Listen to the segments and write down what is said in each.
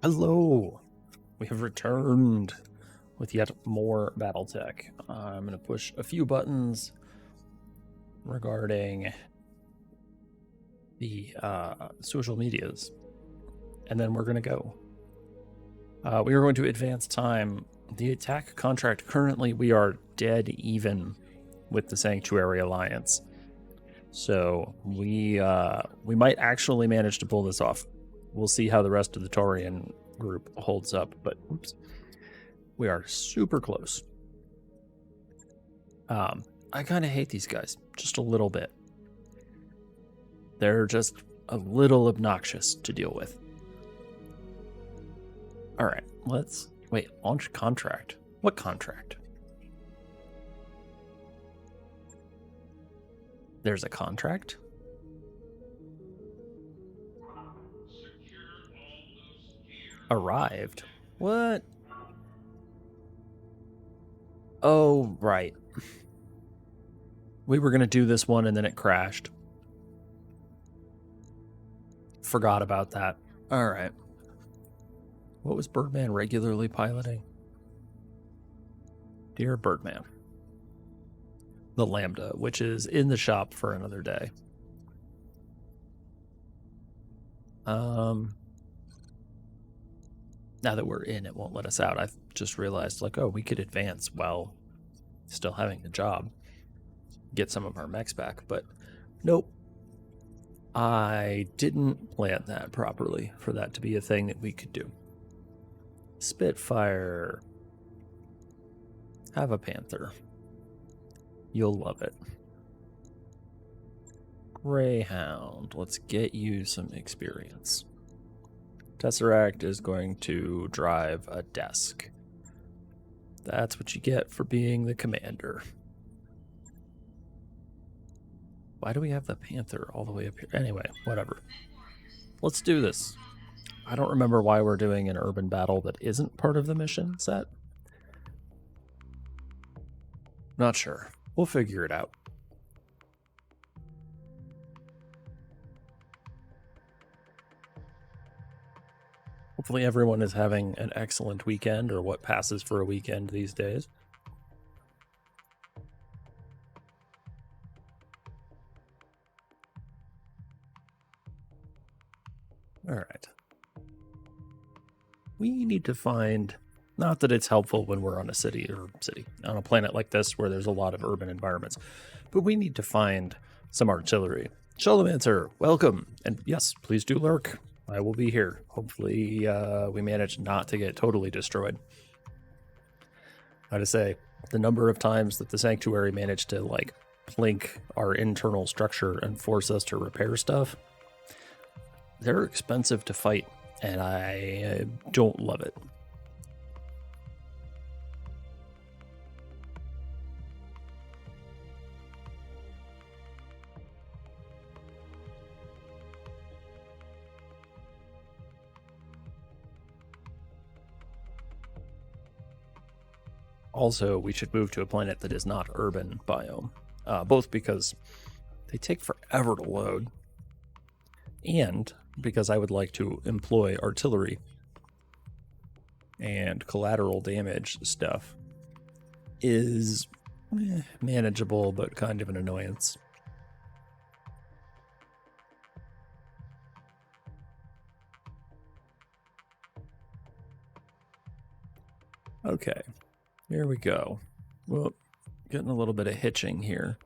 Hello! We have returned with yet more Battletech. I'm going to push a few buttons regarding the social medias, and then we're going to go. We are going to advance time. The attack contract, currently we are dead even with the Sanctuary Alliance. So we might actually manage to pull this off. We'll see how the rest of the Taurian group holds up, but oops, we are super close. I kind of hate these guys just a little bit. They're just a little obnoxious to deal with. All right, let's wait. Launch contract. What contract? There's a contract? Arrived? What? Oh, right. We were going to do this one and then it crashed. Forgot about that. All right. What was Birdman regularly piloting? Dear Birdman. The Lambda, which is in the shop for another day. Now that we're in, it won't let us out. I've just realized, like, oh, we could advance while still having the job. Get some of our mechs back, but nope. I didn't plan that properly for that to be a thing that we could do. Spitfire. Have a Panther. You'll love it. Greyhound. Let's get you some experience. Tesseract is going to drive a desk. That's what you get for being the commander. Why do we have the Panther all the way up here? Anyway, whatever. Let's do this. I don't remember why we're doing an urban battle that isn't part of the mission set. Not sure. We'll figure it out. Hopefully everyone is having an excellent weekend, or what passes for a weekend these days. All right. We need to find, not that it's helpful when we're on a planet like this where there's a lot of urban environments, but we need to find some artillery. Sholomancer, welcome. And yes, please do lurk. I will be here. Hopefully we manage not to get totally destroyed. I gotta say, the number of times that the Sanctuary managed to, like, plink our internal structure and force us to repair stuff, they're expensive to fight, and I don't love it. Also, we should move to a planet that is not urban biome, both because they take forever to load, and because I would like to employ artillery and collateral damage stuff is manageable, but kind of an annoyance. Okay, here we go. Well, getting a little bit of hitching here.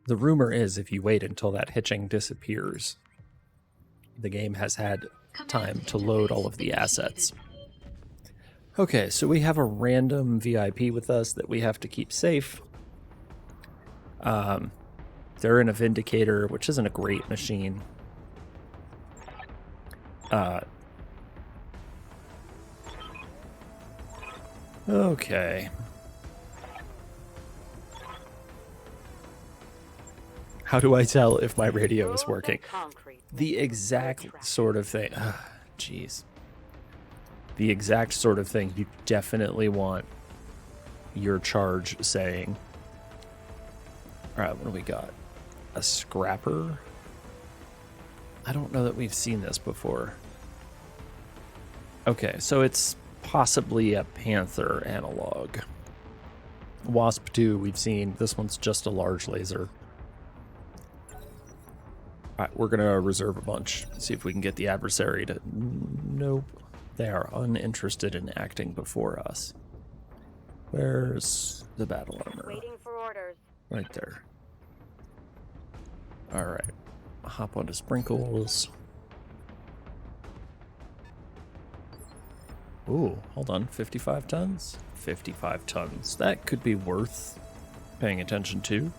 The rumor is if you wait until that hitching disappears, the game has had time to load all of the assets. Okay, so we have a random VIP with us that we have to keep safe. They're in a Vindicator, which isn't a great machine. Okay. How do I tell if my radio is working? The exact sort of thing. Jeez. The exact sort of thing you definitely want your charge saying. All right, what do we got? A scrapper. I don't know that we've seen this before. Okay, so it's possibly a Panther analog. Wasp 2 we've seen. This one's just a large laser. Alright, we're gonna reserve a bunch. See if we can get the adversary to... Nope. They are uninterested in acting before us. Where's the battle armor? Waiting for orders. Right there. Alright. Hop onto sprinkles. Ooh, hold on. 55 tons? 55 tons. That could be worth paying attention to.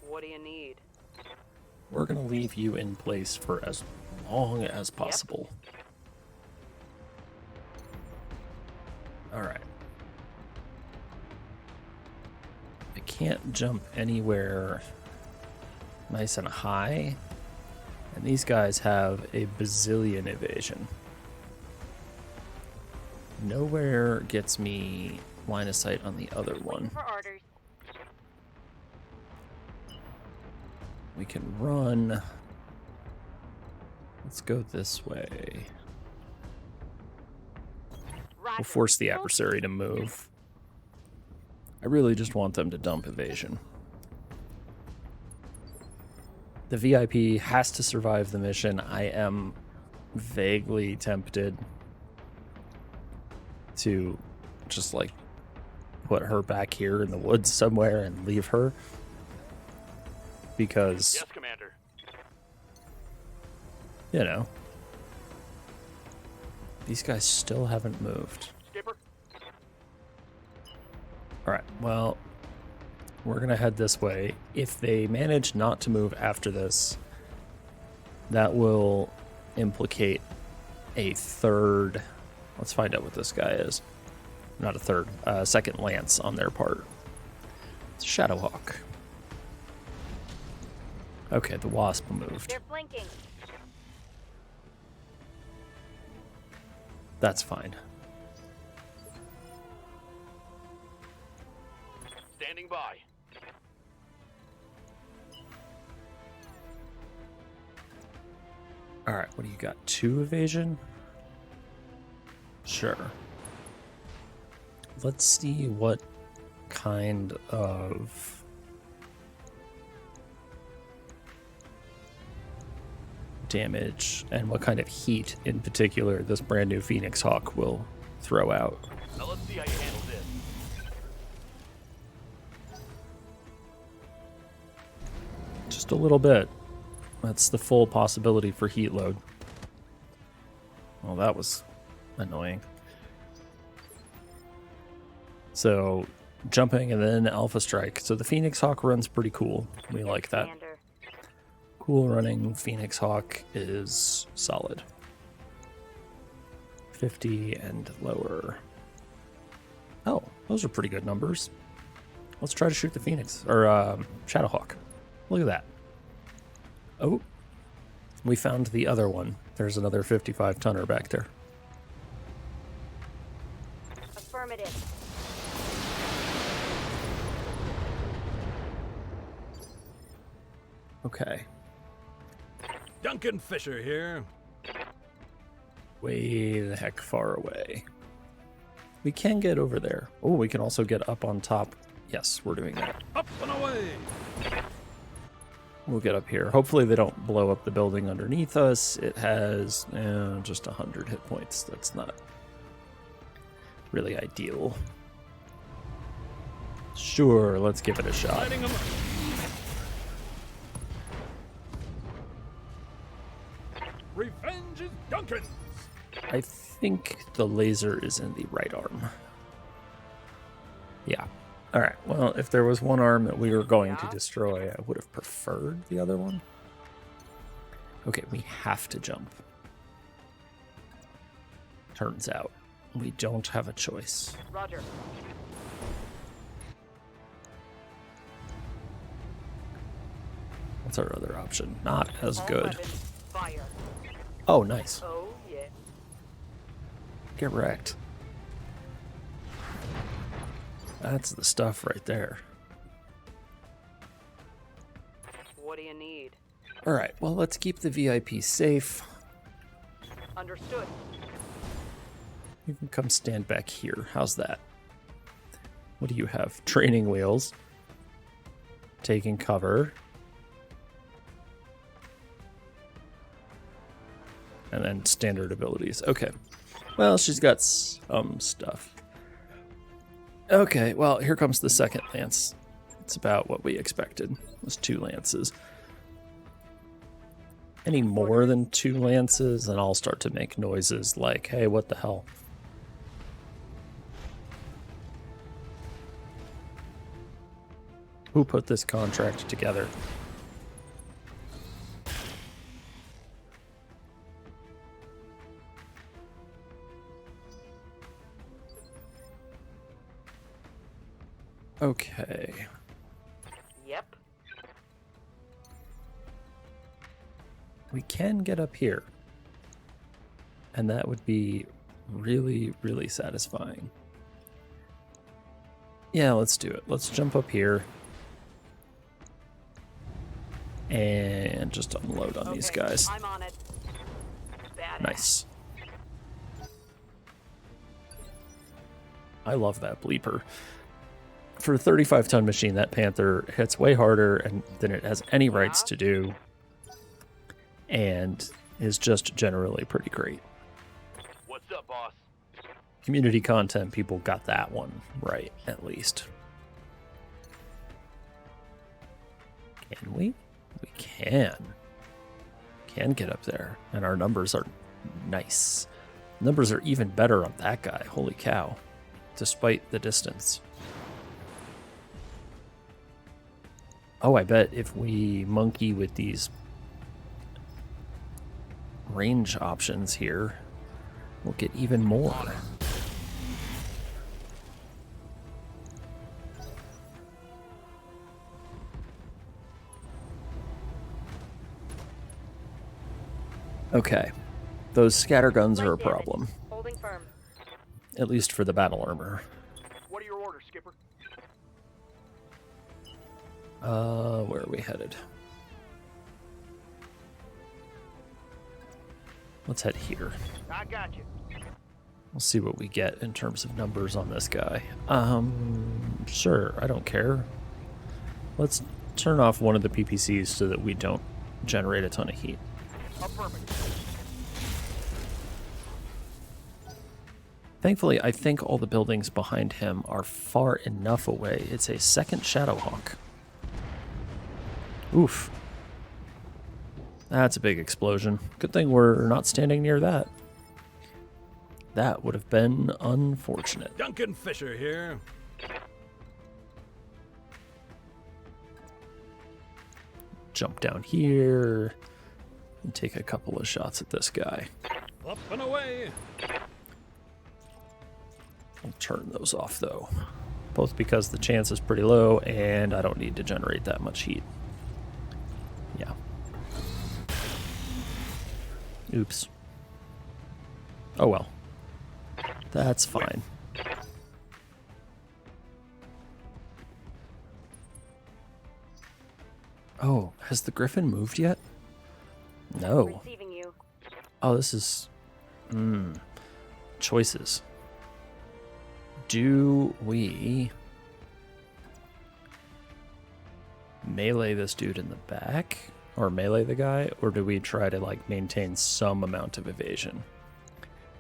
What do you need? We're going to leave you in place for as long as possible. All right. I can't jump anywhere nice and high. And these guys have a bazillion evasion. Nowhere gets me line of sight on the other one. For orders. We can run. Let's go this way. We'll force the adversary to move. I really just want them to dump evasion. The VIP has to survive the mission. I am vaguely tempted to just like put her back here in the woods somewhere and leave her. Because, yes, Commander. You know, these guys still haven't moved. Skipper. Alright, well, we're going to head this way. If they manage not to move after this, that will implicate a third... Let's find out what this guy is. Not a third, second lance on their part. It's Shadowhawk. Okay, the Wasp moved. They're flanking. That's fine. Standing by. Alright, what do you got? 2 evasion? Sure. Let's see what kind of... damage and what kind of heat in particular this brand new Phoenix Hawk will throw out. Now let's see how you handle this. Just a little bit. That's the full possibility for heat load. Well, that was annoying. So, jumping and then Alpha Strike. So the Phoenix Hawk runs pretty cool. We like that. Cool running Phoenix Hawk is solid. 50 and lower. Oh, those are pretty good numbers. Let's try to shoot the Phoenix, or Shadowhawk. Look at that. Oh, we found the other one. There's another 55 tonner back there. Affirmative. Okay. Duncan Fisher here. Way the heck far away. We can get over there. Oh, we can also get up on top. Yes, we're doing that. Up and away. We'll get up here. Hopefully they don't blow up the building underneath us. It has just 100 hit points. That's not really ideal. Sure, let's give it a shot. Lighting 'em. Revenge is Duncan's. I think the laser is in the right arm. Yeah. All right. Well, if there was one arm that we were going to destroy, I would have preferred the other one. Okay, we have to jump. Turns out we don't have a choice. Roger. What's our other option? Not as good. Fire. Oh, nice. Oh, yeah. Get wrecked. That's the stuff right there. What do you need? All right, well, let's keep the VIP safe. Understood. You can come stand back here. How's that? What do you have? Training wheels. Taking cover. And then standard abilities. Okay. Well, she's got some stuff. Okay, well, here comes the second lance. It's about what we expected. It was 2 lances. Any more than 2 lances, and I'll start to make noises like, hey, what the hell? Who put this contract together? Okay. Yep. We can get up here. And that would be really, really satisfying. Yeah, let's do it. Let's jump up here. And just unload on these Okay, guys. I'm on it. Badass. Nice. I love that bleeper. For a 35-ton machine, that Panther hits way harder than it has any rights to do. And is just generally pretty great. What's up, boss? Community content people got that one right, at least. Can we? We can. Can get up there. And our numbers are nice. Numbers are even better on that guy. Holy cow. Despite the distance. Oh, I bet if we monkey with these range options here, we'll get even more. Okay, those scatter guns are a problem, Holding firm. at least for the battle armor. What are your orders, Skipper? Where are we headed? Let's head here. I got you. We'll see what we get in terms of numbers on this guy. Sure, I don't care. Let's turn off one of the PPCs so that we don't generate a ton of heat. Affirmative. Thankfully, I think all the buildings behind him are far enough away. It's a second Shadowhawk. Oof. That's a big explosion. Good thing we're not standing near that. That would have been unfortunate. Duncan Fisher here. Jump down here and take a couple of shots at this guy. Up and away. I'll turn those off though. Both because the chance is pretty low and I don't need to generate that much heat. Yeah. Oops. Oh well. That's fine. Oh, has the Griffin moved yet? No. Receiving you. Oh, this is... choices. Do we melee this dude in the back? Or melee the guy? Or do we try to, like, maintain some amount of evasion?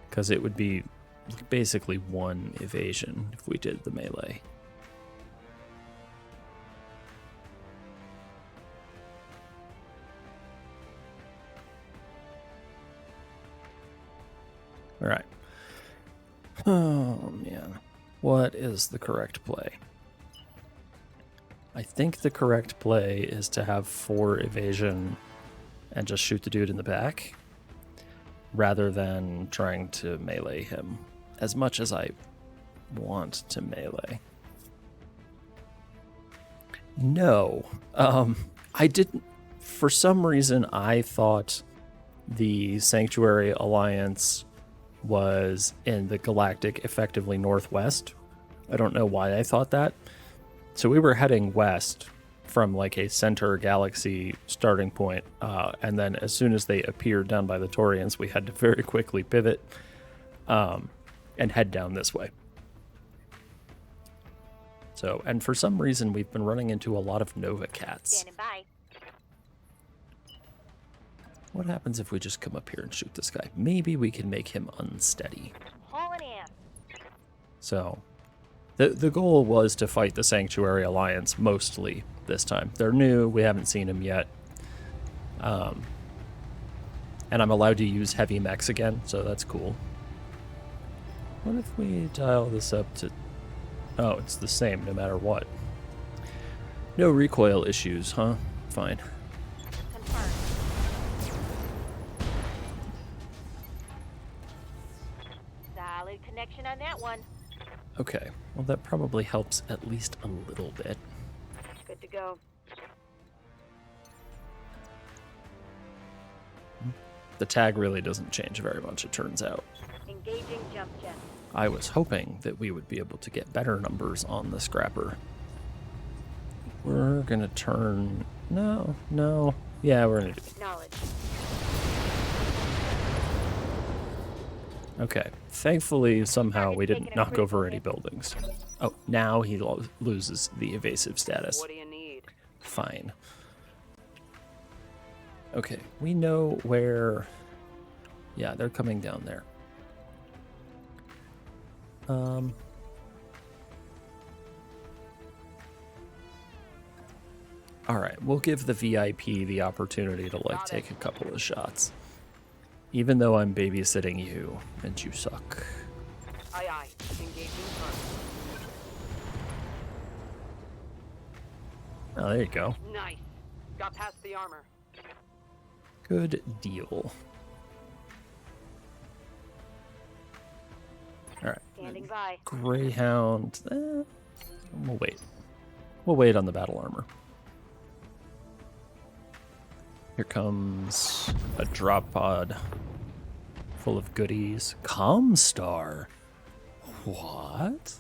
Because it would be basically 1 evasion if we did the melee. All right. Oh, man. What is the correct play? I think the correct play is to have 4 evasion and just shoot the dude in the back, rather than trying to melee him, as much as I want to melee. No. I didn't... For some reason, I thought the Sanctuary Alliance was in the galactic, effectively northwest. I don't know why I thought that. So we were heading west from like a center galaxy starting point, and then as soon as they appeared down by the Torians, we had to very quickly pivot and head down this way. So, and for some reason, we've been running into a lot of Nova Cats. Standing by. What happens if we just come up here and shoot this guy? Maybe we can make him unsteady. Hauling in. So, the goal was to fight the Sanctuary Alliance mostly this time. They're new. We haven't seen them yet. And I'm allowed to use heavy mechs again, so that's cool. What if we dial this up to... Oh, it's the same no matter what. No recoil issues, huh? Fine. Confirmed. Solid connection on that one. Okay, well that probably helps at least a little bit. Good to go. The tag really doesn't change very much, it turns out. Engaging jump jet. I was hoping that we would be able to get better numbers on the scrapper. We're gonna turn... No. Yeah, we're gonna do... Acknowledge. Okay. Thankfully, somehow we didn't knock over any buildings. Oh, now he loses the evasive status. What do you need? Fine. Okay, we know where... Yeah, they're coming down there. Alright, we'll give the VIP the opportunity to, like, take a couple of shots. Even though I'm babysitting you, and you suck. Aye aye. Engaging target. Oh, there you go. Nice. Got past the armor. Good deal. Alright. Standing by. Greyhound. We'll wait. We'll wait on the battle armor. Here comes a drop pod full of goodies. Comstar. What?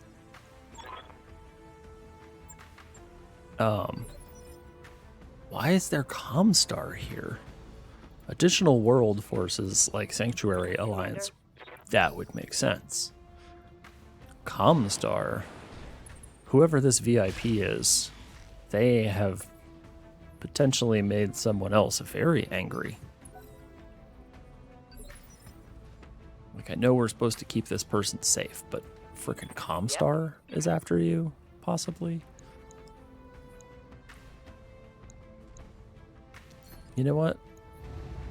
Why is there Comstar here? Additional world forces like Sanctuary Alliance. That would make sense. Comstar. Whoever this VIP is, they have potentially made someone else very angry. Like, I know we're supposed to keep this person safe, but frickin' Comstar is after you, possibly? You know what?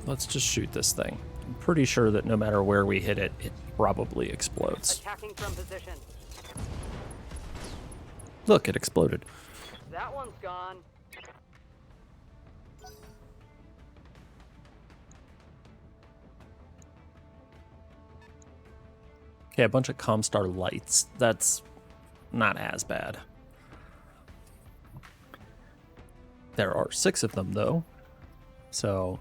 Let's just shoot this thing. I'm pretty sure that no matter where we hit it, it probably explodes. Attacking from position. Look, it exploded. That one's gone. Okay, a bunch of Comstar lights. That's not as bad. There are 6 of them, though. So,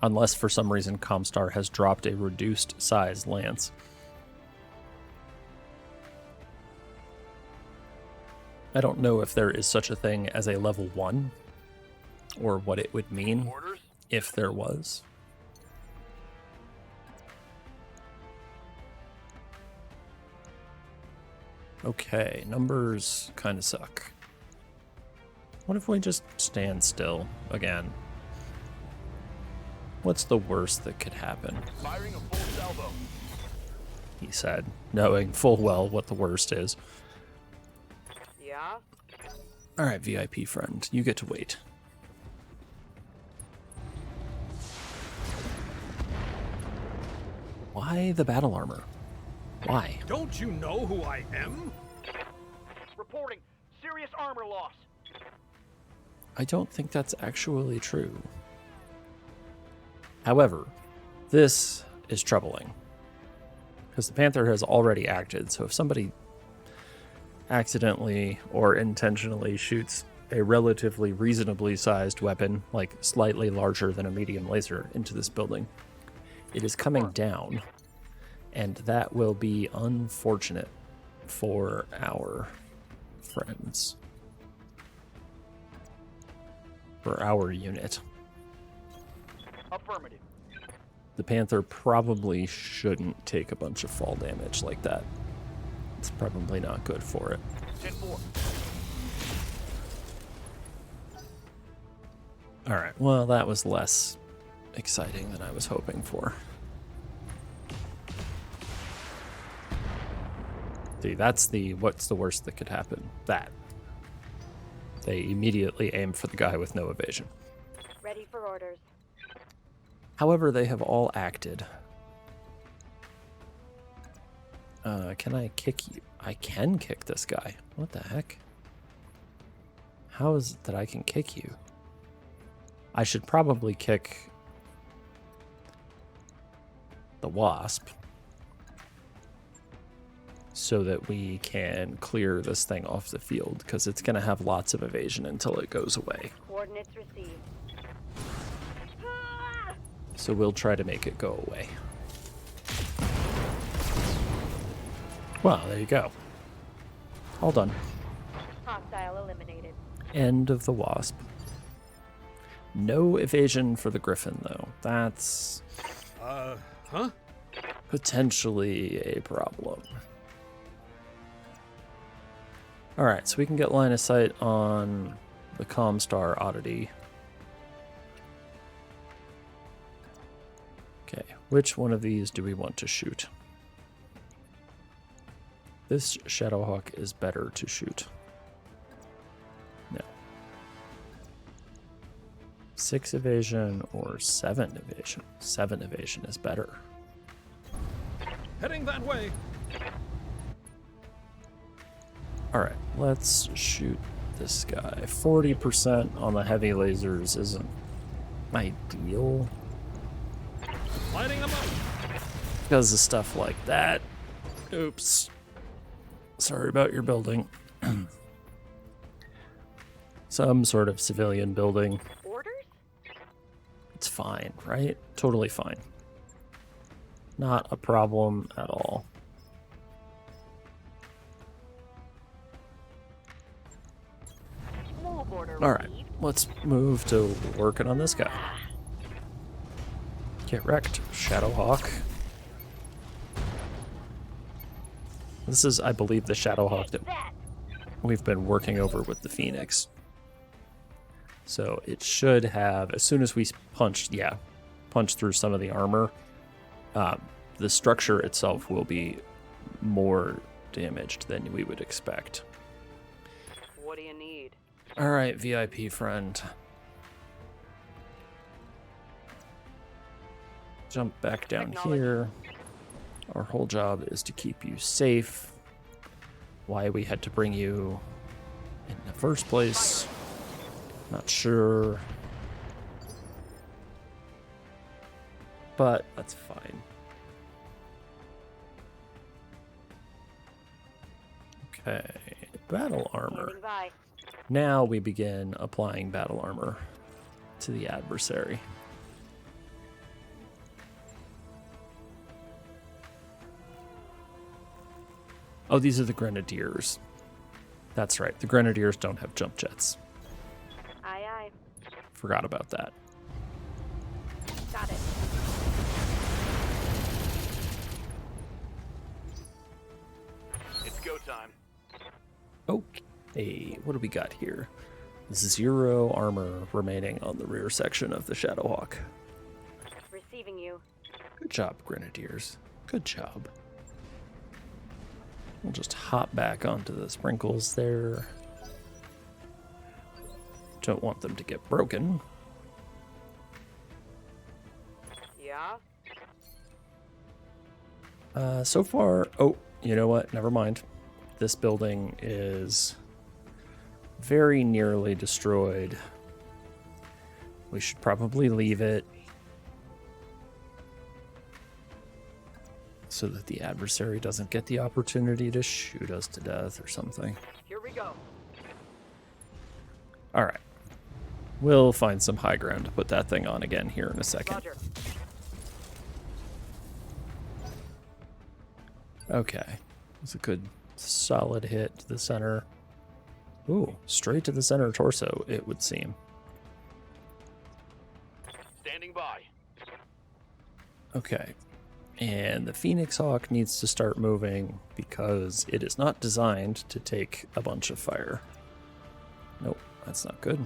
unless for some reason Comstar has dropped a reduced size lance. I don't know if there is such a thing as a level 1, or what it would mean Orders? if there was. Okay, numbers kind of suck. What if we just stand still again? What's the worst that could happen? Firing a full salvo. He said, knowing full well what the worst is. Yeah? Alright, VIP friend, you get to wait. Why the battle armor? Why? Don't you know who I am? Reporting. Serious armor loss. I don't think that's actually true. However, this is troubling. Because the Panther has already acted, so if somebody accidentally or intentionally shoots a relatively reasonably sized weapon, like slightly larger than a medium laser, into this building, it is coming down, and that will be unfortunate for our friends. for our unit. Affirmative. The Panther probably shouldn't take a bunch of fall damage like that. It's probably not good for it. 10-4. Alright, well, that was less exciting than I was hoping for. See, that's the what's the worst that could happen. That. They immediately aim for the guy with no evasion. Ready for orders. However, they have all acted. Can I kick you? I can kick this guy. What the heck? How is it that I can kick you? I should probably kick the Wasp so that we can clear this thing off the field, because it's going to have lots of evasion until it goes away. Coordinates received. So we'll try to make it go away. Well, there you go. All done. Hostile eliminated. End of the Wasp. No evasion for the Griffin, though. That's Huh? potentially a problem. Alright, so we can get line of sight on the Comstar oddity. Okay, which one of these do we want to shoot? This Shadowhawk is better to shoot. No. 6 evasion or 7 evasion? 7 evasion is better. Heading that way. Alright, let's shoot this guy. 40% on the heavy lasers isn't ideal Lighting them up. because of stuff like that. Oops. Sorry about your building. Some sort of civilian building. Orders? It's fine, right? Totally fine. Not a problem at all. Move order Alright, received. let's move to working on this guy. Get wrecked, Shadowhawk. This is, I believe, the Shadowhawk that we've been working over with the Phoenix. So it should have, as soon as we punch through some of the armor, the structure itself will be more damaged than we would expect. What do you need? All right, VIP friend. Jump back down here. Our whole job is to keep you safe. Why we had to bring you in the first place, not sure. But that's fine. Okay, battle armor. Standing by. Now we begin applying battle armor to the adversary. Oh, these are the Grenadiers. That's right, the Grenadiers don't have jump jets. Aye, aye. Forgot about that. Got it. It's go time. Okay, what do we got here? 0 armor remaining on the rear section of the Shadowhawk. Receiving you. Good job, Grenadiers. Good job. We'll just hop back onto the sprinkles there. Don't want them to get broken. Yeah? So far, oh, you know what? Never mind. This building is very nearly destroyed. We should probably leave it so that the adversary doesn't get the opportunity to shoot us to death or something. Here we go. All right. We'll find some high ground to put that thing on again here in a second. Roger. Okay. It's a good solid hit to the center. Ooh, straight to the center torso, it would seem. Standing by. Okay. And the Phoenix Hawk needs to start moving because it is not designed to take a bunch of fire. Nope, that's not good.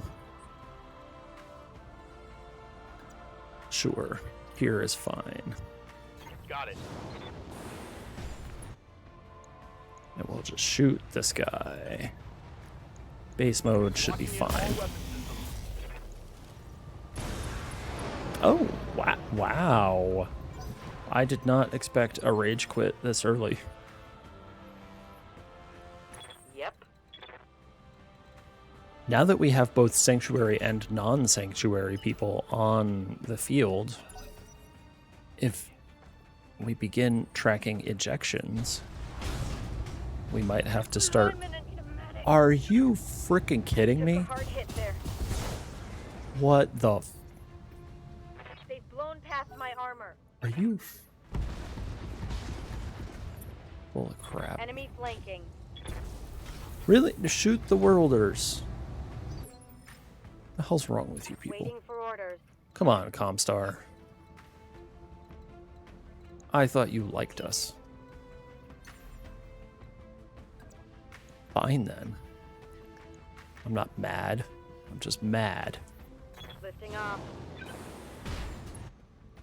Sure, here is fine. Got it. And we'll just shoot this guy. Base mode should be Locking in all fine. weapon systems. Oh, wow. I did not expect a rage quit this early. Yep. Now that we have both sanctuary and non-sanctuary people on the field, if we begin tracking ejections, we might have to start... Are you freaking kidding me? Hard hit there. What the... They've blown past my armor. Are you... Full of crap. Enemy flanking. Really? Shoot the worlders. The hell's wrong with you people? Waiting for orders. Come on, Comstar. I thought you liked us. Fine then. I'm not mad. I'm just mad. Lifting off.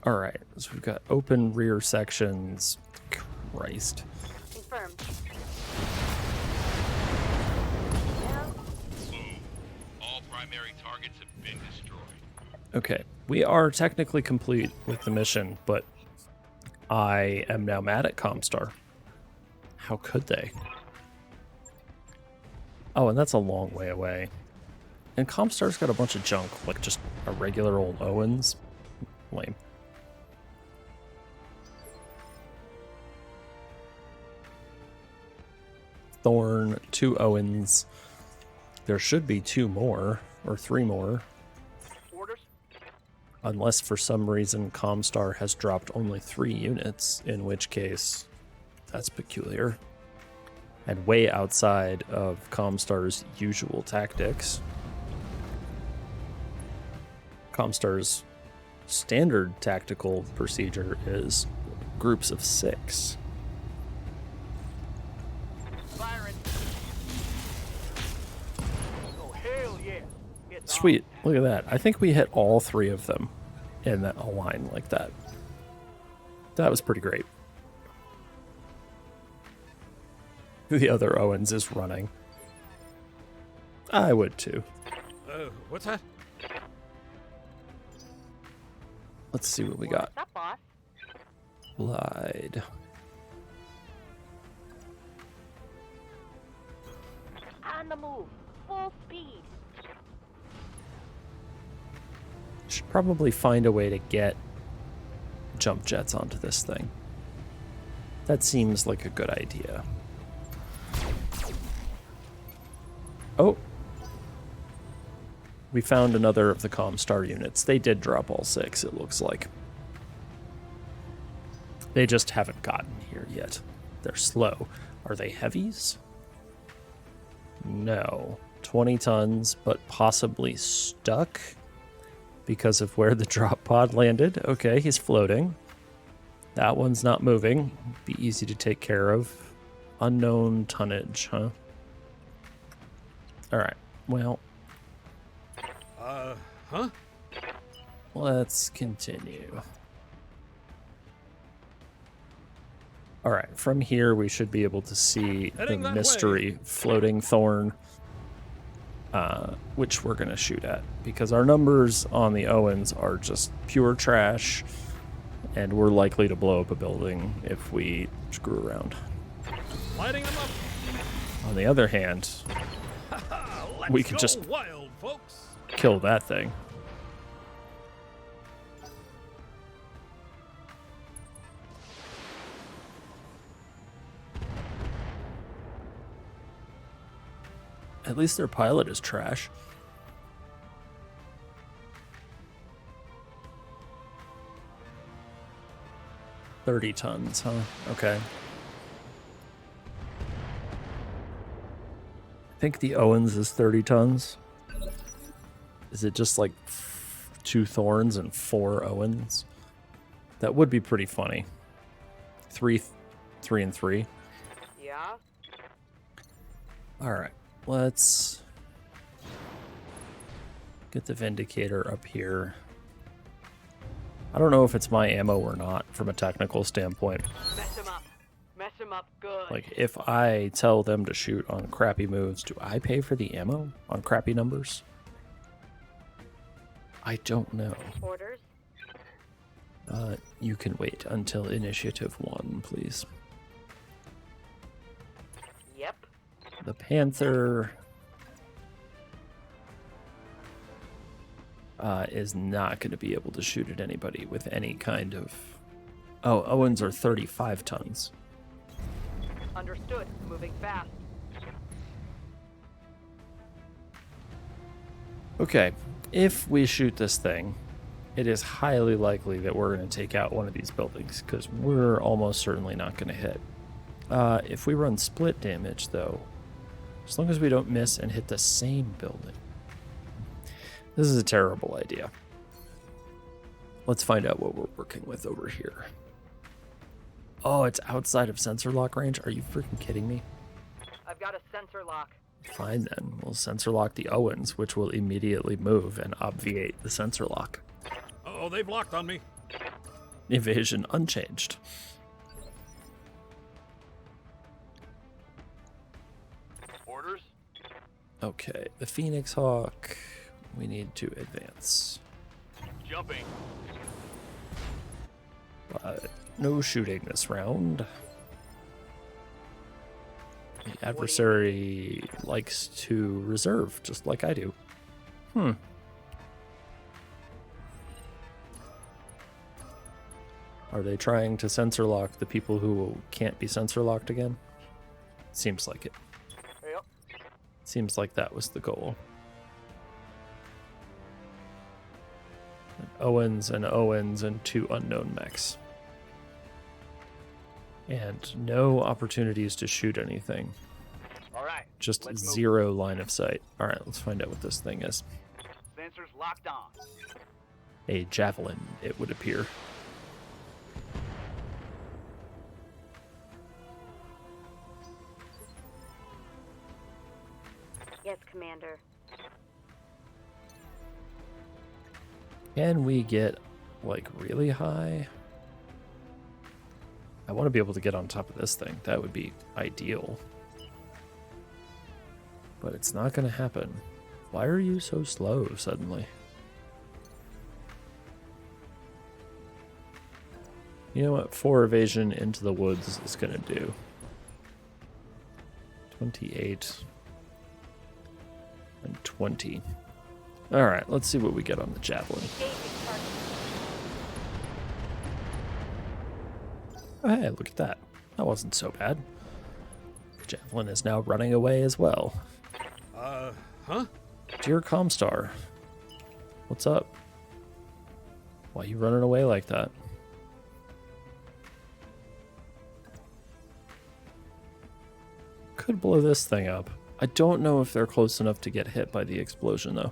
Alright, so we've got open rear sections. Christ. Confirmed. All primary targets have been destroyed. Okay, we are technically complete with the mission, but I am now mad at Comstar. How could they? Oh, and that's a long way away. And Comstar's got a bunch of junk, like just a regular old Owens. Lame. Thorn, 2 Owens. There should be 2 more, or 3 more. Orders? Unless for some reason Comstar has dropped only 3 units, in which case that's peculiar. And way outside of Comstar's usual tactics. Comstar's standard tactical procedure is groups of 6. Firing. Oh, hell yeah. It's Sweet, look at that. I think we hit all 3 of them in that a line like that. That was pretty great. The other Owens is running. I would too. What's that? Let's see what we got. What's up, boss? Lied. On the move. Full speed. Should probably find a way to get jump jets onto this thing. That seems like a good idea. Oh. We found another of the Comstar units. They did drop all 6, it looks like. They just haven't gotten here yet. They're slow. Are they heavies? No. 20 tons, but possibly stuck because of where the drop pod landed. Okay, he's floating. That one's not moving. Be easy to take care of. Unknown tonnage, huh? Alright, well, Huh? let's continue. Alright, from here we should be able to see Heading the that mystery floating thorn, which we're going to shoot at, because our numbers on the Owens are just pure trash, and we're likely to blow up a building if we screw around. Lighting them up. On the other hand, Let's we can go just wild, folks. kill that thing. At least their pilot is trash. $30 tons, huh? Okay. I think the Owens is 30 tons. Is it just like 2 Thorns and 4 Owens. That would be pretty funny. 3 and 3. Yeah? Alright, let's get the Vindicator up here. I don't know if it's my ammo or not from a technical standpoint. Mess him up. Mess him up good. Like, if I tell them to shoot on crappy moves, do I pay for the ammo on crappy numbers? I don't know. Orders? You can wait until Initiative 1, please. Yep. The Panther is not going to be able to shoot at anybody with any kind of... Oh, Owens are 35 tons. Understood. Moving fast. Okay, if we shoot this thing, it is highly likely that we're going to take out one of these buildings, because we're almost certainly not going to hit. If we run split damage, though, as long as we don't miss and hit the same building. This is a terrible idea. Let's find out what we're working with over here. Oh, it's outside of sensor lock range? Are you freaking kidding me? I've got a sensor lock. Fine then, we'll sensor lock the Owens, which will immediately move and obviate the sensor lock. Oh, they've locked on me. Evasion unchanged. Orders? Okay, the Phoenix Hawk, we need to advance. Jumping. But no shooting this round. The adversary likes to reserve, just like I do. Are they trying to sensor lock the people who can't be sensor locked again? Seems like it. Yep. Seems like that was the goal. Owens and 2 unknown mechs. And no opportunities to shoot anything. All right. Just let's move. 0 line of sight. All right, let's find out what this thing is. Sensors locked on. A javelin, it would appear. Yes, Commander. Can we get, like, really high? I want to be able to get on top of this thing. That would be ideal. But it's not going to happen. Why are you so slow suddenly? You know what 4 evasion into the woods is going to do? 28 and 20. Alright, let's see what we get on the javelin. Oh, hey, look at that. That wasn't so bad. Javelin is now running away as well. Huh? Dear Comstar, what's up? Why are you running away like that? Could blow this thing up. I don't know if they're close enough to get hit by the explosion, though.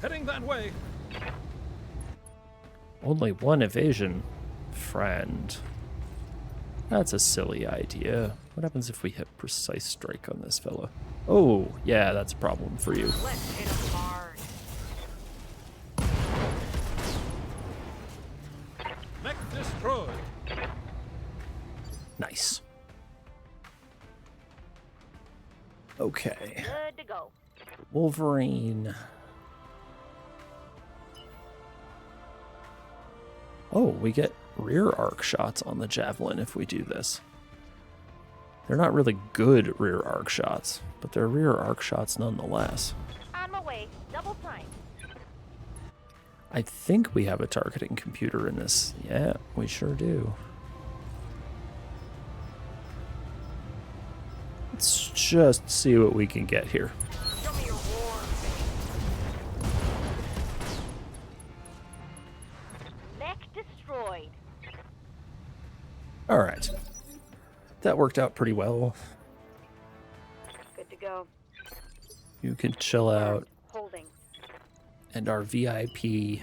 Heading that way. Only 1 evasion, friend. That's a silly idea. What happens if we hit precise strike on this fella? Oh, yeah, that's a problem for you. Let's hit him hard. Mech destroyed. Nice. Okay. Good to go. Wolverine. Oh, we get rear arc shots on the javelin if we do this. They're not really good rear arc shots, but they're rear arc shots nonetheless. On my way. Double time. I think we have a targeting computer in this. Yeah, we sure do. Let's just see what we can get here. Show me your war face. Mech destroyed. All right. That worked out pretty well. Good to go. You can chill out. Holding. And our VIP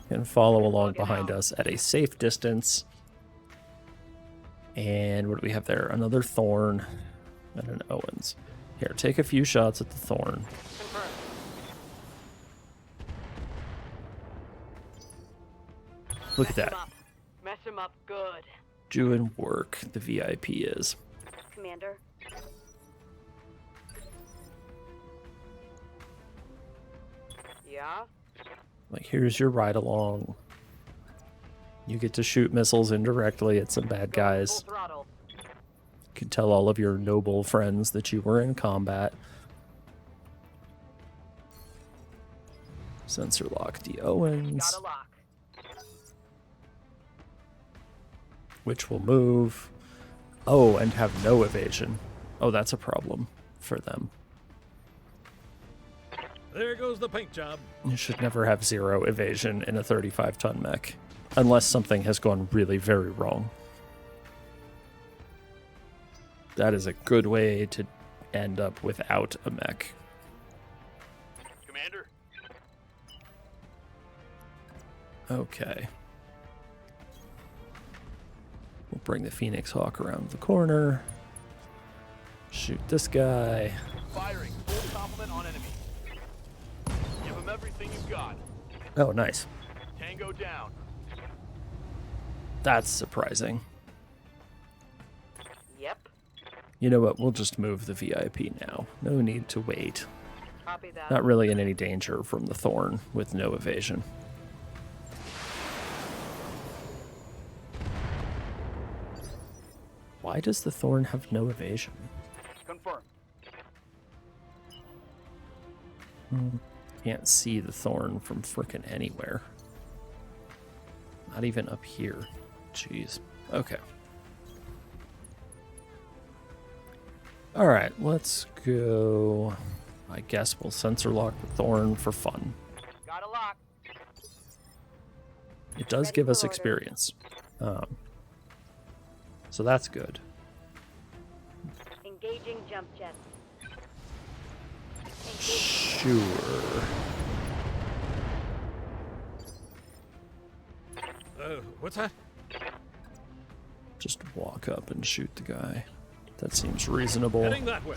can follow along behind us at a safe distance. And what do we have there? Another Thorn and an Owens. Here, take a few shots at the Thorn. Confirmed. Look at Mess him that. up. Mess him up good. Doing work, the VIP is. Commander. Yeah? Like, here's your ride along. You get to shoot missiles indirectly at some bad guys. Full throttle. You can tell all of your noble friends that you were in combat. Sensor lock the Owens, Got a lock. which will move. Oh, and have no evasion. Oh, that's a problem for them. There goes the paint job. You should never have 0 evasion in a 35-ton mech, unless something has gone really very wrong. That is a good way to end up without a mech. Commander? Okay. We'll bring the Phoenix Hawk around the corner. Shoot this guy. Firing. Full complement on enemy. Give him everything you've got. Oh, nice. Tango down. That's surprising. Yep. You know what? We'll just move the VIP now. No need to wait. Copy that. Not really in any danger from the Thorn with no evasion. Why does the Thorn have no evasion? Confirmed. Can't see the Thorn from frickin' anywhere. Not even up here. Jeez. Okay. Alright, let's go. I guess we'll sensor lock the Thorn for fun. Got a lock. It does Ready give for us order. experience. So that's good. Engaging jump jets. Engaging. Sure. What's that? Just walk up and shoot the guy. That seems reasonable. Heading that way.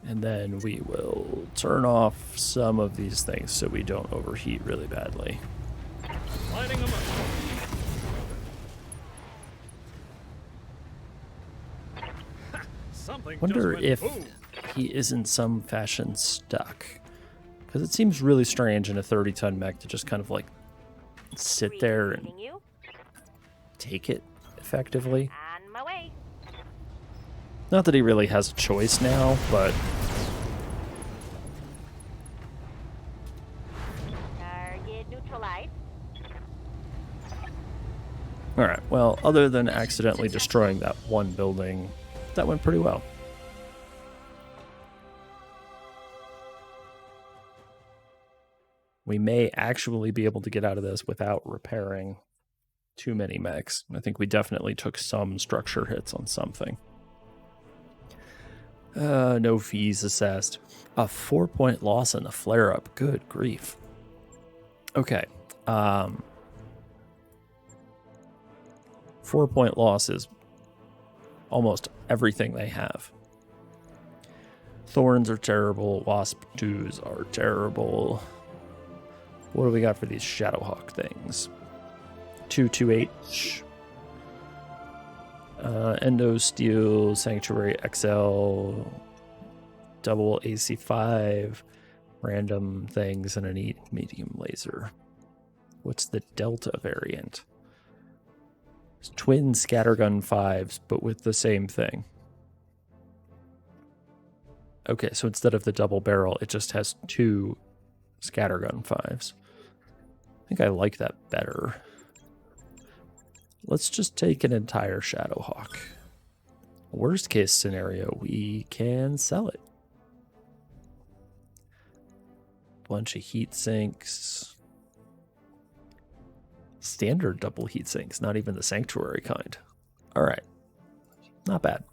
And then we will turn off some of these things so we don't overheat really badly. Lining them up. Something Wonder just if went boom. he is in some fashion stuck. Because it seems really strange in a 30-ton mech to just kind of like sit there and Receiving you. take it effectively. On my way. Not that he really has a choice now, but Target neutralized. alright, well, other than accidentally destroying that one building, that went pretty well. We may actually be able to get out of this without repairing too many mechs. I think we definitely took some structure hits on something. No fees assessed. A 4-point loss in the flare-up. Good grief. Okay. 4-point loss is almost everything they have. Thorns are terrible. Wasp 2s are terrible. What do we got for these Shadowhawk things? 228. Endo Steel, Sanctuary XL, double AC5, random things, and a medium laser. What's the Delta variant? It's twin scattergun 5s, but with the same thing. Okay, so instead of the double barrel, it just has 2 scattergun 5s. I think I like that better. Let's just take an entire Shadowhawk. Worst case scenario, we can sell it. Bunch of heat sinks. Standard double heat sinks, not even the Sanctuary kind. All right, not bad.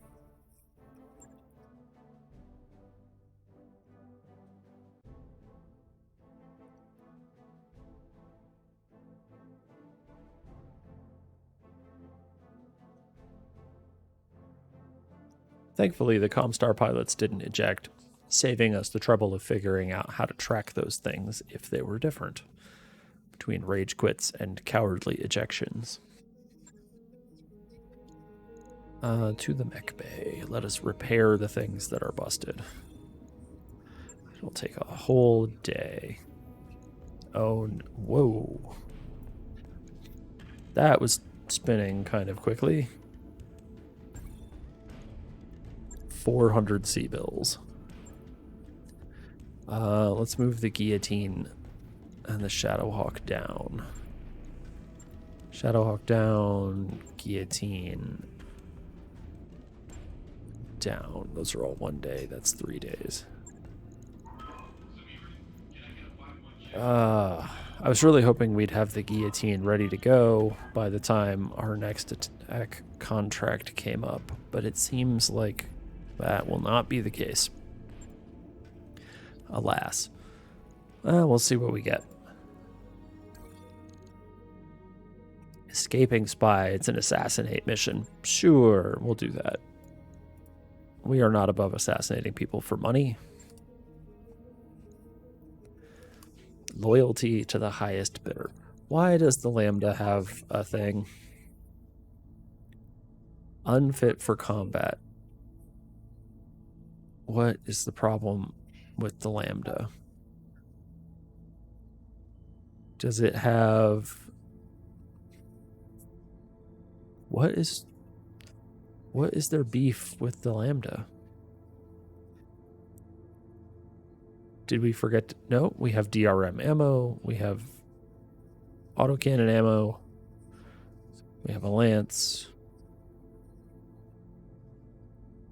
Thankfully, the Comstar pilots didn't eject, saving us the trouble of figuring out how to track those things if they were different between rage quits and cowardly ejections. To the mech bay. Let us repair the things that are busted. It'll take a whole day. Oh, whoa. That was spinning kind of quickly. 400 C-bills. Let's move the guillotine and the Shadowhawk down. Shadowhawk down, guillotine down. Those are all 1 day. That's 3 days. I was really hoping we'd have the guillotine ready to go by the time our next attack contract came up, but it seems like that will not be the case. Alas. We'll see what we get. Escaping spy. It's an assassinate mission. Sure, we'll do that. We are not above assassinating people for money. Loyalty to the highest bidder. Why does the Lambda have a thing? Unfit for combat. What is the problem with the Lambda? Does it have... What is their beef with the Lambda? Did we forget to... No, we have DRM ammo. We have autocannon ammo. We have a lance.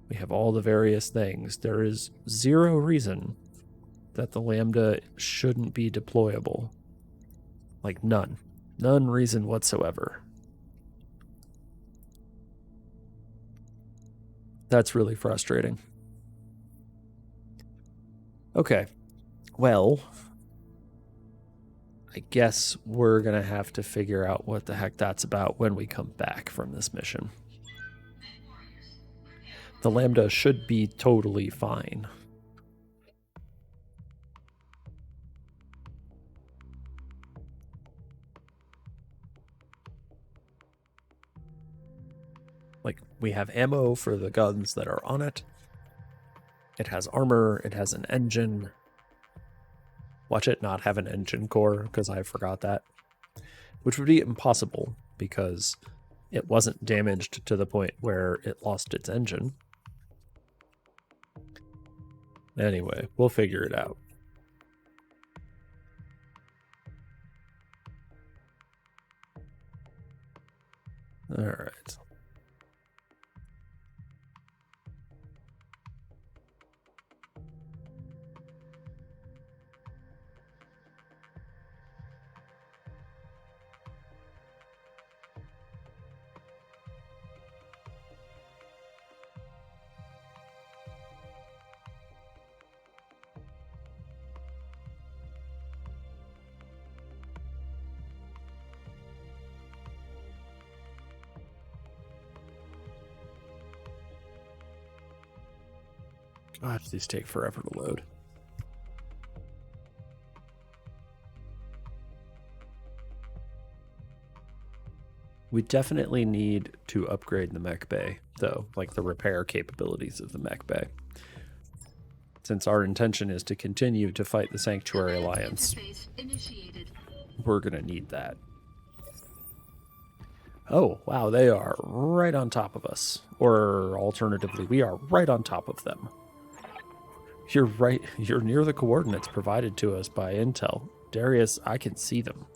We have all the various things. There is zero reason that the Lambda shouldn't be deployable. Like none. None reason whatsoever. That's really frustrating. Okay. Well, I guess we're going to have to figure out what the heck that's about when we come back from this mission. The Lambda should be totally fine. Like, we have ammo for the guns that are on it. It has armor. It has an engine. Watch it not have an engine core, because I forgot that. Which would be impossible, because it wasn't damaged to the point where it lost its engine. Anyway, we'll figure it out. All right. Gosh, these take forever to load. We definitely need to upgrade the mech bay, though, like the repair capabilities of the mech bay. Since our intention is to continue to fight the Sanctuary Alliance, we're going to need that. Oh, wow, they are right on top of us. Or alternatively, we are right on top of them. You're right. You're near the coordinates provided to us by Intel. Darius, I can see them.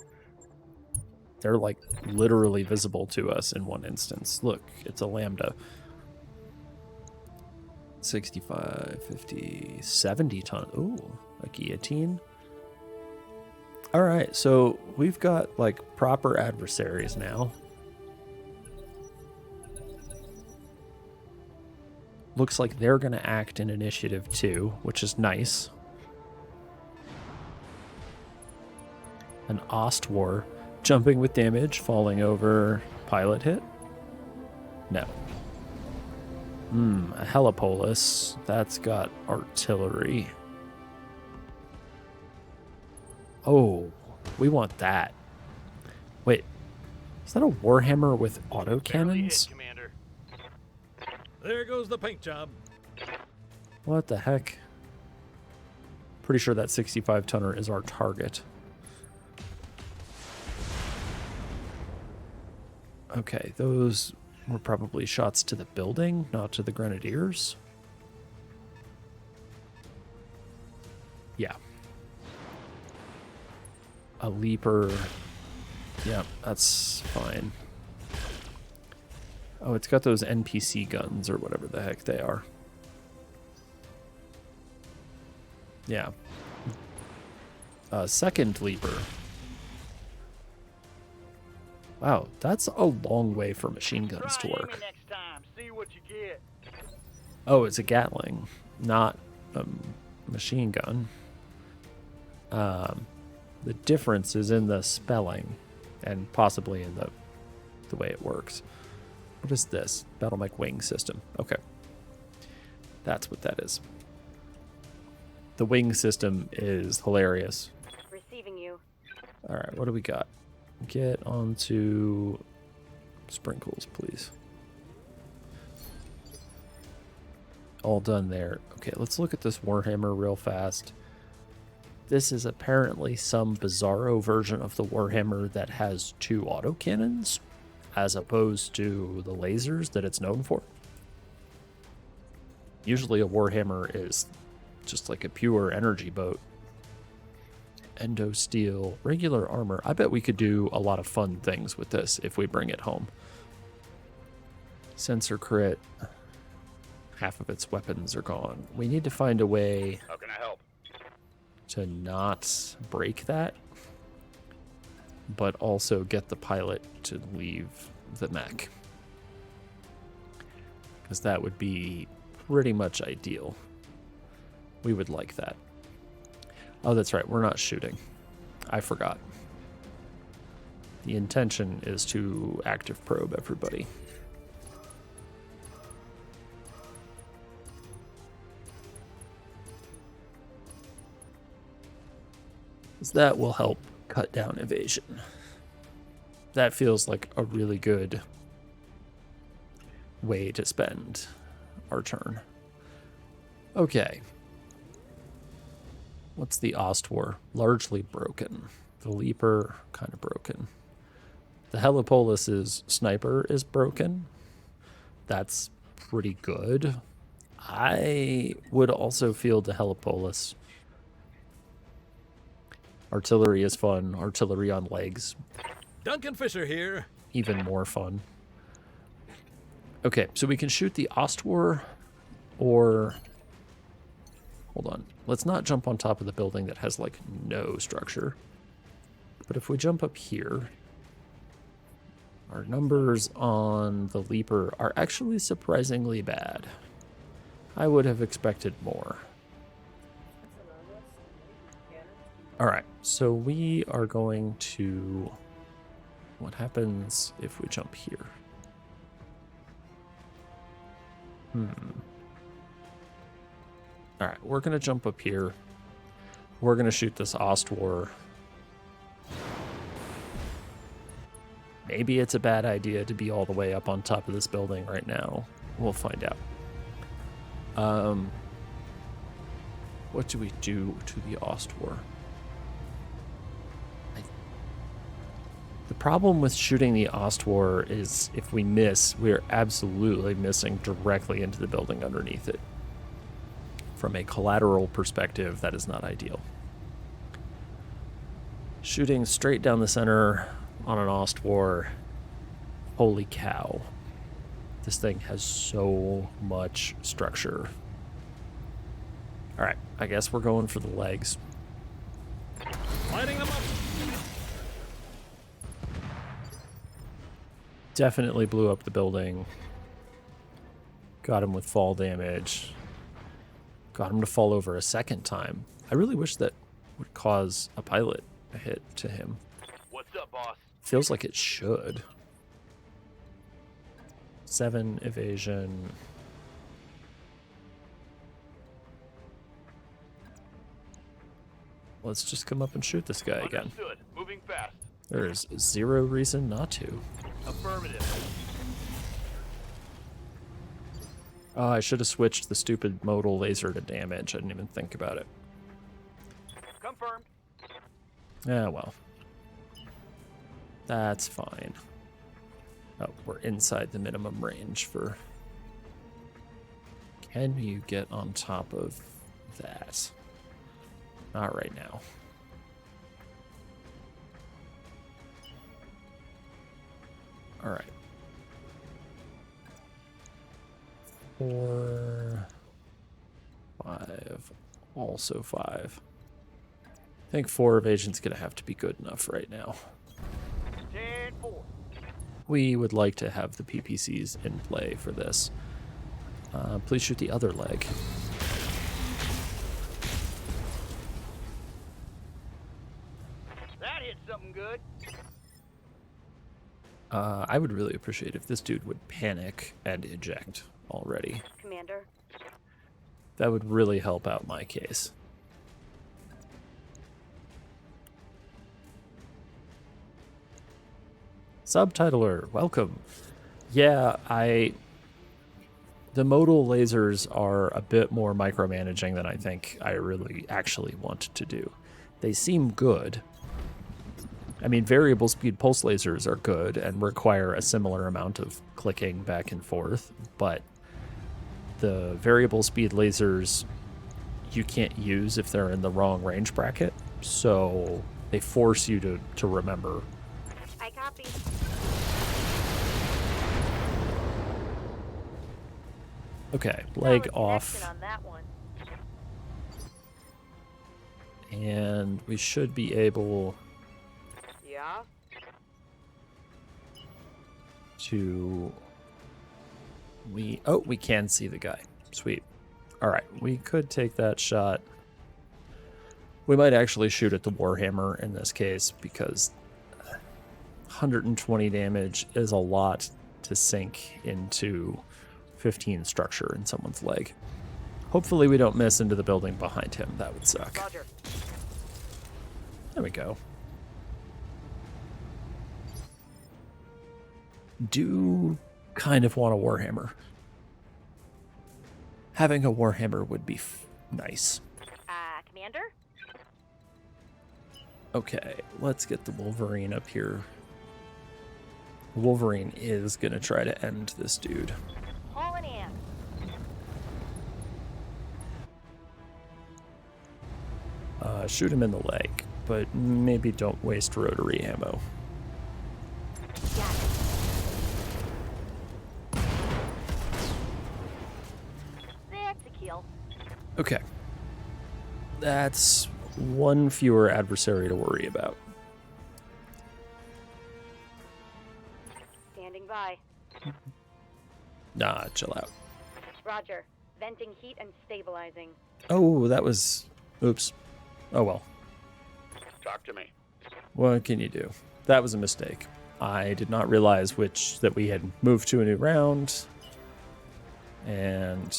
They're like literally visible to us in one instance. Look, it's a Lambda. 65, 50, 70 ton. Ooh, a guillotine. All right, so we've got like proper adversaries now. Looks like they're going to act in initiative 2, which is nice. An Ost War. Jumping with damage, falling over, pilot hit? No. A helipolis. That's got artillery. Oh, we want that. Wait, is that a Warhammer with Barely autocannons? hit, Commander. There goes the paint job. What the heck? Pretty sure that 65 tonner is our target. Okay, those were probably shots to the building, not to the grenadiers. Yeah. A leaper. Yeah, that's fine. Oh, it's got those NPC guns or whatever the heck they are. Yeah. Second leaper. Wow, that's a long way for machine guns to Try work. aiming next time. See what you get. Oh, it's a Gatling, not a machine gun. The difference is in the spelling and possibly in the way it works. What is this? Battle Mech wing system. Okay. That's what that is. The wing system is hilarious. Receiving you. All right, what do we got? Get onto sprinkles, please. All done there. Okay, let's look at this Warhammer real fast. This is apparently some bizarro version of the Warhammer that has 2 autocannons, as opposed to the lasers that it's known for. Usually a Warhammer is just like a pure energy boat. Endo steel, regular armor. I bet we could do a lot of fun things with this if we bring it home. Sensor crit. Half of its weapons are gone. We need to find a way How can I help? to not break that, but also get the pilot to leave the mech. Because that would be pretty much ideal. We would like that. Oh, that's right. We're not shooting. I forgot. The intention is to active probe everybody. 'Cause that will help cut down evasion. That feels like a really good way to spend our turn. Okay. What's the Ostwar? Largely broken. The Leaper, kind of broken. The Helipolis's sniper is broken. That's pretty good. I would also field the Helipolis. Artillery is fun. Artillery on legs, Duncan Fisher here. even more fun. Okay, so we can shoot the Ostwar, or... Hold on. Let's not jump on top of the building that has, like, no structure. But if we jump up here, our numbers on the Leaper are actually surprisingly bad. I would have expected more. All right, so we are going to... What happens if we jump here? All right, we're going to jump up here. We're going to shoot this Ostwar. Maybe it's a bad idea to be all the way up on top of this building right now. We'll find out. What do we do to the Ostwar? The problem with shooting the Ostwar is if we miss, we're absolutely missing directly into the building underneath it. From a collateral perspective, that is not ideal. Shooting straight down the center on an Ostwar, holy cow. This thing has so much structure. All right, I guess we're going for the legs. Lighting them up. Definitely blew up the building. Got him with fall damage. Got him to fall over a second time. I really wish that would cause a pilot a hit to him. What's up, boss? Feels like it should. 7 evasion. let's just come up and shoot this guy again. Understood. Moving fast. There is zero reason not to. Affirmative. Oh, I should have switched the stupid modal laser to damage. I didn't even think about it. Confirmed. Yeah, well. That's fine. Oh, we're inside the minimum range for... Can you get on top of that? Not right now. All right. 4, 5, also 5. I think 4 evasion's gonna have to be good enough right now. 10-4. We would like to have the PPCs in play for this. Please shoot the other leg. That hit something good. I would really appreciate if this dude would panic and eject already. Commander. That would really help out my case. Subtitler, welcome. Yeah, the modal lasers are a bit more micromanaging than I think I really actually want to do. They seem good. I mean, variable speed pulse lasers are good and require a similar amount of clicking back and forth, but the variable speed lasers you can't use if they're in the wrong range bracket, so they force you to remember. I copy. Okay, leg Solid off. connection on that one. And we should be able Yeah. to... we can see the guy. Sweet. Alright, we could take that shot. We might actually shoot at the Warhammer in this case, because 120 damage is a lot to sink into 15 structure in someone's leg. Hopefully we don't miss into the building behind him. That would suck. Roger. There we go. Do kind of want a Warhammer. Having a Warhammer would be nice. Commander? Okay, let's get the Wolverine up here. Wolverine is going to try to end this dude. Hauling in. Shoot him in the leg, but maybe don't waste rotary ammo. Got it. That's a kill. Okay. That's one fewer adversary to worry about. Standing by. Nah, chill out. Roger. Venting heat and stabilizing. Oh, that was... oops. Oh well. Talk to me. What can you do? That was a mistake. I did not realize that we had moved to a new round, and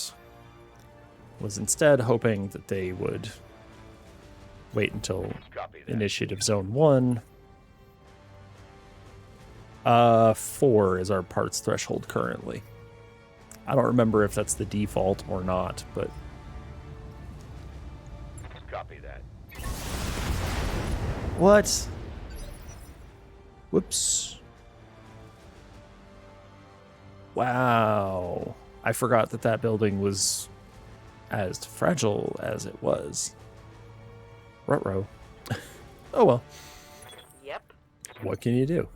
was instead hoping that they would wait until Copy that. Initiative Zone 1. 4 is our parts threshold currently. I don't remember if that's the default or not, but Copy that. what? Whoops. Wow. I forgot that building was as fragile as it was. Ruh-roh. Oh well. Yep. What can you do?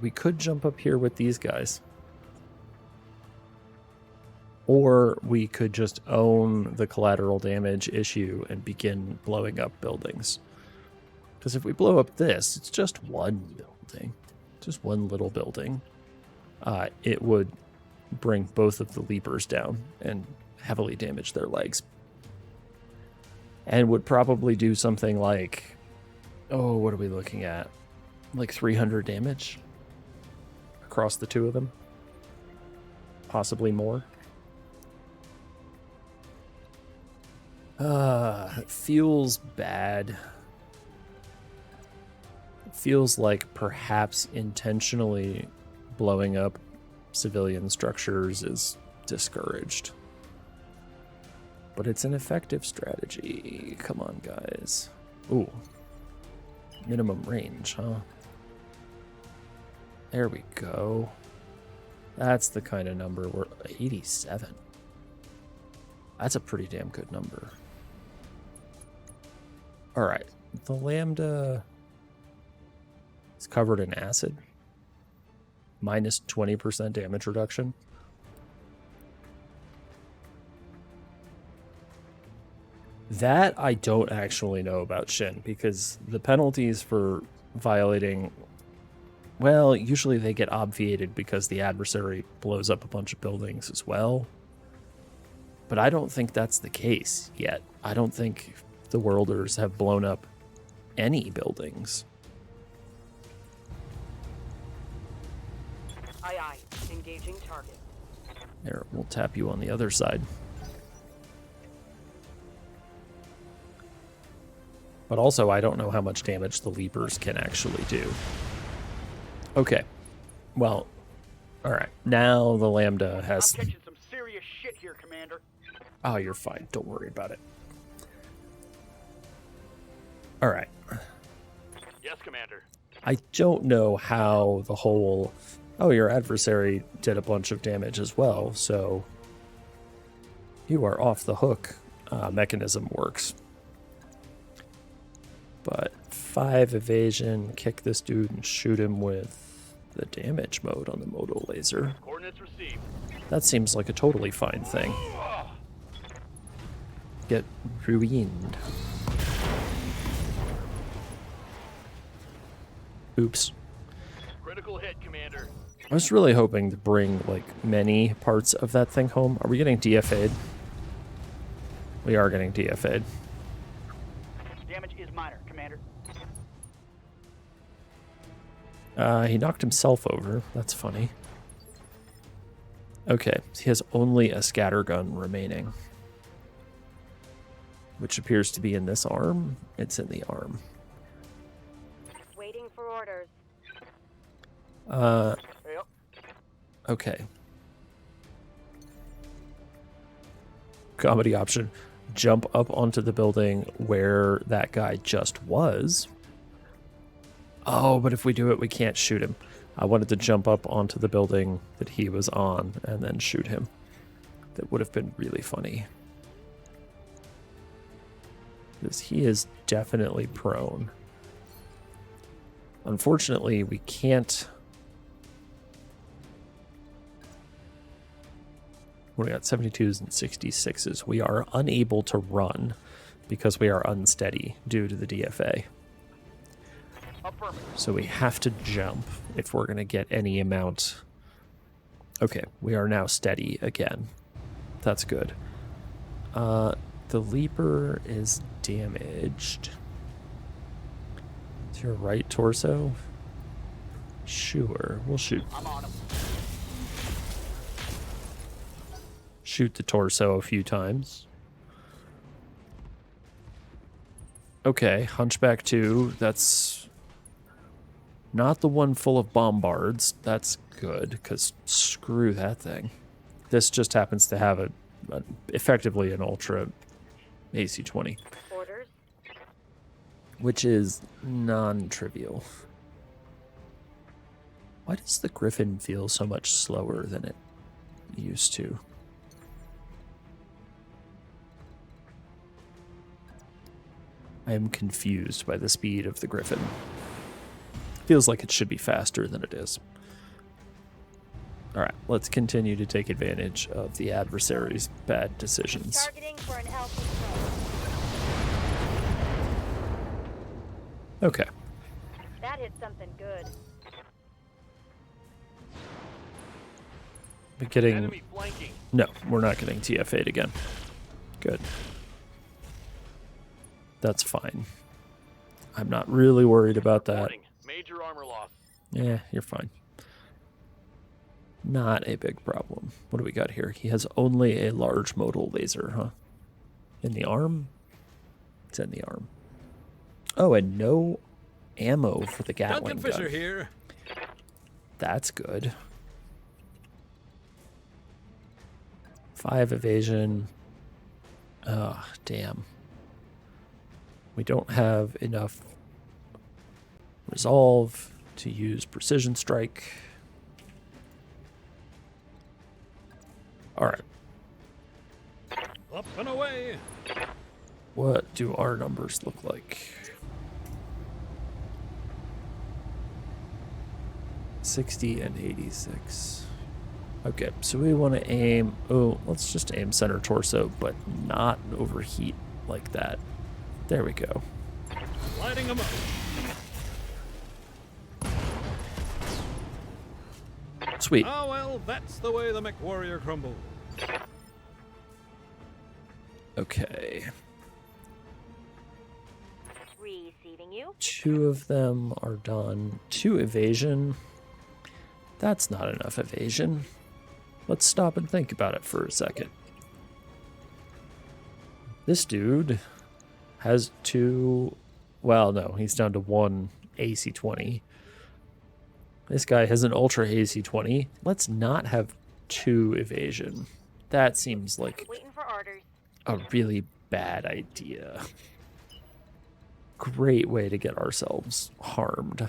We could jump up here with these guys. Or we could just own the collateral damage issue and begin blowing up buildings. Because if we blow up this, it's just one building. Just one little building. It would bring both of the leapers down and heavily damage their legs. And would probably do something like... oh, what are we looking at? Like 300 damage? Across the two of them? Possibly more? It feels bad. It feels like perhaps intentionally blowing up civilian structures is discouraged. But it's an effective strategy. Come on, guys. Ooh. Minimum range, huh? There we go. That's the kind of number we're 87. That's a pretty damn good number. All right, the Lambda is covered in acid. Minus 20% damage reduction. That I don't actually know about Shin, because the penalties for violating, well, usually they get obviated because the adversary blows up a bunch of buildings as well. But I don't think that's the case yet. I don't think the Worlders have blown up any buildings. Aye, aye. Engaging target. There, we'll tap you on the other side. But also, I don't know how much damage the Leapers can actually do. Okay. Well, alright. Now the Lambda has... I'm catching some serious shit here, Commander. Oh, you're fine. Don't worry about it. Alright. Yes, Commander. I don't know how the whole... Oh, your adversary did a bunch of damage as well, so... You are off the hook mechanism works. But 5 evasion, kick this dude and shoot him with the damage mode on the modal laser. Coordinates received. That seems like a totally fine thing. Get ruined. Oops. Critical hit, Commander. I was really hoping to bring, like, many parts of that thing home. Are we getting DFA'd? We are getting DFA'd. Damage is minor, Commander. He knocked himself over. That's funny. Okay, he has only a scattergun remaining. Which appears to be in this arm. It's in the arm. Waiting for orders. Yep. Okay. Comedy option. Jump up onto the building where that guy just was. Oh, but if we do it, we can't shoot him. I wanted to jump up onto the building that he was on and then shoot him. That would have been really funny. Because he is definitely prone. Unfortunately, we can't... We got 72s and 66s. We are unable to run because we are unsteady due to the DFA. So we have to jump if we're going to get any amount. Okay, we are now steady again. That's good. The Leaper is damaged. Is your right torso? Sure, we'll shoot. I'm on him. Shoot the torso a few times. Okay, Hunchback 2. That's not the one full of bombards. That's good, because screw that thing. This just happens to have effectively an Ultra AC-20. Orders. Which is non-trivial. Why does the Griffin feel so much slower than it used to? I am confused by the speed of the Griffin. Feels like it should be faster than it is. Alright, let's continue to take advantage of the adversary's bad decisions. Targeting for an alpha threat. Okay. That hit something good. We're getting... Enemy flanking. No, we're not getting TFA'd again. Good. That's fine. I'm not really worried about that. Warning. Major armor loss. Yeah, you're fine. Not a big problem. What do we got here? He has only a large modal laser, huh? In the arm? It's in the arm. Oh, and no ammo for the Gatling Duncan Fisher gun. here. That's good. 5 evasion. Oh, damn. We don't have enough resolve to use precision strike. All right. Up and away. What do our numbers look like? 60 and 86. Okay, so we want to aim... Oh, let's just aim center torso, but not overheat like that. There we go. Lighting them up. Sweet. Oh, well, that's the way the MechWarrior crumbles. Okay. Receiving you. 2 of them are done. 2 evasion. That's not enough evasion. Let's stop and think about it for a second. This dude has 2... Well, no, he's down to 1 AC-20. This guy has an Ultra AC-20. Let's not have 2 evasion. That seems like Waiting for orders. a really bad idea. Great way to get ourselves harmed.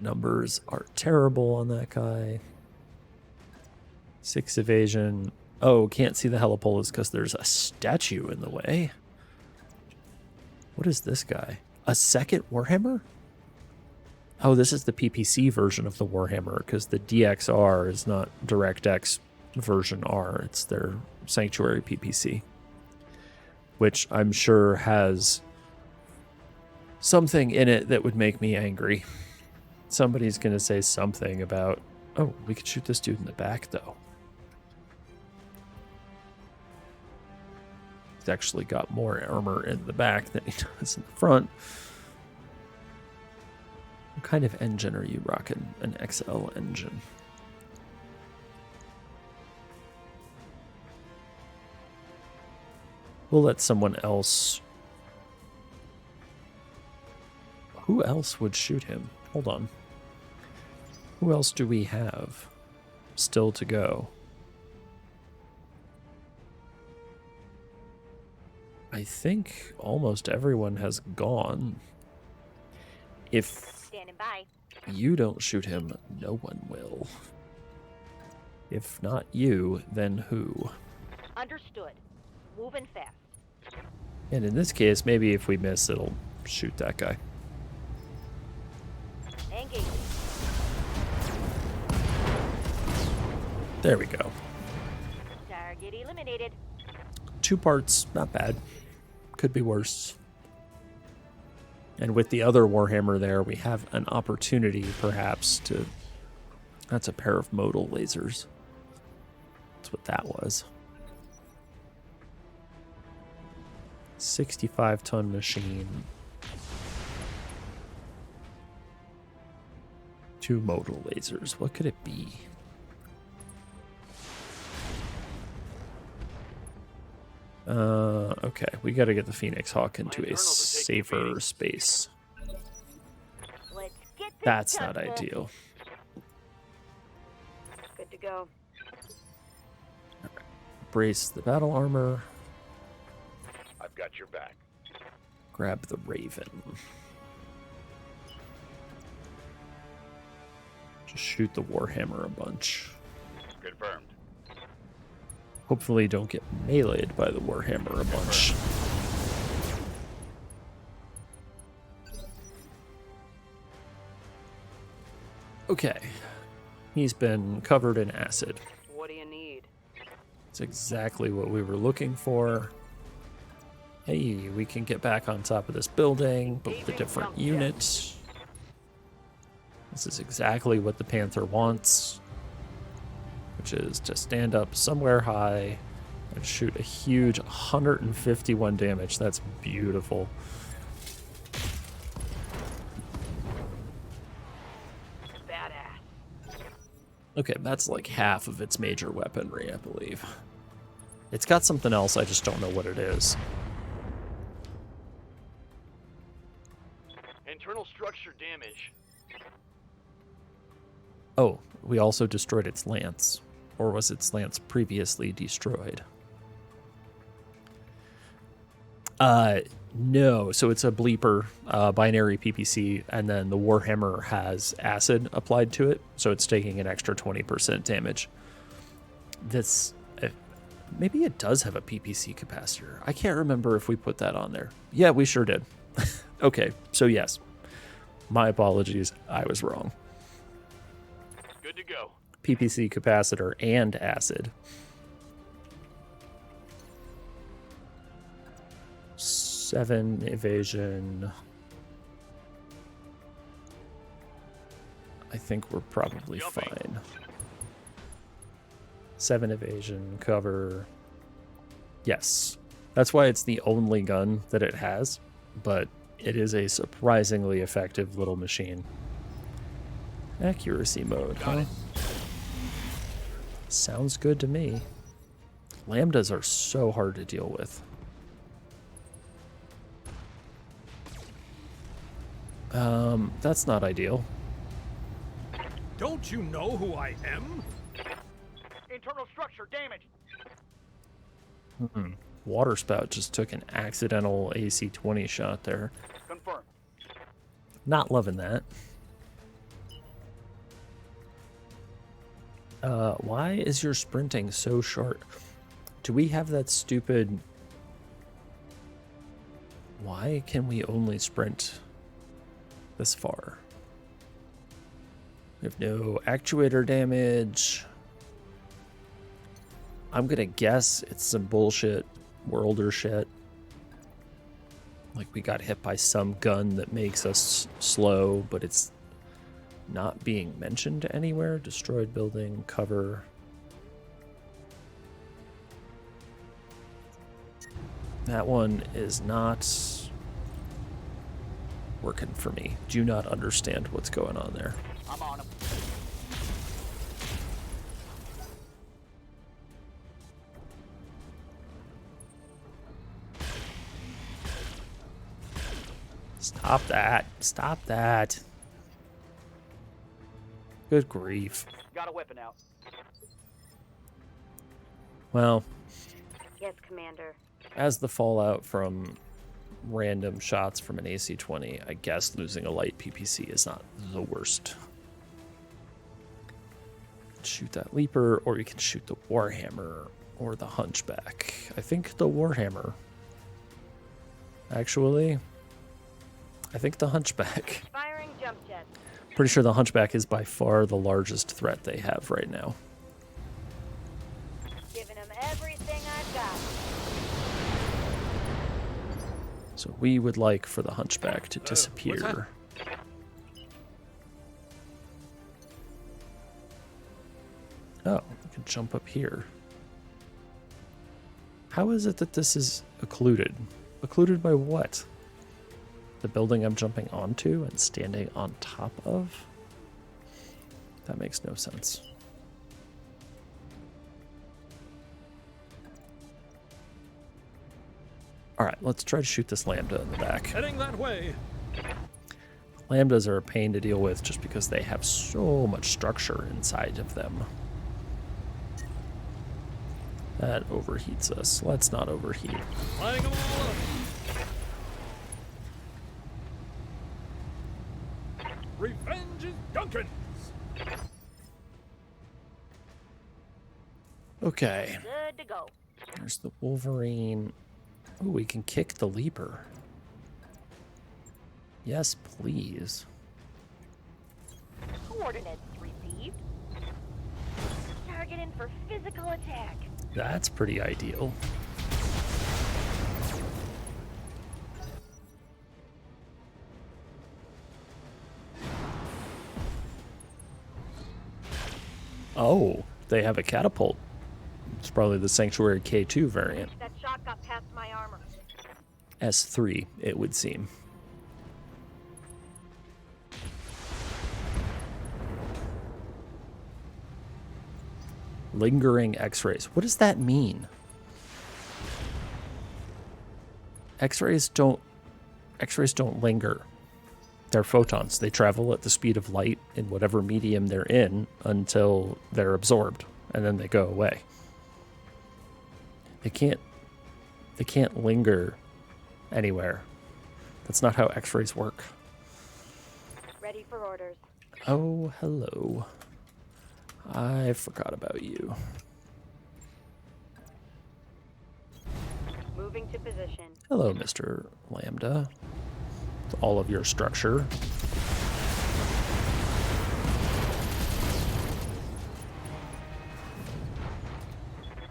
Numbers are terrible on that guy. 6 evasion. Oh, can't see the helipolis because there's a statue in the way. What is this guy? A second Warhammer? Oh, this is the PPC version of the Warhammer because the DXR is not DirectX version R. It's their Sanctuary PPC, which I'm sure has something in it that would make me angry. Somebody's going to say something about, oh, we could shoot this dude in the back, though. He's actually got more armor in the back than he does in the front. What kind of engine are you rocking? An XL engine. We'll let someone else... Who else would shoot him? Hold on. Who else do we have still to go? I think almost everyone has gone. If Standing by. you don't shoot him, no one will. If not you, then who? Understood. Moving fast. And in this case, maybe if we miss, it'll shoot that guy. Engage. There we go. Target eliminated. 2 parts, not bad. Could be worse. And with the other Warhammer there, we have an opportunity, perhaps, to... That's a pair of modal lasers. That's what that was. 65-ton machine. 2 modal lasers. What could it be? Okay, we got to get the Phoenix Hawk into a safer space. Let's get this That's done, not Wolf. ideal. Good to go. Brace the battle armor. I've got your back. Grab the Raven. Just shoot the Warhammer a bunch. Confirmed. Hopefully don't get meleeed by the Warhammer a bunch. Okay. He's been covered in acid. What do you need? It's exactly what we were looking for. Hey, we can get back on top of this building, but with a different unit. This is exactly what the Panther wants, which is to stand up somewhere high and shoot a huge 151 damage. That's beautiful. Badass. Okay, that's like half of its major weaponry, I believe. It's got something else, I just don't know what it is. Internal structure damage. Oh, we also destroyed its lance. Or was its lance previously destroyed? No. So it's a bleeper, binary PPC, and then the Warhammer has acid applied to it, so it's taking an extra 20% damage. This... maybe it does have a PPC capacitor. I can't remember if we put that on there. Yeah, we sure did. Okay, so yes. My apologies. I was wrong. Good to go. PPC capacitor and acid. 7 evasion. I think we're probably Jumping. fine. 7 evasion, cover. Yes. That's why it's the only gun that it has, but it is a surprisingly effective little machine. Accuracy mode, Got it. Sounds good to me. Lambdas are so hard to deal with. That's not ideal. Don't you know who I am? Internal structure damage. Water spout just took an accidental AC-20 shot there. Confirmed. Not loving that. Why is your sprinting so short? Do we have that stupid... Why can we only sprint this far? We have no actuator damage. I'm gonna guess it's some bullshit worlder shit. Like we got hit by some gun that makes us slow, but it's not being mentioned anywhere. Destroyed building, cover. That one is not working for me. Do not understand what's going on there. I'm on him. Stop that. Stop that. Good grief. Got a weapon out. Well, Yes, Commander. as the fallout from random shots from an AC-20, I guess losing a light PPC is not the worst. Shoot that Leaper, or you can shoot the Warhammer, or the Hunchback. I think the Warhammer. Actually, I think the Hunchback. Firing jump jet. Pretty sure the Hunchback is by far the largest threat they have right now. Giving him everything I've got. So we would like for the Hunchback to what's disappear. Oh, we can jump up here. How is it that this is occluded? Occluded by what? The building I'm jumping onto and standing on top of? That makes no sense. Alright, let's try to shoot this Lambda in the back. Heading that way. Lambdas are a pain to deal with just because they have so much structure inside of them. That overheats us. Let's not overheat. Lining them all up. Revenge is Duncan's. Okay, Good to go. there's the Wolverine. Oh, we can kick the Leaper. Yes, please. Coordinates received. Targeting for physical attack. That's pretty ideal. Oh, they have a catapult. It's probably the Sanctuary K2 variant. That shot got past my armor. S3, it would seem. Lingering X-rays. What does that mean? X-rays don't linger. They're photons. They travel at the speed of light in whatever medium they're in until they're absorbed, and then they go away. They can't linger anywhere. That's not how X-rays work. Ready for orders. Oh, hello. I forgot about you. Moving to position. Hello, Mr. Lambda. All of your structure.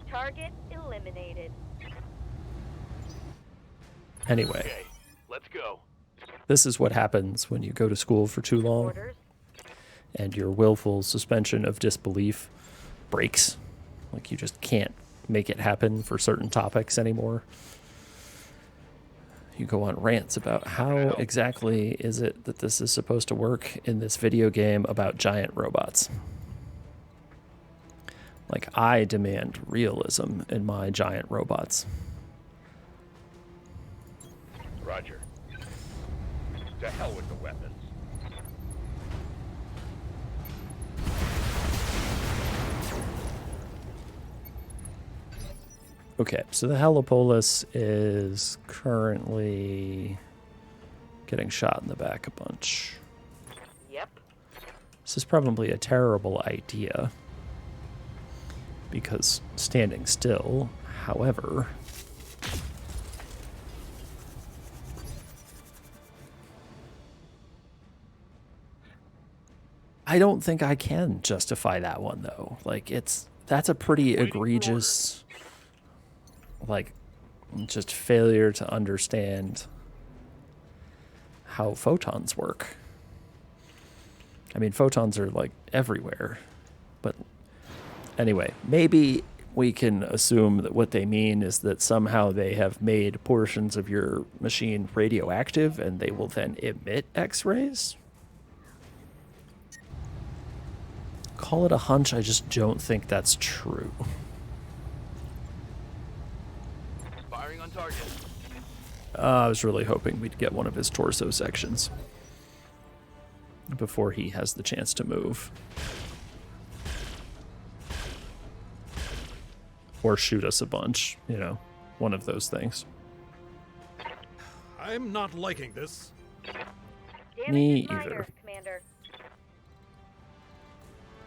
Target eliminated. Anyway, Okay, let's go. this is what happens when you go to school for too long Orders. and your willful suspension of disbelief breaks. Like you just can't make it happen for certain topics anymore. You go on rants about how exactly is it that this is supposed to work in this video game about giant robots. Like, I demand realism in my giant robots. Roger. To hell with the weapons. Okay, so the Helipolis is currently getting shot in the back a bunch. Yep. This is probably a terrible idea because standing still, however, I don't think I can justify that one though. Like that's a pretty egregious, like, just failure to understand how photons work. I mean, photons are like everywhere, but anyway, maybe we can assume that what they mean is that somehow they have made portions of your machine radioactive and they will then emit X-rays. Call it a hunch, I just don't think that's true. Firing on target. I was really hoping we'd get one of his torso sections before he has the chance to move. Or shoot us a bunch, you know, one of those things. I'm not liking this. Damage Me is minor, either. Commander.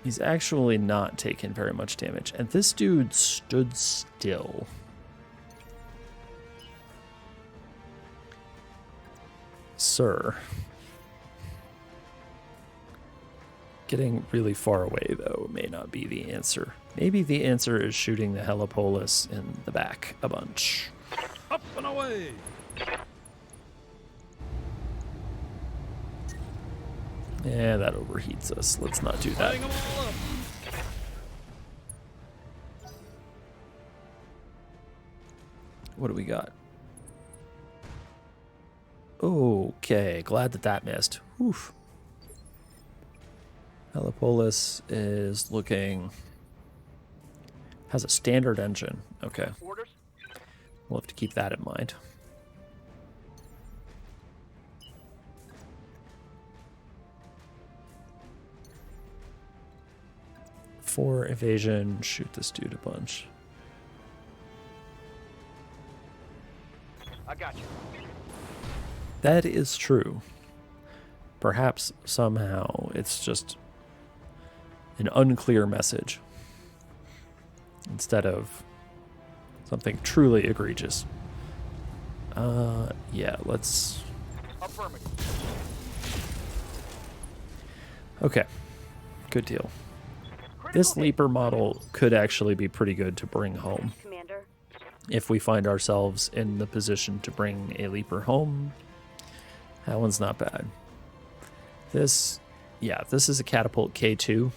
He's actually not taken very much damage. And this dude stood still. Sir. Getting really far away, though, may not be the answer. Maybe the answer is shooting the Helipolis in the back a bunch. Up and away! Yeah, that overheats us. Let's not do that. Lighting them all up! What do we got? Okay, glad that missed. Oof. Helipolis is looking... has a standard engine. Okay, Orders? we'll have to keep that in mind. For evasion, shoot this dude a bunch. I got you. That is true. Perhaps somehow it's just an unclear message instead of something truly egregious. Yeah, let's... Affirmative. Okay, good deal. This Leaper model could actually be pretty good to bring home. Commander. If we find ourselves in the position to bring a Leaper home, that one's not bad. This is a Catapult K2.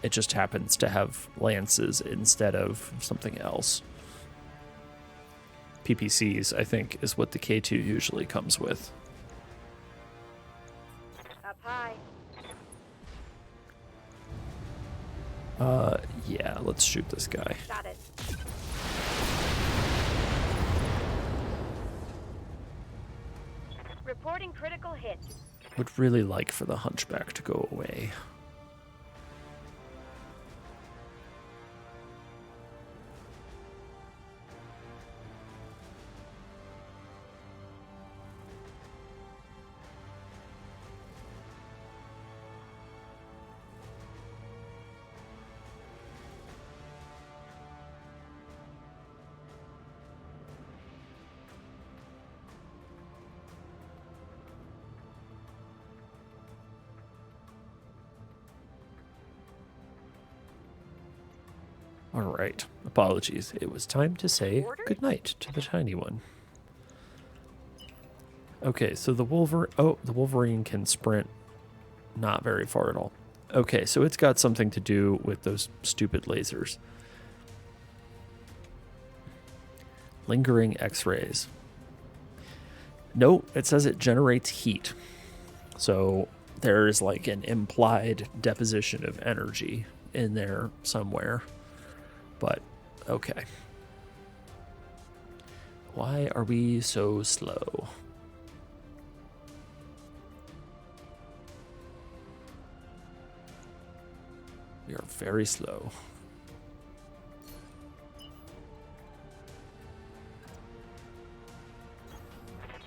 It just happens to have lances instead of something else. PPCs, I think, is what the K2 usually comes with. Up high. Yeah, let's shoot this guy. Got it. Reporting critical hit. Would really like for the hunchback to go away. All right. Apologies. It was time to say goodnight to the tiny one. Okay, so the Wolverine can sprint not very far at all. Okay, so it's got something to do with those stupid lasers. Lingering X-rays. No, it says it generates heat. So there's like an implied deposition of energy in there somewhere. But, okay. Why are we so slow? We are very slow.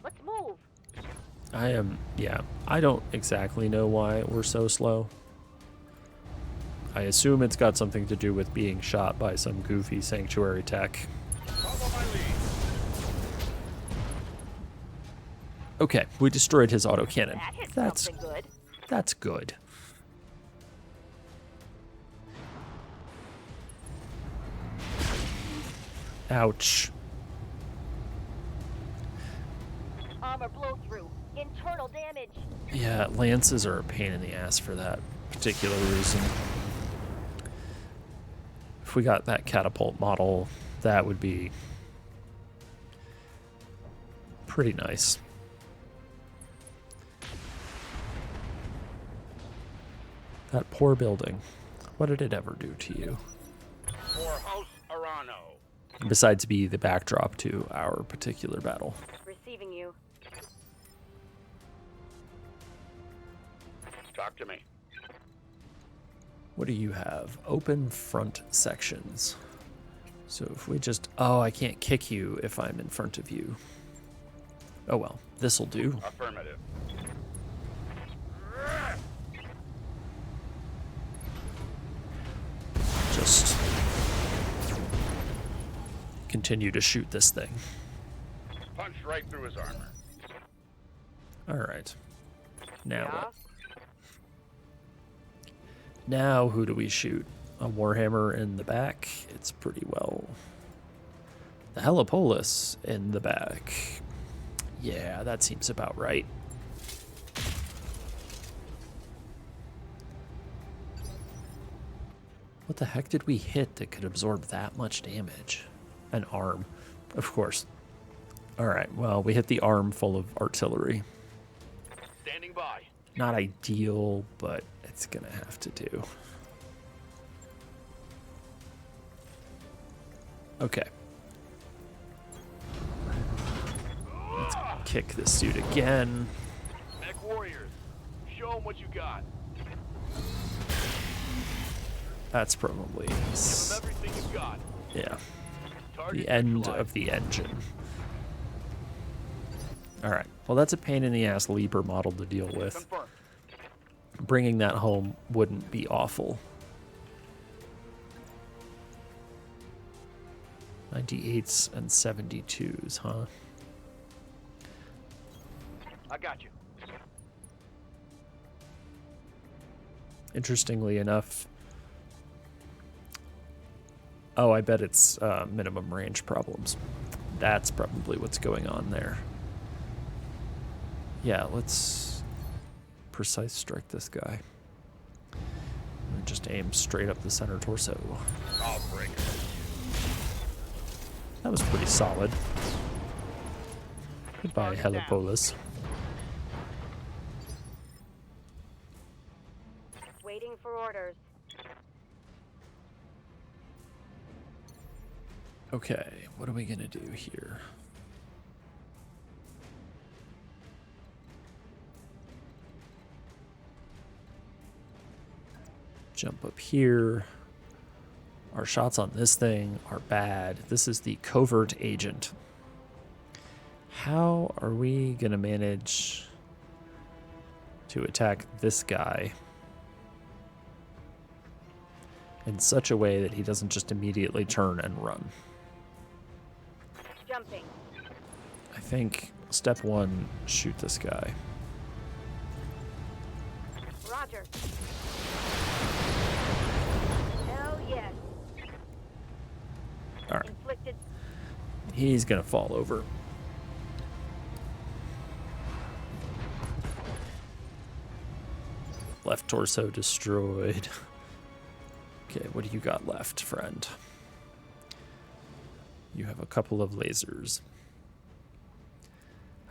Let's move. I don't exactly know why we're so slow. I assume it's got something to do with being shot by some goofy sanctuary tech. Follow my lead. Okay, we destroyed his autocannon. That hit That's something good. That's good. Ouch. Armor blow through. Internal damage. Yeah, lances are a pain in the ass for that particular reason. If we got that catapult model, that would be pretty nice. That poor building. What did it ever do to you? For House Arano. Besides be the backdrop to our particular battle. Receiving you. Talk to me. What do you have? Open front sections. So if we just... Oh, I can't kick you if I'm in front of you. Oh well, this'll do. Affirmative. Just continue to shoot this thing. Punch right through his armor. All right. Now Yeah. what? Now who do we shoot? A Warhammer in the back? It's pretty well. The Helipolis in the back. Yeah, that seems about right. What the heck did we hit that could absorb that much damage? An arm, of course. All right, well, we hit the arm full of artillery. Standing by. Not ideal, but it's gonna have to do. Okay. Let's kick this dude again. Mech warriors, show them what you got. That's probably, Give them everything you've got. yeah, Target the end neutralized. of the engine. All right, well, that's a pain in the ass leaper model to deal with. Confirmed. Bringing that home wouldn't be awful. 98s and 72s, huh? I got you. Interestingly enough, oh, I bet it's minimum range problems. That's probably what's going on there. Yeah, let's precise strike this guy. And just aim straight up the center torso. I'll break it. That was pretty solid. Goodbye, Target down. Helipolis. Waiting for orders. Okay, what are we gonna do here? Jump up here. Our shots on this thing are bad. This is the covert agent. How are we gonna manage to attack this guy in such a way that he doesn't just immediately turn and run? Jumping. I think step one, shoot this guy. Roger. Hell yes. All right, Inflicted. he's gonna fall over. Left torso destroyed. Okay, what do you got left, friend? You have a couple of lasers.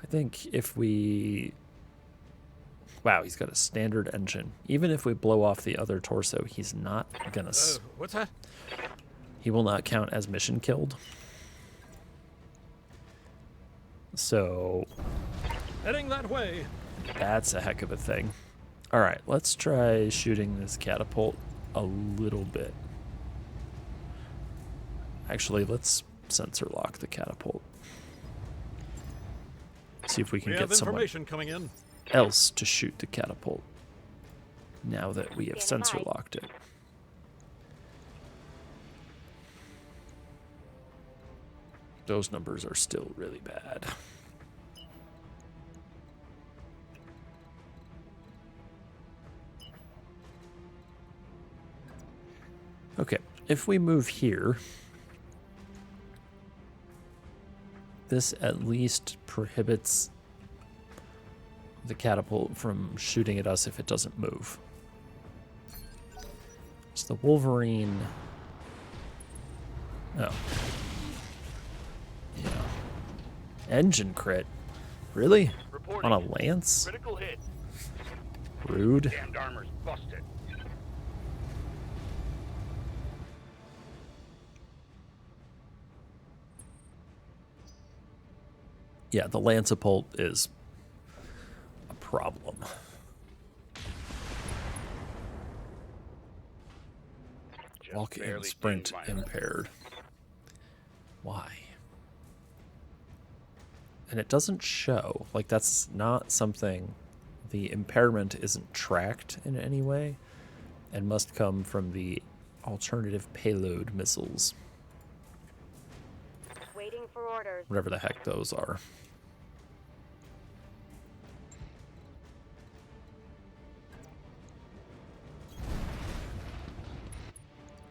I think if we... Wow, he's got a standard engine. Even if we blow off the other torso, he's not gonna... What's that? He will not count as mission killed. So... Heading that way. That's a heck of a thing. All right, let's try shooting this catapult a little bit. Actually, let's sensor lock the catapult. See if we can We get have someone information coming in. else to shoot the catapult now that we have Standing sensor by. locked it. Those numbers are still really bad. Okay, if we move here, this at least prohibits the catapult from shooting at us if it doesn't move. So the Wolverine... Oh. Yeah. Engine crit? Really? Reporting. On a lance? Critical hit. Rude. Damned armor's busted. Yeah, the Lancipult is a problem. Just Walk and barely sprint gained my- impaired. Why? And it doesn't show. Like, that's not something... The impairment isn't tracked in any way and must come from the alternative payload missiles. Waiting for orders. Whatever the heck those are.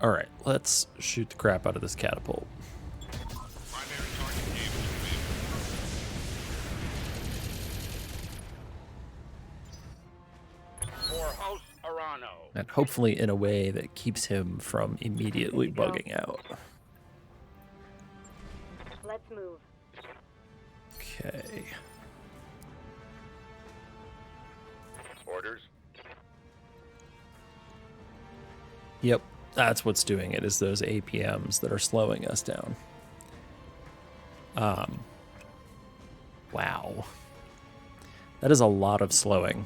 Alright, let's shoot the crap out of this catapult. Primary target able to command. For House Arano. And hopefully in a way that keeps him from immediately Good to go. bugging out. Let's move. Okay. Orders. Yep, that's what's doing it, is those APMs that are slowing us down. Wow. That is a lot of slowing.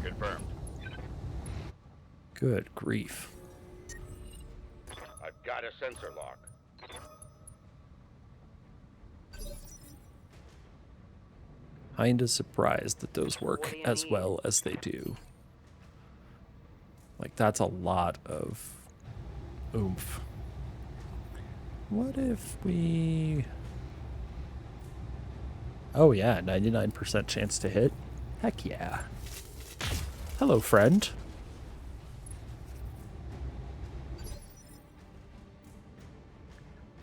Confirmed. Good grief. I've got a sensor lock. Kinda surprised that those work What do you as need? well as they do. Like, that's a lot of oomph. What if we... Oh yeah, 99% chance to hit? Heck yeah. Hello, friend.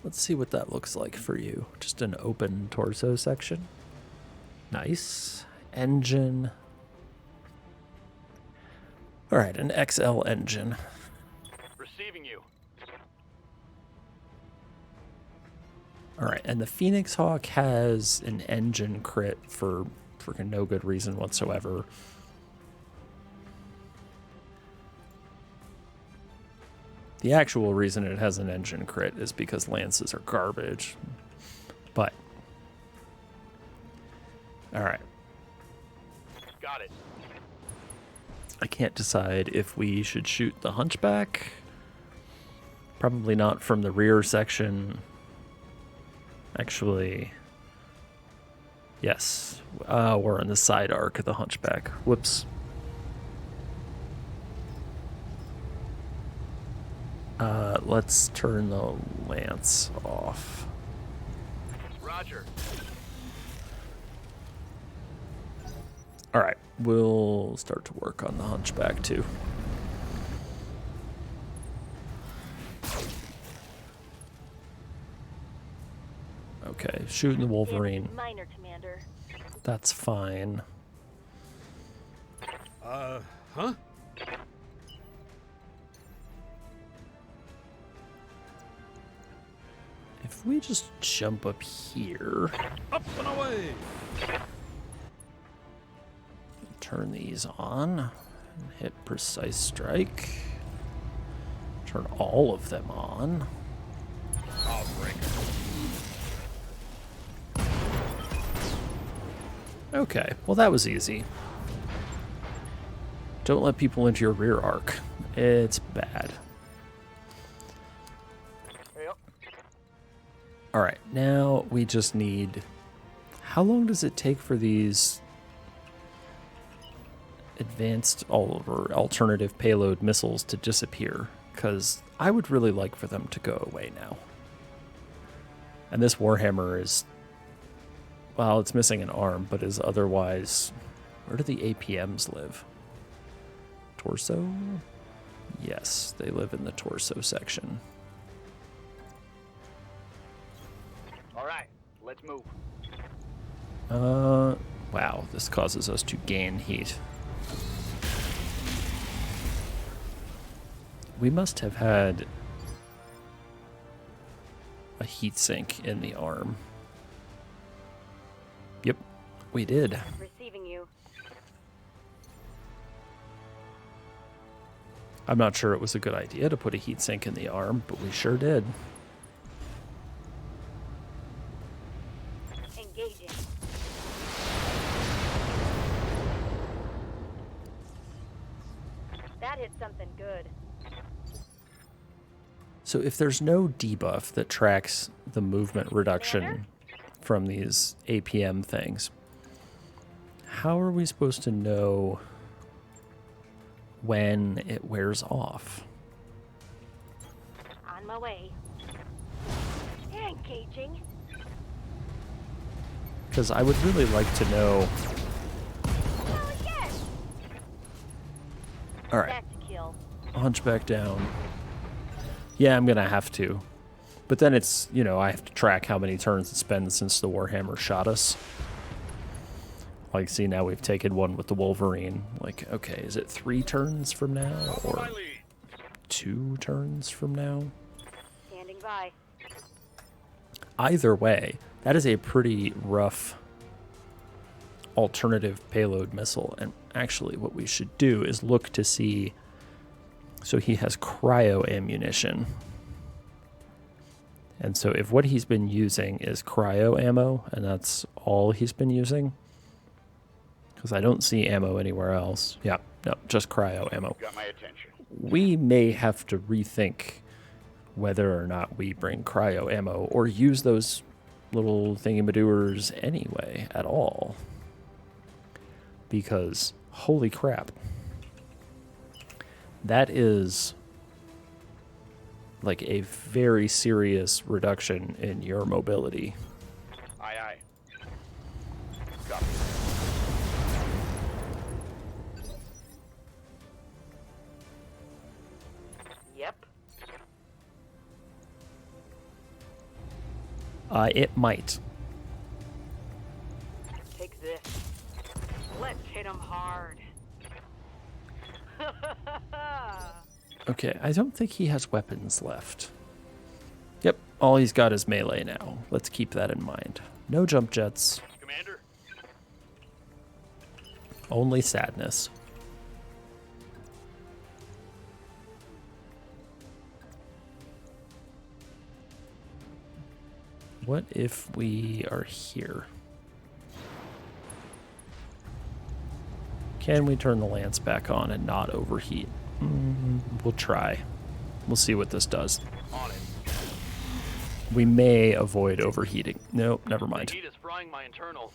Let's see what that looks like for you. Just an open torso section. Nice. Engine. All right, an XL engine. Receiving you. All right, and the Phoenix Hawk has an engine crit for freaking no good reason whatsoever. The actual reason it has an engine crit is because lances are garbage. But, all right. Got it. I can't decide if we should shoot the hunchback. Probably not from the rear section. Actually, yes. We're on the side arc of the hunchback. Whoops. Let's turn the lance off. Roger. All right, we'll start to work on the hunchback too. Okay, shooting the Wolverine. Minor, Commander. That's fine. Huh? If we just jump up here, Up and away! turn these on, and hit precise strike. Turn all of them on. I'll break it. Okay, well that was easy. Don't let people into your rear arc. It's bad. Yep. All right, now we just need... How long does it take for these advanced or alternative payload missiles to disappear? Because I would really like for them to go away now. And this Warhammer is... Well, it's missing an arm, but is otherwise... Where do the APMs live? Torso? Yes, they live in the torso section. All right, let's move. Wow, this causes us to gain heat. We must have had a heat sink in the arm. Yep, we did. Receiving you. I'm not sure it was a good idea to put a heat sink in the arm, but we sure did. Engaging. That hit something good. So if there's no debuff that tracks the movement reduction from these APM things, how are we supposed to know when it wears off? On my way. Engaging. Because I would really like to know. Oh, yes! All right, That's a kill. hunchback down. Yeah, I'm gonna have to. But then it's, you know, I have to track how many turns it's been since the Warhammer shot us. Like, see, now we've taken one with the Wolverine. Like, okay, is it 3 turns from now? Or 2 turns from now? Standing by. Either way, that is a pretty rough alternative payload missile. And actually, what we should do is look to see... So he has cryo ammunition. And so if what he's been using is cryo ammo, and that's all he's been using... Because I don't see ammo anywhere else. Yeah, no, just cryo ammo. Got my attention. We may have to rethink whether or not we bring cryo ammo or use those little thingy-madoers anyway at all. Because, holy crap. That is like a very serious reduction in your mobility. Aye, aye. Copy. Yep. It might. Take this. Let's hit him hard. Okay, I don't think he has weapons left. Yep, all he's got is melee now. Let's keep that in mind. No jump jets, Commander? only sadness. What if we are here? Can we turn the lance back on and not overheat? We'll try. We'll see what this does. On it. We may avoid overheating. Nope, never The mind. heat is frying my internals.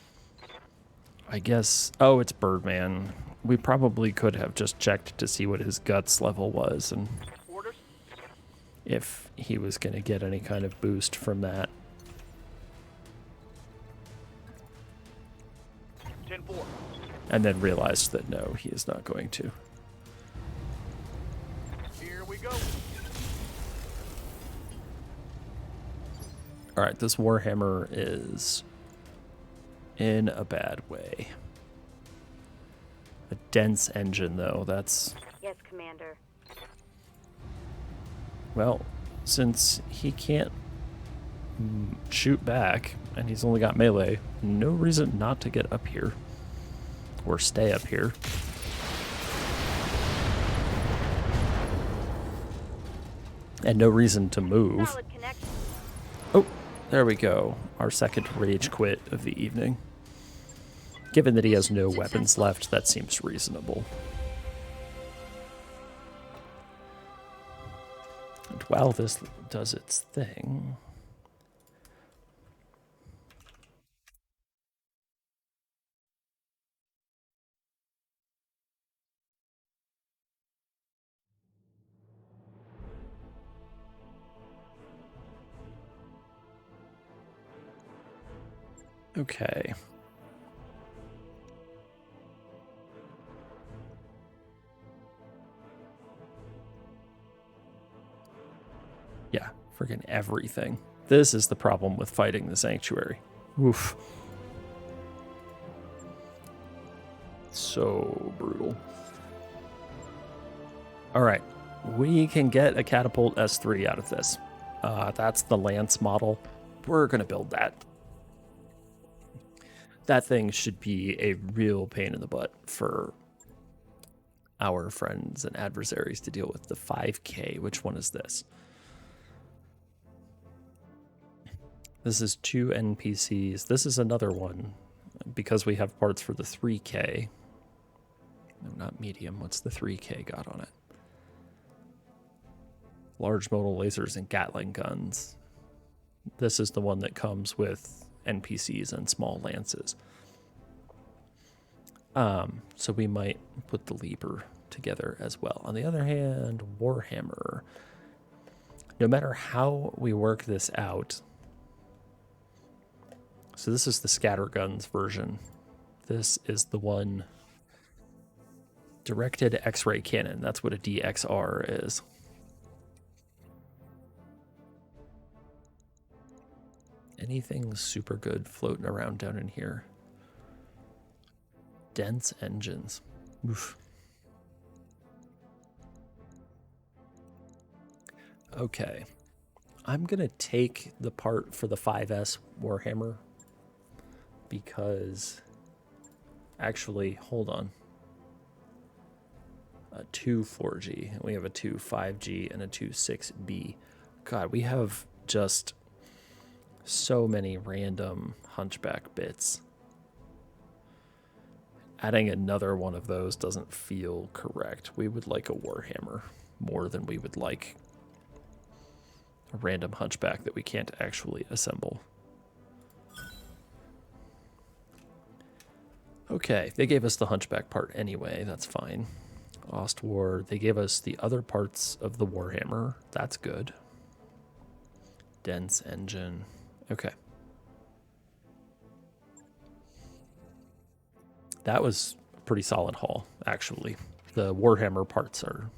I guess... Oh, it's Birdman. We probably could have just checked to see what his guts level was and Orders? if he was going to get any kind of boost from that. 10-4. And then realized that no, he is not going to. Here we go. Alright, this Warhammer is in a bad way. A dense engine, though, that's... Yes, Commander. Well, since he can't shoot back, and he's only got melee, no reason not to get up here. Or stay up here. And no reason to move. Solid connection. Oh, there we go. Our second rage quit of the evening. Given that he has no weapons left, that seems reasonable. And while this does its thing... Okay. Yeah, freaking everything. This is the problem with fighting the Sanctuary. Oof. So brutal. Alright, we can get a Catapult S3 out of this. That's the Lance model. We're going to build that. That thing should be a real pain in the butt for our friends and adversaries to deal with. The 5K, which one is this? This is 2 NPCs. This is another one because we have parts for the 3K. No, not medium. What's the 3K got on it? Large modal lasers and Gatling guns. This is the one that comes with NPCs and small lances. So we might put the Leaper together as well. On the other hand, Warhammer. No matter how we work this out... So this is the scatterguns version. This is the one... Directed X-ray cannon. That's what a DXR is. Anything super good floating around down in here? Dense engines. Oof. Okay. I'm going to take the part for the 5S Warhammer because... Actually, hold on. A 2 4G. We have a 2 5G and a 2 6B. God, we have just... so many random hunchback bits. Adding another one of those doesn't feel correct. We would like a Warhammer more than we would like a random hunchback that we can't actually assemble. Okay, they gave us the hunchback part anyway, that's fine. Ostwar, they gave us the other parts of the Warhammer, that's good. Dense engine. Okay. That was a pretty solid haul, actually. The Warhammer parts are...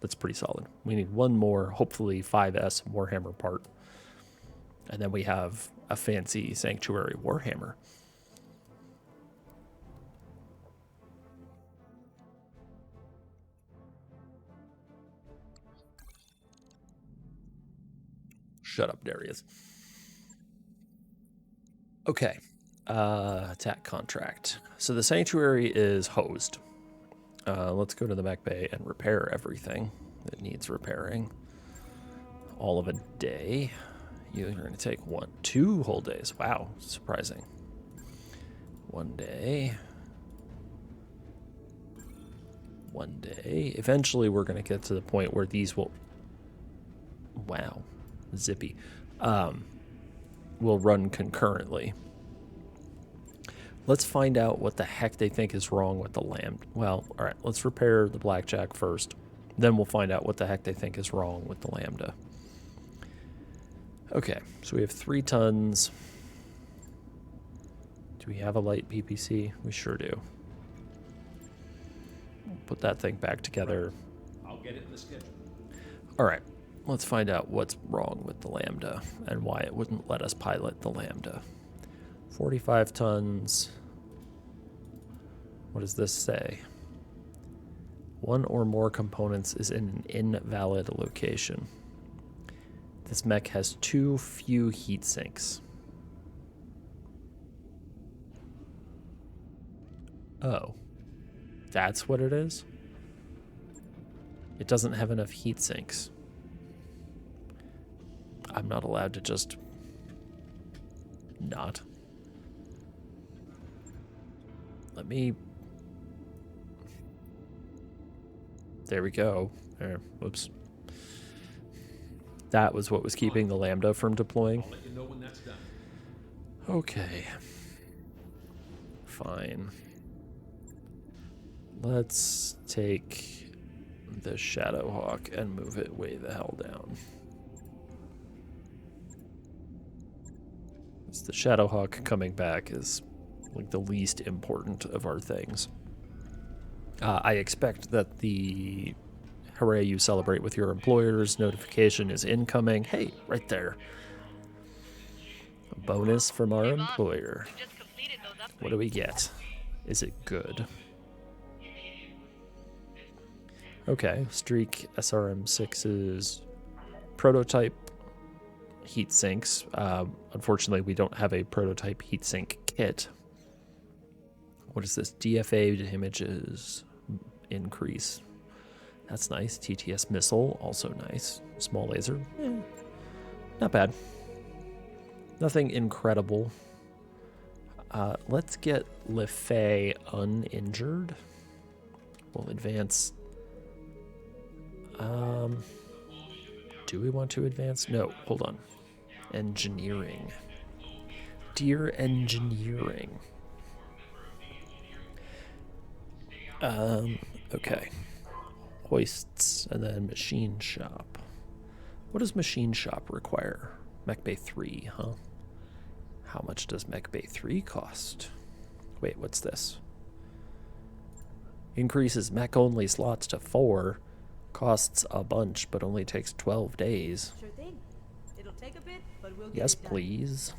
That's pretty solid. We need one more, hopefully 5S Warhammer part. And then we have a fancy Sanctuary Warhammer. Shut up, Darius. Okay. Attack contract. So the Sanctuary is hosed. Let's go to the mech bay and repair everything that needs repairing. All of a day. You're going to take 2 whole days. Wow, surprising. 1 day. 1 day. Eventually, we're going to get to the point where these will... Wow, zippy. Will run concurrently. Let's find out what the heck they think is wrong with the Lambda. Well, all right, let's repair the Blackjack first. Then we'll find out what the heck they think is wrong with the Lambda. Okay, so we have 3 tons. Do we have a light PPC? We sure do. Put that thing back together. I'll get it in the schedule. All right, let's find out what's wrong with the Lambda and why it wouldn't let us pilot the Lambda. 45 tons. What does this say? 1 or more components is in an invalid location. This mech has too few heat sinks. Oh, that's what it is? It doesn't have enough heat sinks. I'm not allowed to just not. Let me... There we go. Whoops. That was what was keeping the Lambda from deploying. I'll let you know when that's done. Okay. Fine. Let's take the Shadowhawk and move it way the hell down. It's the Shadowhawk coming back is like the least important of our things. I expect that the hooray you celebrate with your employers notification is incoming. Hey, right there. A bonus from our employer. What do we get? Is it good? Okay, Streak SRM6's prototype heat sinks. Unfortunately, we don't have a prototype heatsink kit. What is this? DFA images increase. That's nice. TTS missile, also nice. Small laser, not bad. Nothing incredible. Let's get LeFay uninjured. We'll advance. Do we want to advance? No, hold on. Engineering. Dear engineering. Okay. Hoists, and then machine shop. What does machine shop require? Mech Bay 3, huh? How much does Mech Bay 3 cost? Wait, what's this? Increases mech only slots to 4. Costs a bunch, but only takes 12 days. Sure thing. It'll take a bit, but we'll get Yes, it done. please.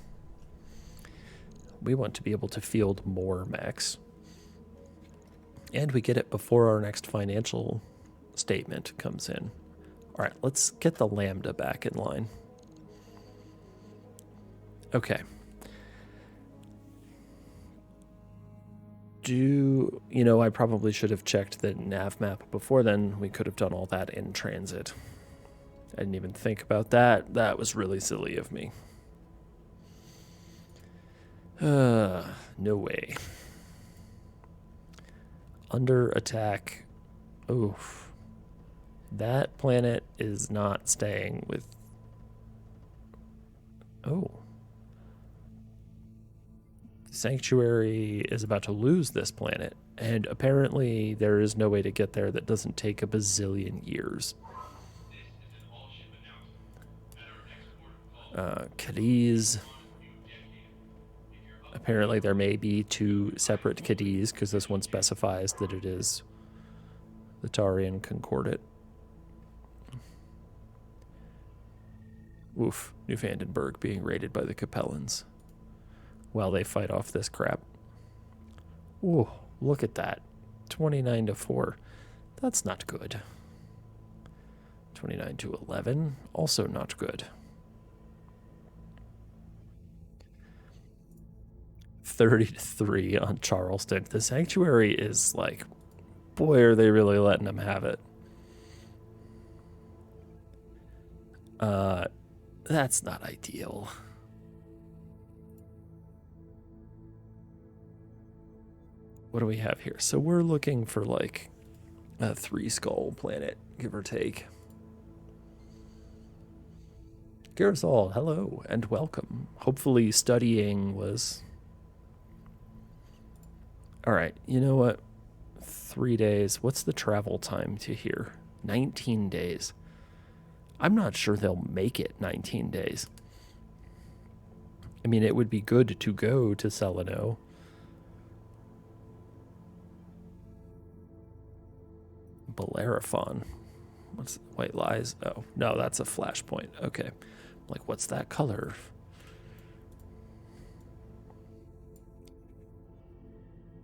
We want to be able to field more mechs. And we get it before our next financial statement comes in. All right, let's get the Lambda back in line. Okay. I probably should have checked the nav map before then. We could have done all that in transit. I didn't even think about that. That was really silly of me. No way. Under attack. Oof. That planet is not staying with... Oh. Sanctuary is about to lose this planet, and apparently there is no way to get there that doesn't take a bazillion years. Cadiz. Apparently there may be 2 separate Cadiz, because this one specifies that it is the Tarian Concordat. Oof, New Vandenberg being raided by the Capellans while they fight off this crap. Ooh, look at that. 29-4. That's not good. 29-11. Also not good. 30-3 on Charleston. The Sanctuary is like, boy, are they really letting them have it. That's not ideal. What do we have here? So we're looking for like a 3-skull planet, give or take. Garrisol, hello and welcome. Hopefully studying was... Alright, you know what? 3 days. What's the travel time to here? 19 days. I'm not sure they'll make it 19 days. I mean, it would be good to go to Seleno. Bellerophon. What's White Lies? Oh, no, that's a flashpoint. Okay. Like, what's that color?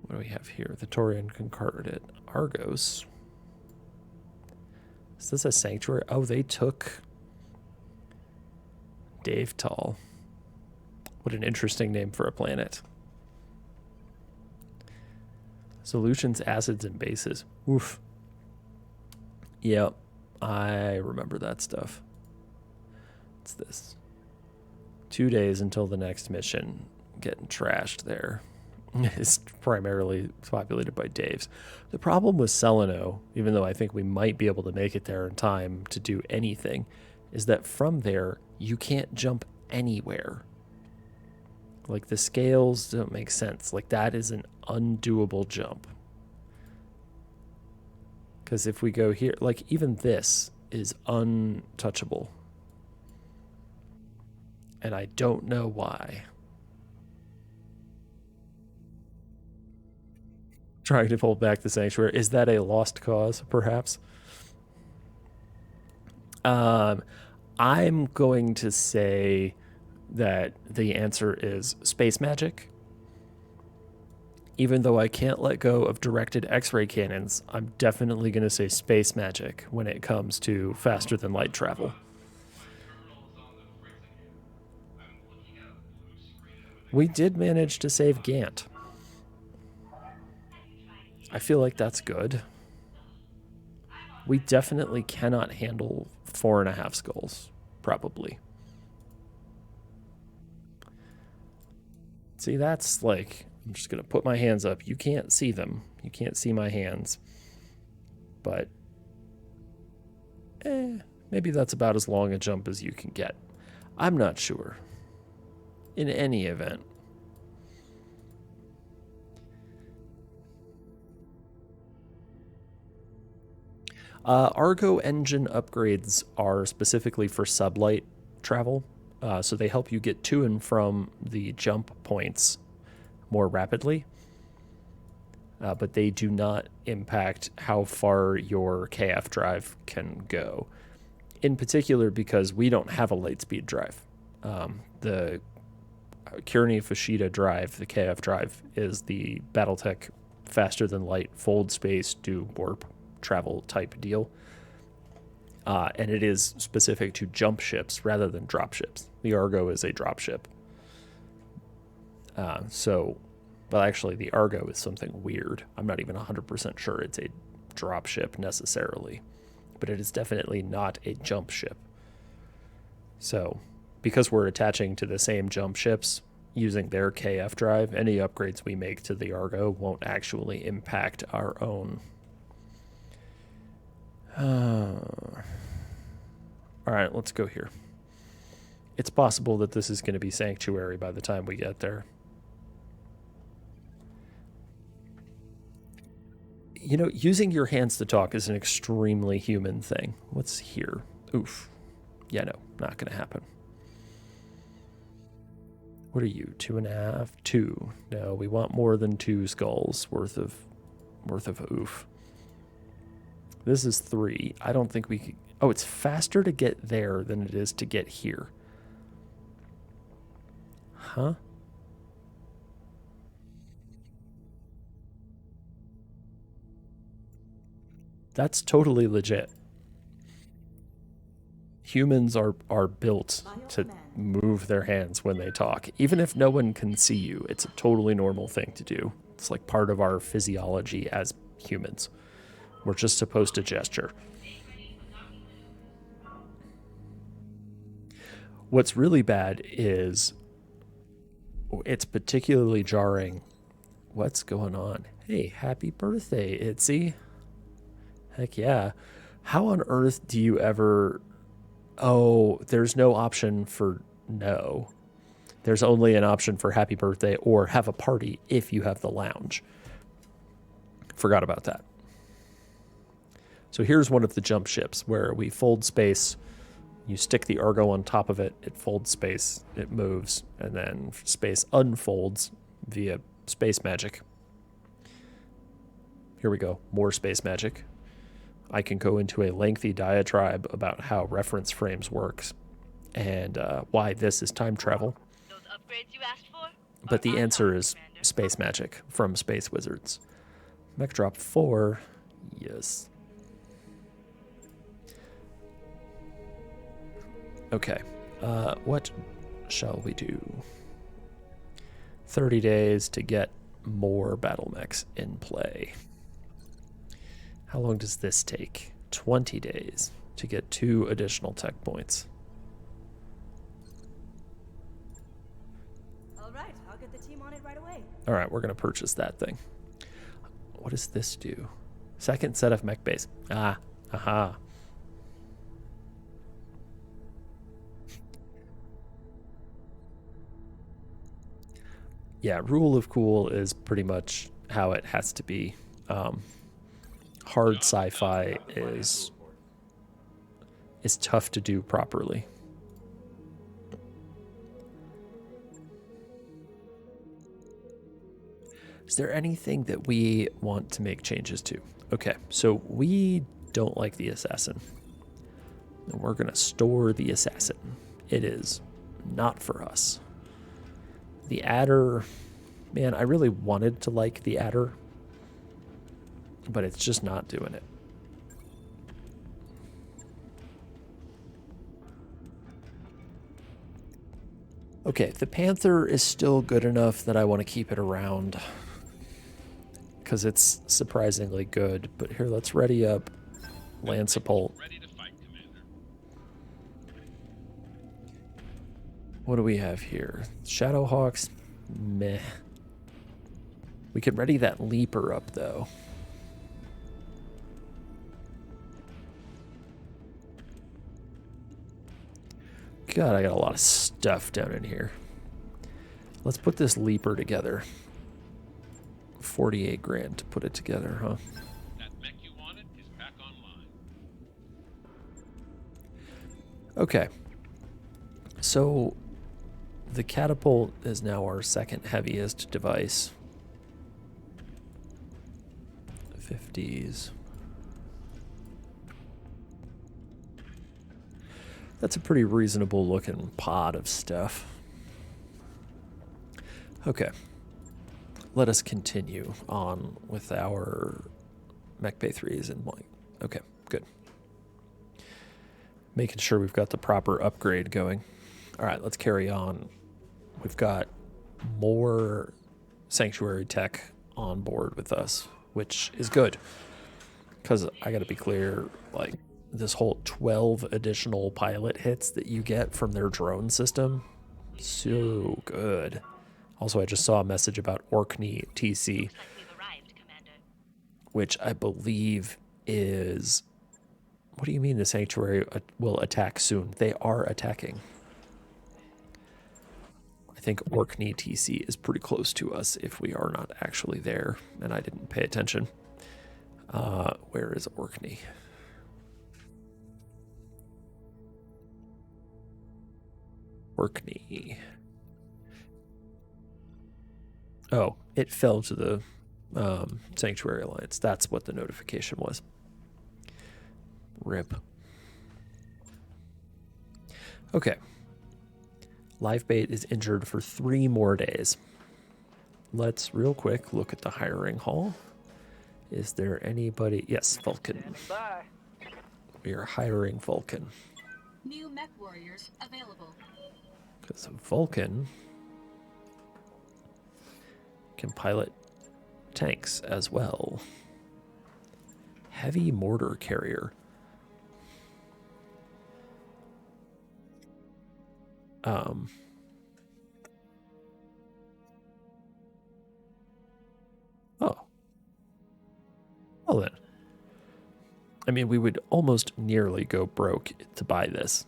What do we have here? The Taurian Concordat. Argos. Is this a sanctuary? Oh, they took Dave Tall. What an interesting name for a planet. Solutions, acids, and bases. Oof. Yep, I remember that stuff. What's this? 2 days until the next mission. Getting trashed there. It's primarily populated by Daves. The problem with Seleno, even though I think we might be able to make it there in time to do anything, is that from there, you can't jump anywhere. Like, the scales don't make sense. Like, that is an undoable jump. Because if we go here, like, even this is untouchable. And I don't know why. Trying to pull back the sanctuary. Is that a lost cause, perhaps? I'm going to say that the answer is space magic. Even though I can't let go of directed X-ray cannons, I'm definitely going to say space magic when it comes to faster than light travel. We did manage to save Gant. I feel like that's good. We definitely cannot handle 4.5 skulls, probably. See, that's like, I'm just going to put my hands up. You can't see them. You can't see my hands. But, maybe that's about as long a jump as you can get. I'm not sure. In any event. Argo engine upgrades are specifically for sublight travel, so they help you get to and from the jump points more rapidly, but they do not impact how far your KF drive can go. In particular, because we don't have a lightspeed drive. The Kearney Fushida drive, the KF drive, is the Battletech faster than light, fold space, do warp travel type deal. And it is specific to jump ships rather than drop ships. The Argo is a drop ship. Well, actually, the Argo is something weird. I'm not even 100% sure it's a drop ship necessarily, but it is definitely not a jump ship. So, because we're attaching to the same jump ships using their KF drive, any upgrades we make to the Argo won't actually impact our own. All right, let's go here. It's possible that this is going to be Sanctuary by the time we get there. You know, using your hands to talk is an extremely human thing. What's here? Oof. Yeah, no, not going to happen. What are you? 2.5? 2. No, we want more than 2 skulls worth of oof. This is 3. I don't think we could... Oh, it's faster to get there than it is to get here. Huh? That's totally legit. Humans are built to move their hands when they talk. Even if no one can see you, it's a totally normal thing to do. It's like part of our physiology as humans. We're just supposed to gesture. What's really bad is it's particularly jarring. What's going on? Hey, happy birthday, Itzy. Heck yeah. How on earth do you ever... Oh, there's no option for no. There's only an option for happy birthday or have a party if you have the lounge. Forgot about that. So here's one of the jump ships where we fold space. You stick the Argo on top of it. It folds space. It moves. And then space unfolds via space magic. Here we go. More space magic. I can go into a lengthy diatribe about how reference frames works and why this is time travel. Those upgrades you asked for? But the answer is space magic from Space Wizards. Mech Drop 4, yes. Okay, what shall we do? 30 days to get more battle mechs in play. How long does this take? 20 days to get 2 additional tech points. All right, I'll get the team on it right away. All right, we're going to purchase that thing. What does this do? Second set of mech base. Ah, aha. Yeah, rule of cool is pretty much how it has to be. Hard sci-fi is tough to do properly. Is there anything that we want to make changes to? Okay, so we don't like the assassin. And we're going to store the assassin. It is not for us. The adder, man, I really wanted to like the adder, but it's just not doing it. Okay, the Panther is still good enough that I want to keep it around because it's surprisingly good. But here, let's ready up Lancipult. What do we have here? Shadowhawks, meh. We could ready that Leaper up though. God, I got a lot of stuff down in here. Let's put this Leaper together. 48 grand to put it together, huh? That mech you wanted is back online. Okay. So the catapult is now our second heaviest device. 50s. That's a pretty reasonable looking pod of stuff. Okay. Let us continue on with our Mech Bay 3s and like, okay, good. Making sure we've got the proper upgrade going. All right, let's carry on. We've got more Sanctuary tech on board with us, which is good. Because I got to be clear, like, this whole 12 additional pilot hits that you get from their drone system, so good. Also, I just saw a message about Orkney TC, which I believe is... What do you mean the Sanctuary will attack soon? They are attacking. I think Orkney TC is pretty close to us if we are not actually there, and I didn't pay attention. Where is Orkney? Orkney. Oh, it fell to the Sanctuary Alliance. That's what the notification was. RIP. Okay. Livebait is injured for 3 more days. Let's real quick look at the hiring hall. Is there anybody? Yes, Vulcan. Bye. We are hiring Vulcan. New mech warriors available. Because Vulcan can pilot tanks as well. Heavy mortar carrier. Um, oh. Well then. I mean, we would almost nearly go broke to buy this.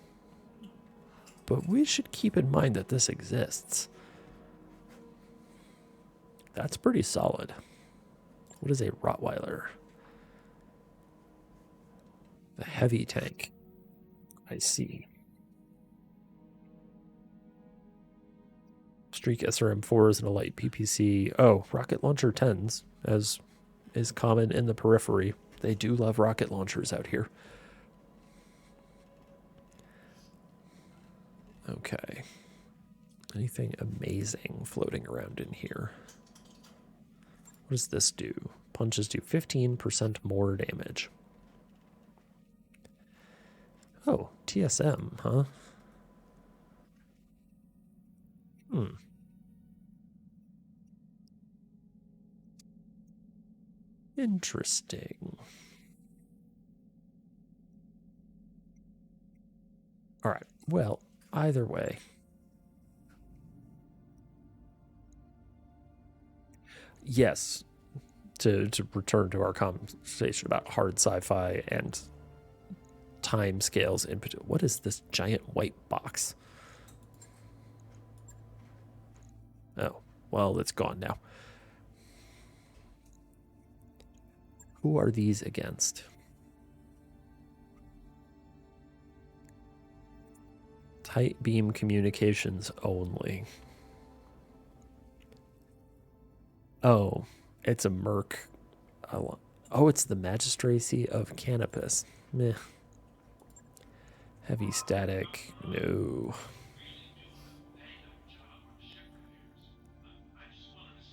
But we should keep in mind that this exists. That's pretty solid. What is a Rottweiler? The heavy tank. I see. Streak SRM4s and a light PPC. Oh, rocket launcher 10s, as is common in the periphery. They do love rocket launchers out here. Okay. Anything amazing floating around in here? What does this do? Punches do 15% more damage. Oh, TSM, huh? Interesting. All right. Well, either way. Yes, to return to our conversation about hard sci-fi and time scales in particular. What is this giant white box? Oh, well, it's gone now. Who are these against? Tight beam communications only. Oh, it's a Merc. Oh, it's the Magistracy of Canopus. Meh. Heavy static. No.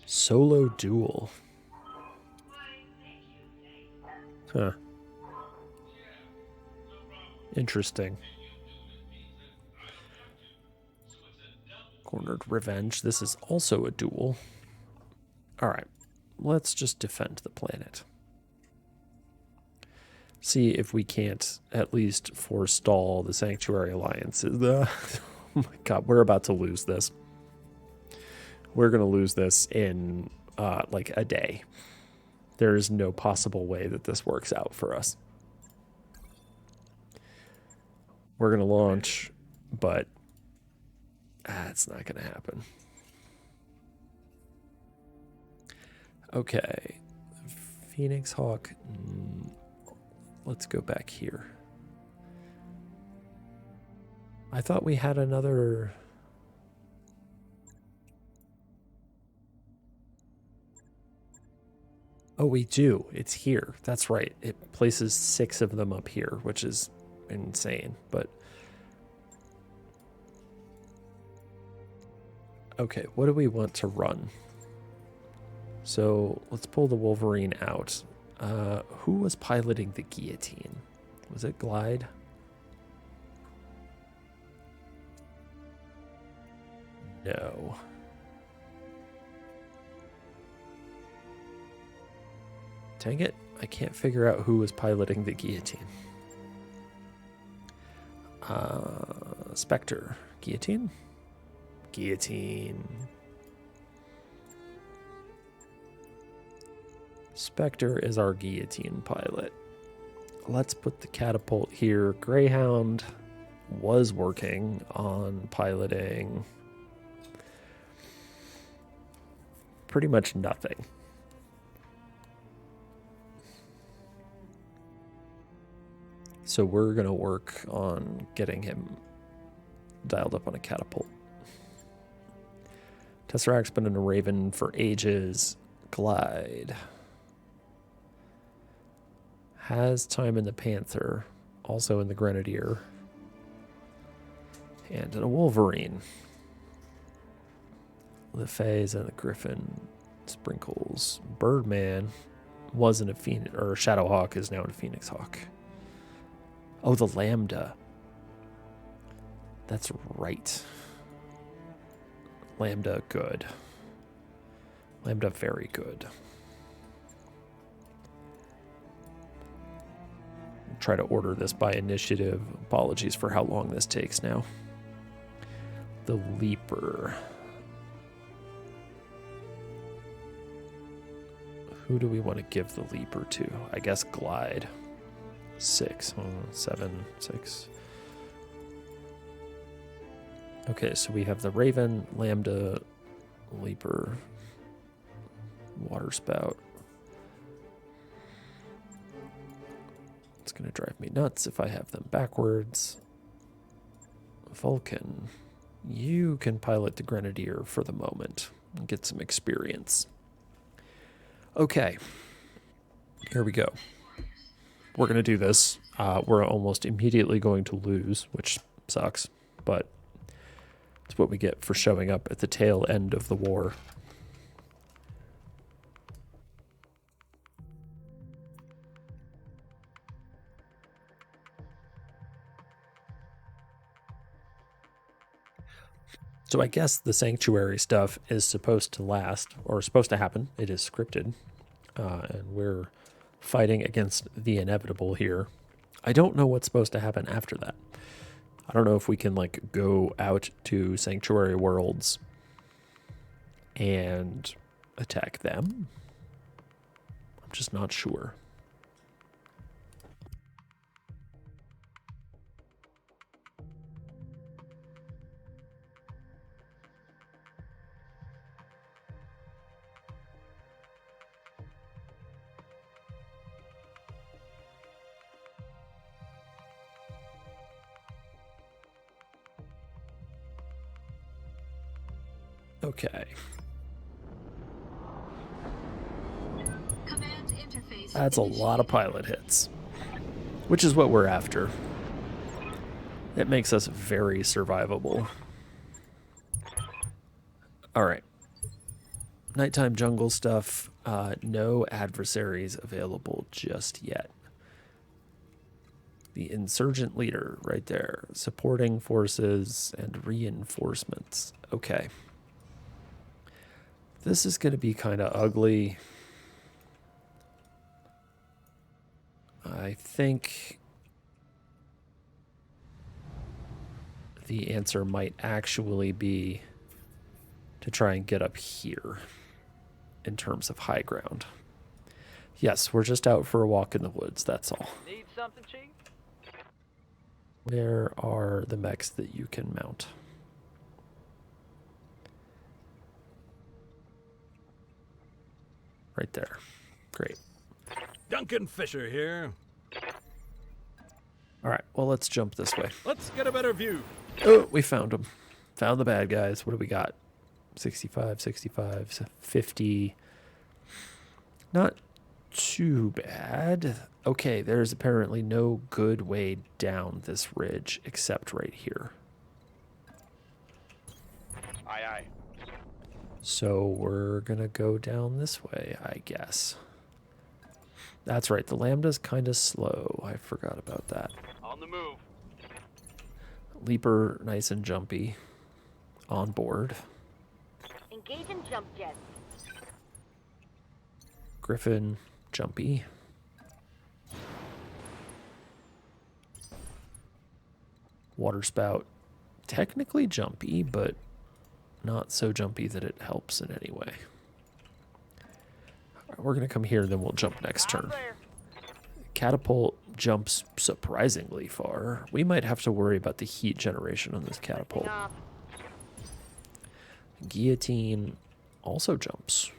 Solo duel. Huh. Interesting. Cornered Revenge. This is also a duel. Alright. Let's just defend the planet. See if we can't at least forestall the Sanctuary Alliances. Oh my god, we're about to lose this. We're going to lose this in like a day. There is no possible way that this works out for us. We're going to launch, but it's not going to happen. Okay. Phoenix Hawk. Let's go back here. I thought we had another... Oh, we do. It's here. That's right. It places 6 of them up here, which is insane, but... Okay, what do we want to run? So, let's pull the Wolverine out. Who was piloting the Guillotine? Was it Glide? No. Dang it, I can't figure out who was piloting the Guillotine. Spectre. Guillotine? Guillotine. Spectre is our Guillotine pilot. Let's put the catapult here. Greyhound was working on piloting pretty much nothing. So we're going to work on getting him dialed up on a catapult. Tesseract's been in a Raven for ages. Glide. Has time in the Panther. Also in the Grenadier. And in a Wolverine. The Fays and the Griffin. Sprinkles. Birdman was in a Phoenix, or Shadowhawk is now in a Phoenix Hawk. Oh, the Lambda. That's right. Lambda, good. Lambda, very good. Try to order this by initiative. Apologies for how long this takes now. the Leaper. Who do we want to give the Leaper to? I guess Glide. 6, 7, 6. Okay, so we have the Raven, Lambda, Leaper, Water Spout. It's going to drive me nuts if I have them backwards. Vulcan, you can pilot the Grenadier for the moment and get some experience. Okay, here we go. We're going to do this. We're almost immediately going to lose, which sucks, but it's what we get for showing up at the tail end of the war. So I guess the sanctuary stuff is supposed to last, or supposed to happen. It is scripted, and we're fighting against the inevitable here. I don't know what's supposed to happen after that. I don't know if we can, like, go out to sanctuary worlds and attack them. I'm just not sure. Okay. Command interface That's a lot of pilot hits, which is what we're after. It makes us very survivable. All right. Nighttime jungle stuff. No adversaries available just yet. The insurgent leader right there. Supporting forces and reinforcements. Okay. This is going to be kind of ugly. I think the answer might actually be to try and get up here in terms of high ground. Yes, we're just out for a walk in the woods, that's all. Need something, Chief? Where are the mechs that you can mount? Right there. Great. Duncan Fisher here. All right, well, let's jump this way. Let's get a better view. Oh, we found them. Found the bad guys. What do we got? 65, 65, 50. Not too bad. Okay, there's apparently no good way down this ridge except right here. Aye, aye. So we're going to go down this way, I guess. That's right. The Lambda's kind of slow. I forgot about that. On the move. Leaper, nice and jumpy. On board. Engage in jump jets. Griffin, jumpy. Water spout, technically jumpy, but not so jumpy that it helps in any way. All right, we're going to come here, then we'll jump next turn. There. Catapult jumps surprisingly far. We might have to worry about the heat generation on this catapult. Off. Guillotine also jumps.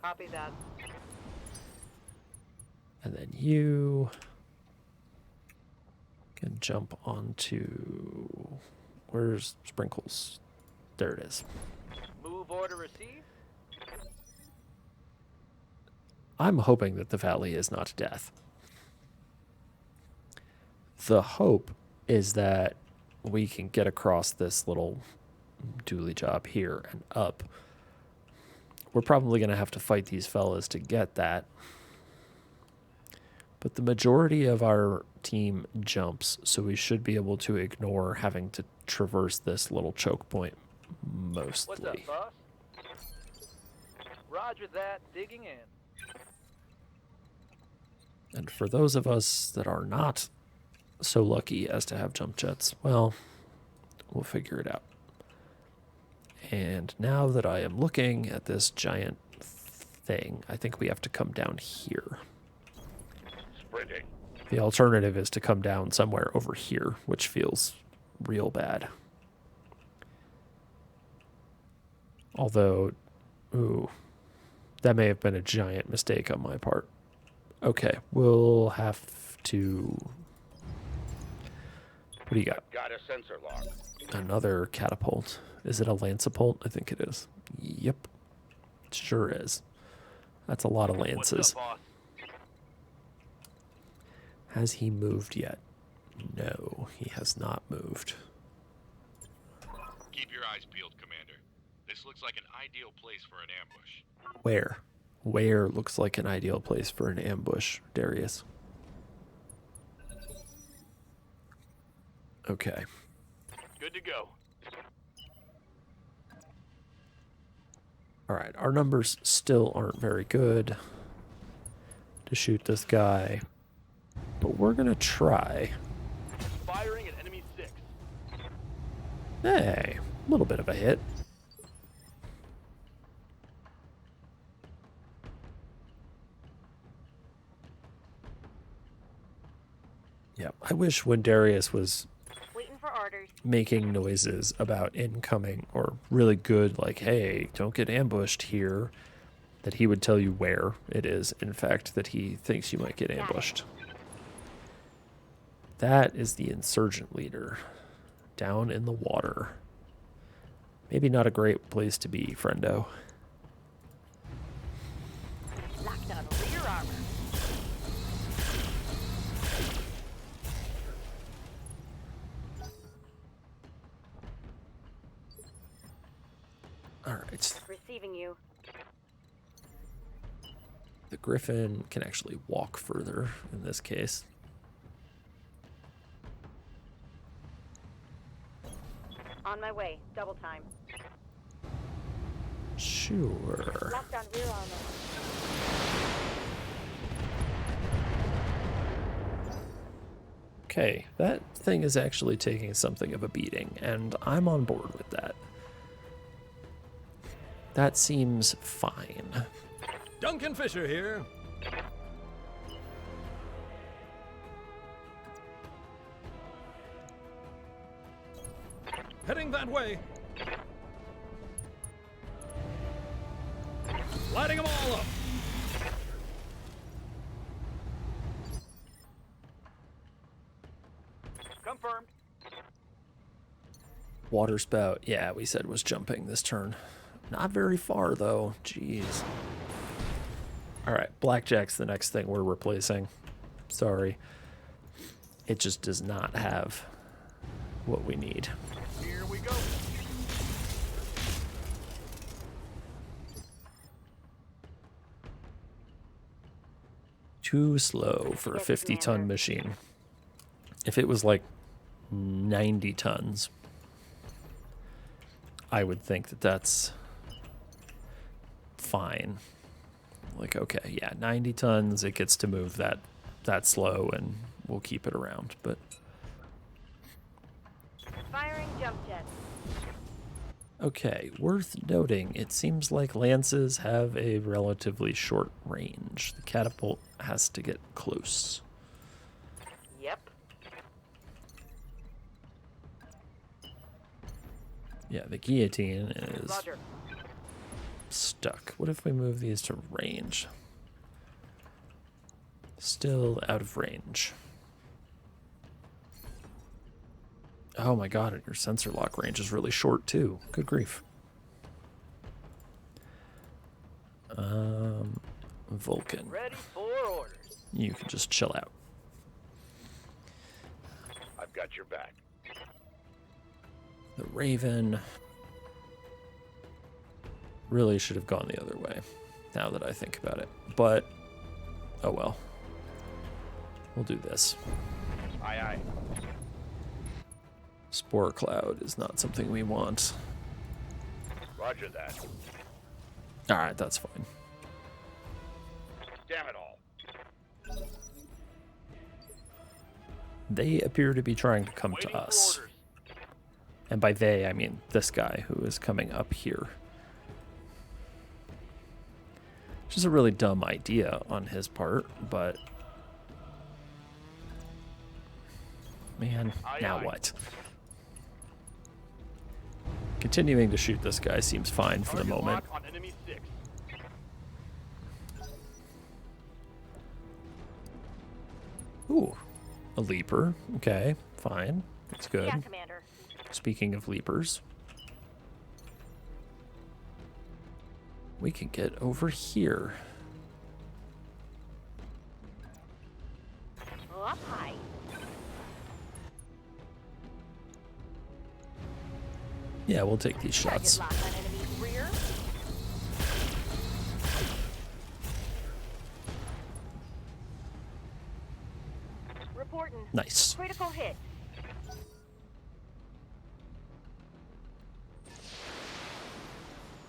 Copy that. And then you can jump onto... Where's Sprinkles? There it is. Move order received. I'm hoping that the valley is not death. The hope is that we can get across this little dually job here and up. We're probably going to have to fight these fellas to get that. But the majority of our team jumps, so we should be able to ignore having to traverse this little choke point mostly. What's up, boss? Roger that. Digging in. And for those of us that are not so lucky as to have jump jets, well, We'll figure it out. And now that I am looking at this giant thing, I think we have to come down here. Sprinting. The alternative is to come down somewhere over here, which feels real bad. Although, ooh, that may have been a giant mistake on my part. Okay, we'll have to... What do you got? Got a sensor lock. Another catapult. Is it a lancipult? I think it is. Yep. It sure is. That's a lot of What's lances. up, boss? Has he moved yet? No, he has not moved. Keep your eyes peeled, Commander. This looks like an ideal place for an ambush. Where? Where looks like an ideal place for an ambush, Darius? Okay. Good to go. Alright, our numbers still aren't very good to shoot this guy. But we're gonna try. Firing at enemy 6. Hey, a little bit of a hit. Yeah, I wish when Darius was Waiting for orders. making noises about incoming or really good, like, hey, don't get ambushed here, that he would tell you where it is, in fact, that he thinks you might get ambushed. That is the insurgent leader down in the water. Maybe not a great place to be, friendo. Locked on rear armor. All right. Receiving you. The Griffin can actually walk further in this case. On my way. Double time. Sure. Locked on rear armor. Okay, that thing is actually taking something of a beating, and I'm on board with that. That seems fine. Duncan Fisher here. Heading that way. Lighting them all up. Confirmed. Water spout, yeah, we said was jumping this turn. Not very far, though. Jeez. Alright, Blackjack's the next thing we're replacing. Sorry. It just does not have what we need. Here we go. Too slow for a 50-ton machine. If it was like 90 tons, I would think that that's fine. Like, okay, yeah, 90 tons, it gets to move that slow, and we'll keep it around. But Firing jump jet. okay, worth noting, it seems like lances have a relatively short range. The catapult has to get close. Yep. Yeah, the guillotine is Roger. stuck. What if we move these to range? Still out of range. Oh my god, and your sensor lock range is really short too. Good grief. Vulcan. Ready for orders. You can just chill out. I've got your back. The Raven really should have gone the other way, now that I think about it. But, oh well. We'll do this. Aye, aye. Spore cloud is not something we want. Roger that. Alright, that's fine. Damn it all. They appear to be trying to come Waiting to for us. orders. And by they, I mean this guy who is coming up here. Which is a really dumb idea on his part, but... Man, now what? Continuing to shoot this guy seems fine for the Target moment. lock on enemy 6. Ooh, a leaper. Okay, fine. That's good. Yeah, Commander. Speaking of leapers, we can get over here. Up high. Yeah, we'll take these Target shots. lock on enemy rear. Reporting. Nice. Critical hit.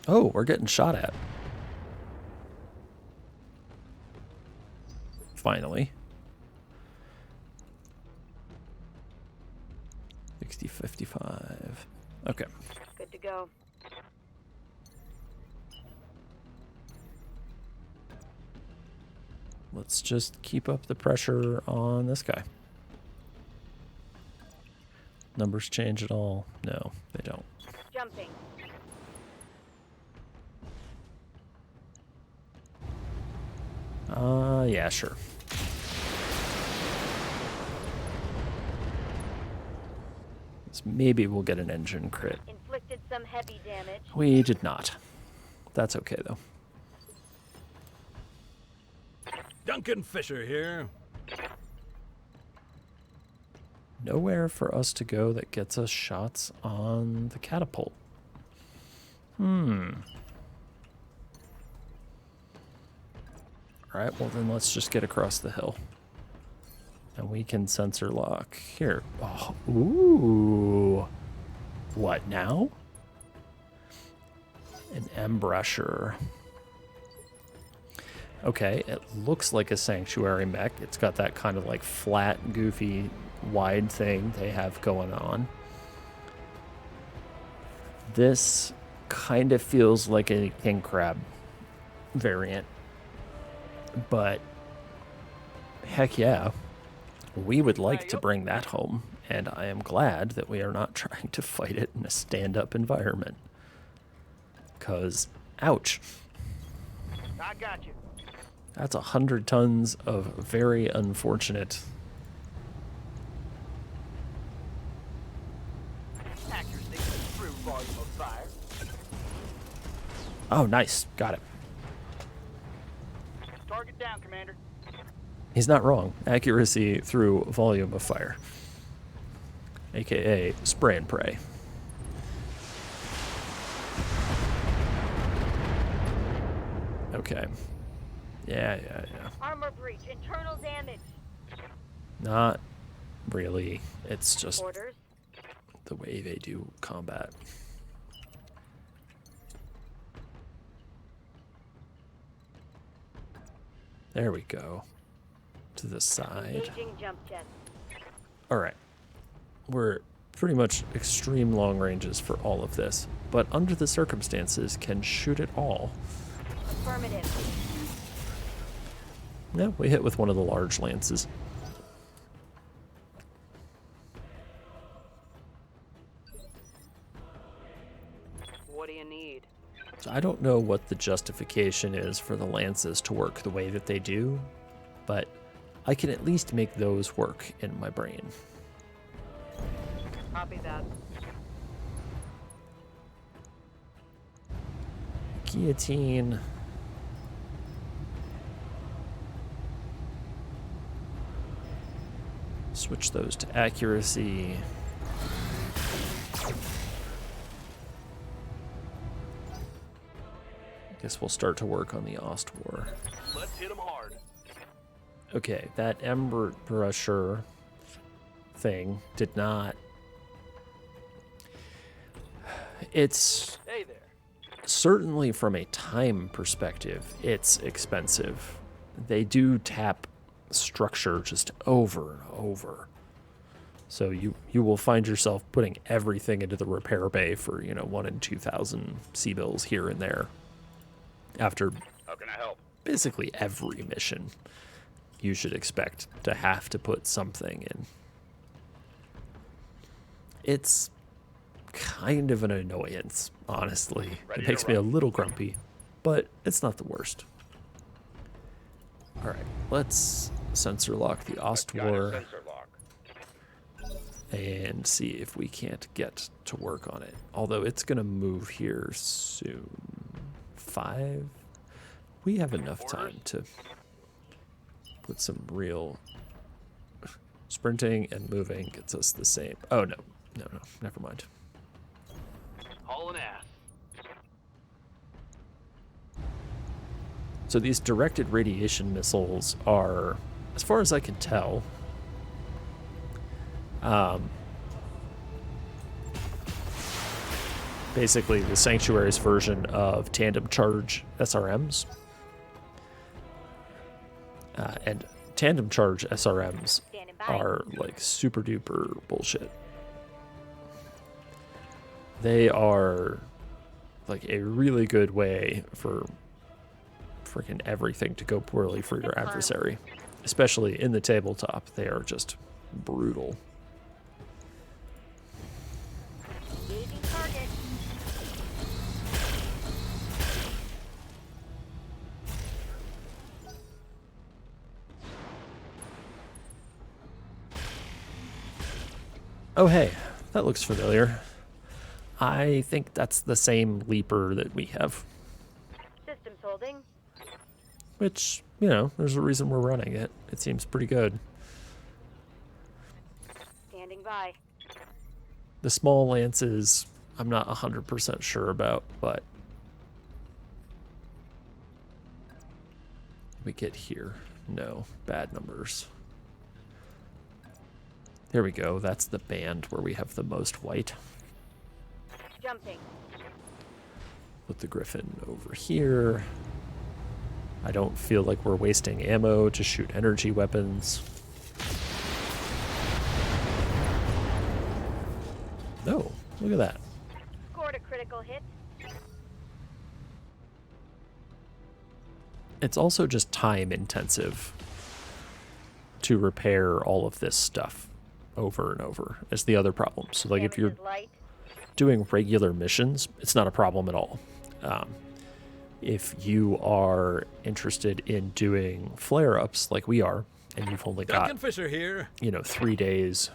Oh, we're getting shot at. Finally. 60, 55. Okay. Good to go. Let's just keep up the pressure on this guy. Numbers change at all? No, they don't. Jumping. Yeah, sure. So maybe we'll get an engine crit. Inflicted some heavy damage. We did not. That's okay, though. Duncan Fisher here. Nowhere for us to go that gets us shots on the catapult. Alright, well then let's just get across the hill. And we can sensor lock. Here. Oh, ooh. What now? An embrasher. Okay, it looks like a sanctuary mech. It's got that kind of like flat, goofy, wide thing they have going on. This kind of feels like a king crab variant. But heck yeah, we would like to bring that home, and I am glad that we are not trying to fight it in a stand-up environment. 'Cause, ouch. I got you. That's 100 tons of very unfortunate. Accuracy through volume of fire. Oh, nice. Got it. Target down, Commander. He's not wrong. Accuracy through volume of fire. AKA spray and pray. Okay. Yeah. Armor breach. Internal damage. Not really. It's just Orders. the way they do combat. There we go. To the side. Engaging jump jet. Alright. We're pretty much extreme long ranges for all of this, but under the circumstances can shoot it all. Affirmative. Yeah, we hit with one of the large lances. What do you need? So I don't know what the justification is for the lances to work the way that they do, but I can at least make those work in my brain. Copy that. Guillotine. Switch those to accuracy. Guess we'll start to work on the Ost War. Let's hit them hard. Okay, that Ember Brusher thing did not... It's Hey there. certainly from a time perspective, it's expensive. They do tap structure just over and over. So you will find yourself putting everything into the repair bay for, 1 in 2,000 C-bills here and there. After How can I help? basically every mission, you should expect to have to put something in. It's kind of an annoyance, honestly. Ready It to makes me a rock. little grumpy, but it's not the worst. All right, let's sensor lock the Got a Ostwar sensor lock. and see if we can't get to work on it. Although it's going to move here soon. 5? We have enough time to put some real... Sprinting and moving gets us the same. Oh, no. No, never mind. Hauling ass. So these directed radiation missiles are, as far as I can tell, basically the Sanctuary's version of tandem charge SRMs. And tandem charge SRMs Standing by. are like super duper bullshit. They are like a really good way for freaking everything to go poorly for your adversary, especially in the tabletop. They are just brutal. Engaging target. Oh, hey, that looks familiar. I think that's the same leaper that we have, Systems holding. which, there's a reason we're running it. It seems pretty good. Standing by. The small lances, I'm not 100% sure about, but we get here. No, bad numbers. There we go. That's the band where we have the most white. Jumping. Put the Griffin over here. I don't feel like we're wasting ammo to shoot energy weapons. No, look at that. Scored a critical hit. It's also just time intensive to repair all of this stuff over and over. Is the other problem. So like if Damage you're is light. doing regular missions, it's not a problem at all. If you are interested in doing flare-ups like we are, and you've only got, Duncan Fisher here. 3 days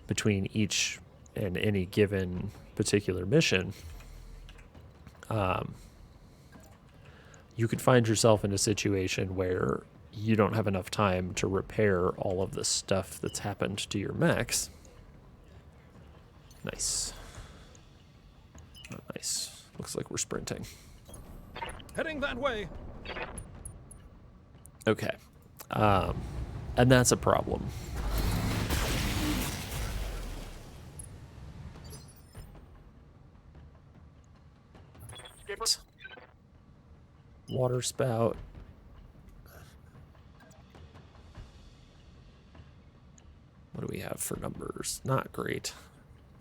between each and any given particular mission, you could find yourself in a situation where you don't have enough time to repair all of the stuff that's happened to your mechs. Nice. Oh, nice. Looks like we're sprinting. Heading that way. Okay. And that's a problem. Skipper. Water spout. What do we have for numbers? Not great.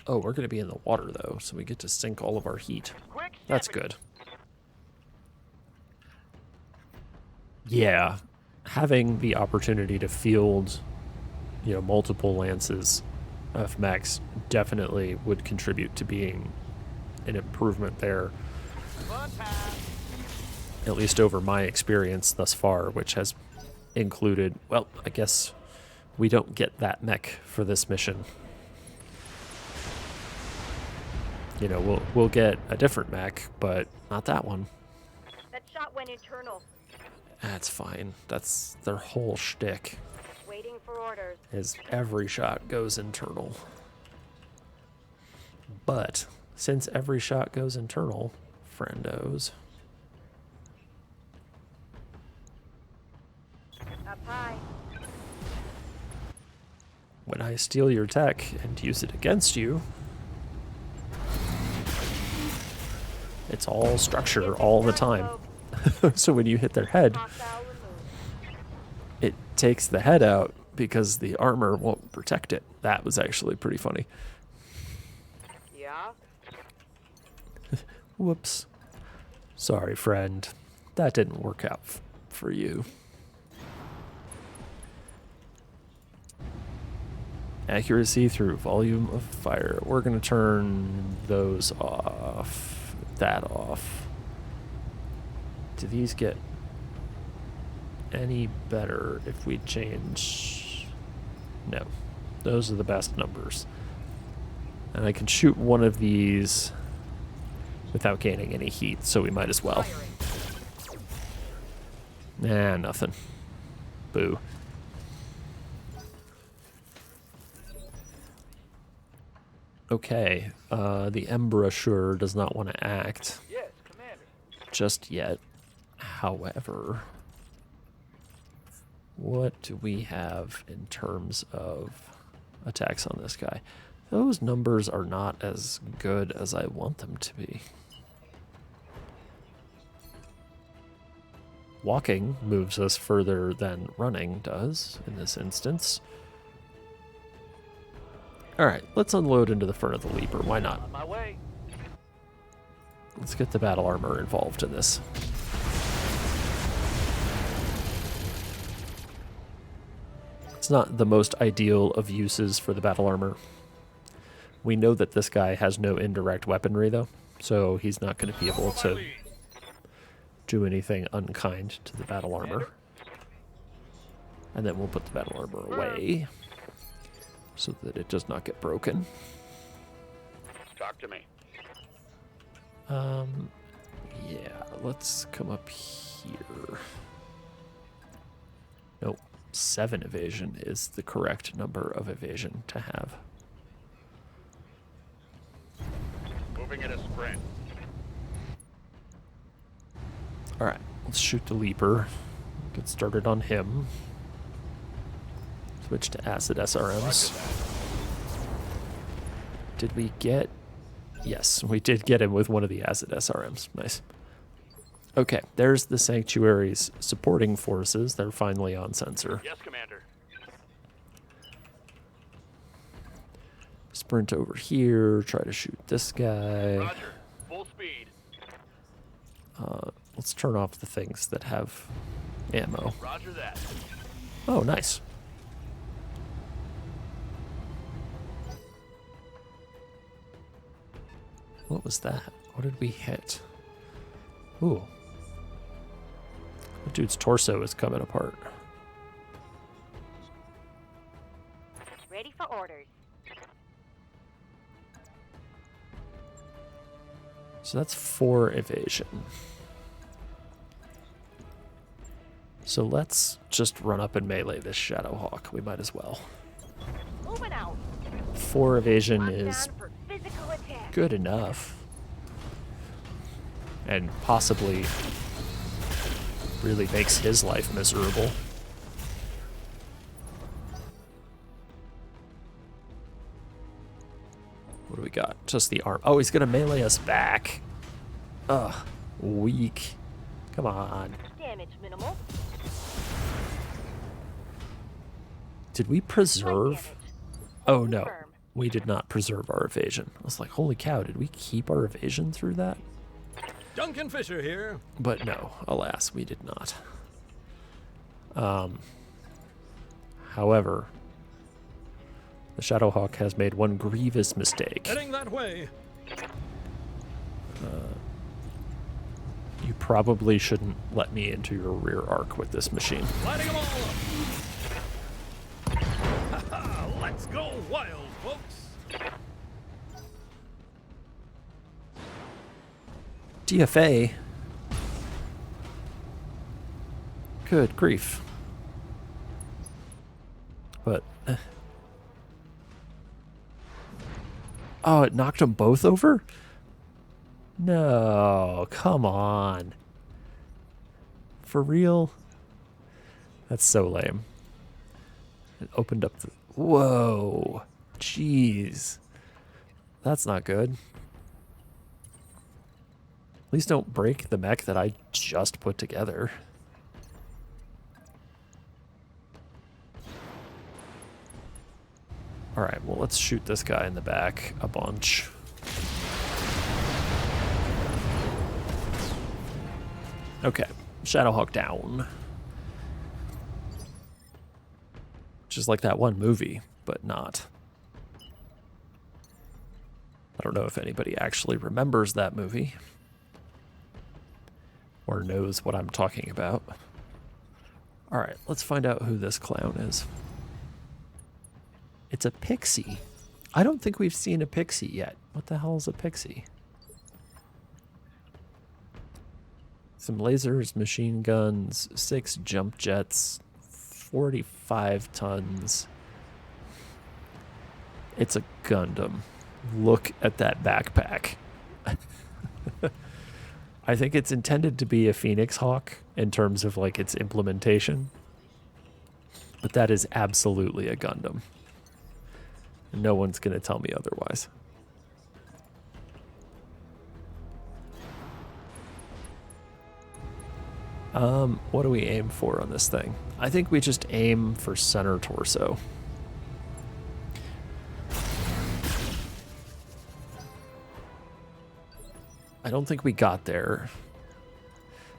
Oh, we're going to be in the water, though, so we get to sink all of our heat. Quick. That's stepping. good. Yeah, having the opportunity to field, multiple lances of mechs definitely would contribute to being an improvement there, Fun pass. at least over my experience thus far, which has included, well, I guess we don't get that mech for this mission. We'll get a different mech, but not that one. That shot went internal. That's fine. That's their whole shtick, Waiting for orders. is every shot goes internal. But since every shot goes internal, friendos, Up high. when I steal your tech and use it against you, it's all structure all the time. So when you hit their head, Hostile removed. it takes the head out, because the armor won't protect it. That was actually pretty funny. Yeah? Whoops. Sorry, friend. That didn't work out for you. Accuracy through volume of fire. We're going to turn those off. That off. Do these get any better if we change? No. Those are the best numbers. And I can shoot one of these without gaining any heat, so we might as well. Nah, nothing. Boo. Okay, the embouchure does not want to act Yes, Commander. just yet. However, what do we have in terms of attacks on this guy? Those numbers are not as good as I want them to be. Walking moves us further than running does in this instance. Alright, let's unload into the front of the Leaper. Why not? On my way. Let's get the battle armor involved in this. It's not the most ideal of uses for the battle armor. We know that this guy has no indirect weaponry, though, so he's not going to be able to do anything unkind to the battle armor. And then we'll put the battle armor away so that it does not get broken. Talk to me. Yeah, let's come up here. Nope, 7 evasion is the correct number of evasion to have. Moving at a sprint. Alright, let's shoot the Leaper. Get started on him. Switch to acid SRMs. Did we get... Yes, we did get him with one of the acid SRMs. Nice. Okay, there's the Sanctuary's supporting forces. They're finally on sensor. Yes, Commander. Sprint over here, try to shoot this guy. Roger. Full speed. Let's turn off the things that have ammo. Roger that. Oh, nice. What was that? What did we hit? Ooh. The dude's torso is coming apart. Ready for orders. So that's 4 evasion. So let's just run up and melee this Shadowhawk. We might as well. Moving out. 4 evasion Locked is down for physical attack. good enough. And possibly really makes his life miserable. What do we got? Just the arm. Oh, he's gonna melee us back. Ugh, weak. Come on. Damage minimal. Did we Light preserve? damage. Oh no, Confirm. we did not preserve our evasion. I was like, holy cow, did we keep our evasion through that? Duncan Fisher here. But no, alas, we did not. However, the Shadowhawk has made one grievous mistake. Heading that way. You probably shouldn't let me into your rear arc with this machine. Lighting them all up. Ha-ha, let's go wild, folks. DFA? Good grief. But... Oh, it knocked them both over? No, come on. For real? That's so lame. It opened up the... Whoa. Jeez. That's not good. Please don't break the mech that I just put together. Alright, well, let's shoot this guy in the back a bunch. Okay, Shadowhawk down. Just like that one movie, but not. I don't know if anybody actually remembers that movie or knows what I'm talking about. Alright, let's find out who this clown is. It's a pixie. I don't think we've seen a pixie yet. What the hell is a pixie? Some lasers, machine guns, 6 jump jets, 45 tons. It's a Gundam. Look at that backpack. I think it's intended to be a Phoenix Hawk in terms of like its implementation. But that is absolutely a Gundam. No one's going to tell me otherwise. What do we aim for on this thing? I think we just aim for center torso. I don't think we got there.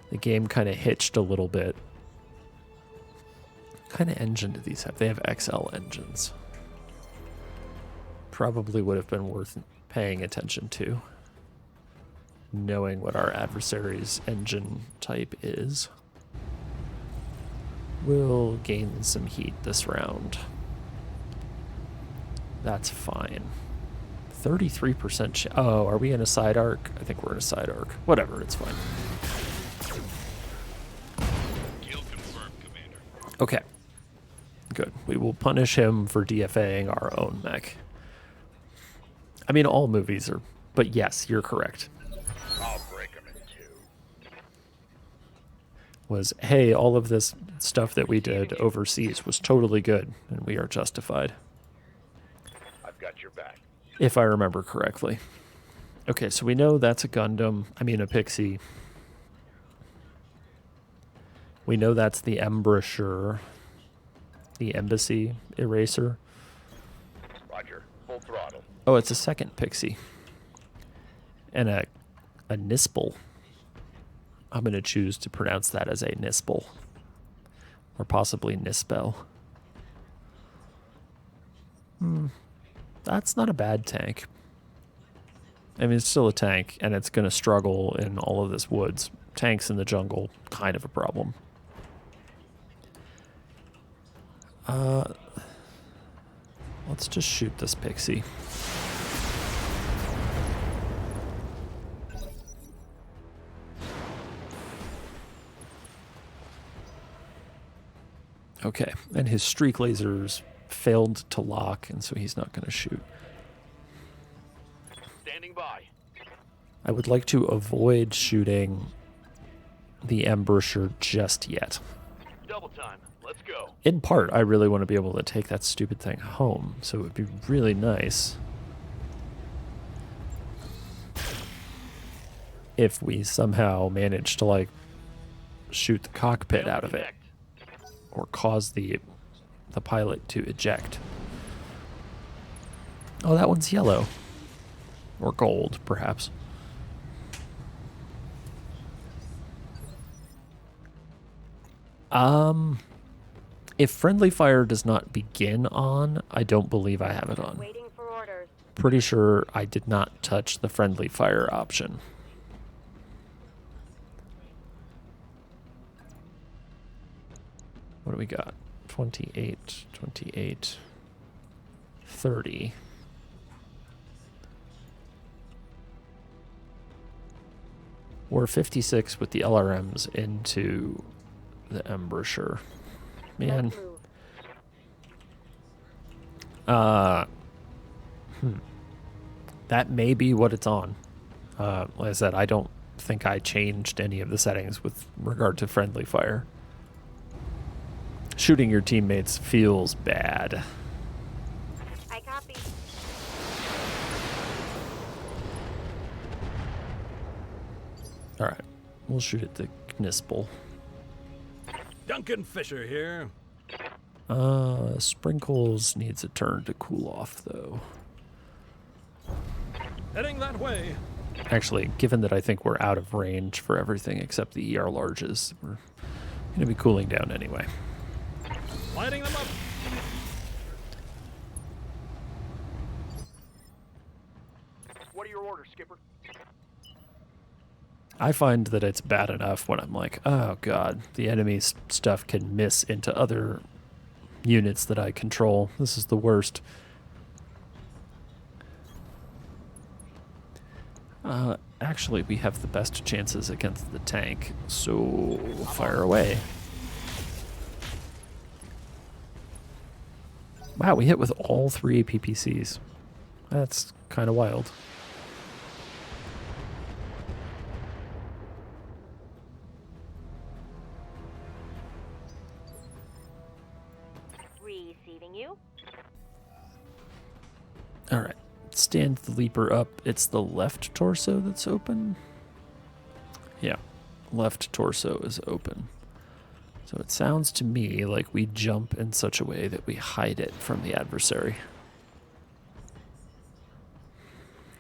The game kind of hitched a little bit. What kind of engine do these have? They have XL engines. Probably would have been worth paying attention to, knowing what our adversary's engine type is. We'll gain some heat this round. That's fine. 33% oh, are we in a side arc? I think we're in a side arc. Whatever, it's fine. Kill confirmed, Commander. Okay. Good. We will punish him for DFAing our own mech. I mean, all movies are, but yes, you're correct. I'll break him in two. Was, hey, all of this stuff that we did overseas was totally good, and we are justified. I've got your back. If I remember correctly. Okay, so we know that's a Gundam. I mean, a Pixie. We know that's the Embouchure. The Embassy Eraser. Roger. Full throttle. Oh, it's a second Pixie. And a Nispel. I'm going to choose to pronounce that as a Nispel. Or possibly Nispel. That's not a bad tank. I mean, it's still a tank, and it's going to struggle in all of this woods. Tanks in the jungle, kind of a problem. Let's just shoot this Pixie. Okay, and his streak lasers failed to lock, and so he's not going to shoot. Standing by. I would like to avoid shooting the Embouchure just yet. Double time. Let's go. In part, I really want to be able to take that stupid thing home, so it would be really nice if we somehow manage to, like, shoot the cockpit out of it, or cause the pilot to eject. Oh, that one's yellow. Or gold, perhaps. If friendly fire does not begin on, I don't believe I have it on. Waiting for orders. Pretty sure I did not touch the friendly fire option. What do we got? 28, 28, 30. We're 56 with the LRMs into the Embouchure. Man. That may be what it's on. Like I said, I don't think I changed any of the settings with regard to friendly fire. Shooting your teammates feels bad. I copy. Alright, we'll shoot at the Knispel. Duncan Fisher here. Sprinkles needs a turn to cool off, though. Heading that way. Actually, given that I think we're out of range for everything except the ER larges, we're going to be cooling down anyway. Lighting them up. What are your orders, Skipper? I find that it's bad enough when I'm like, oh god, the enemy's stuff can miss into other units that I control. This is the worst. Actually, we have the best chances against the tank, so fire away. Wow, we hit with all 3 PPCs. That's kind of wild. Receiving you. All right, stand the leaper up. It's the left torso that's open. Yeah, left torso is open. So it sounds to me like we jump in such a way that we hide it from the adversary.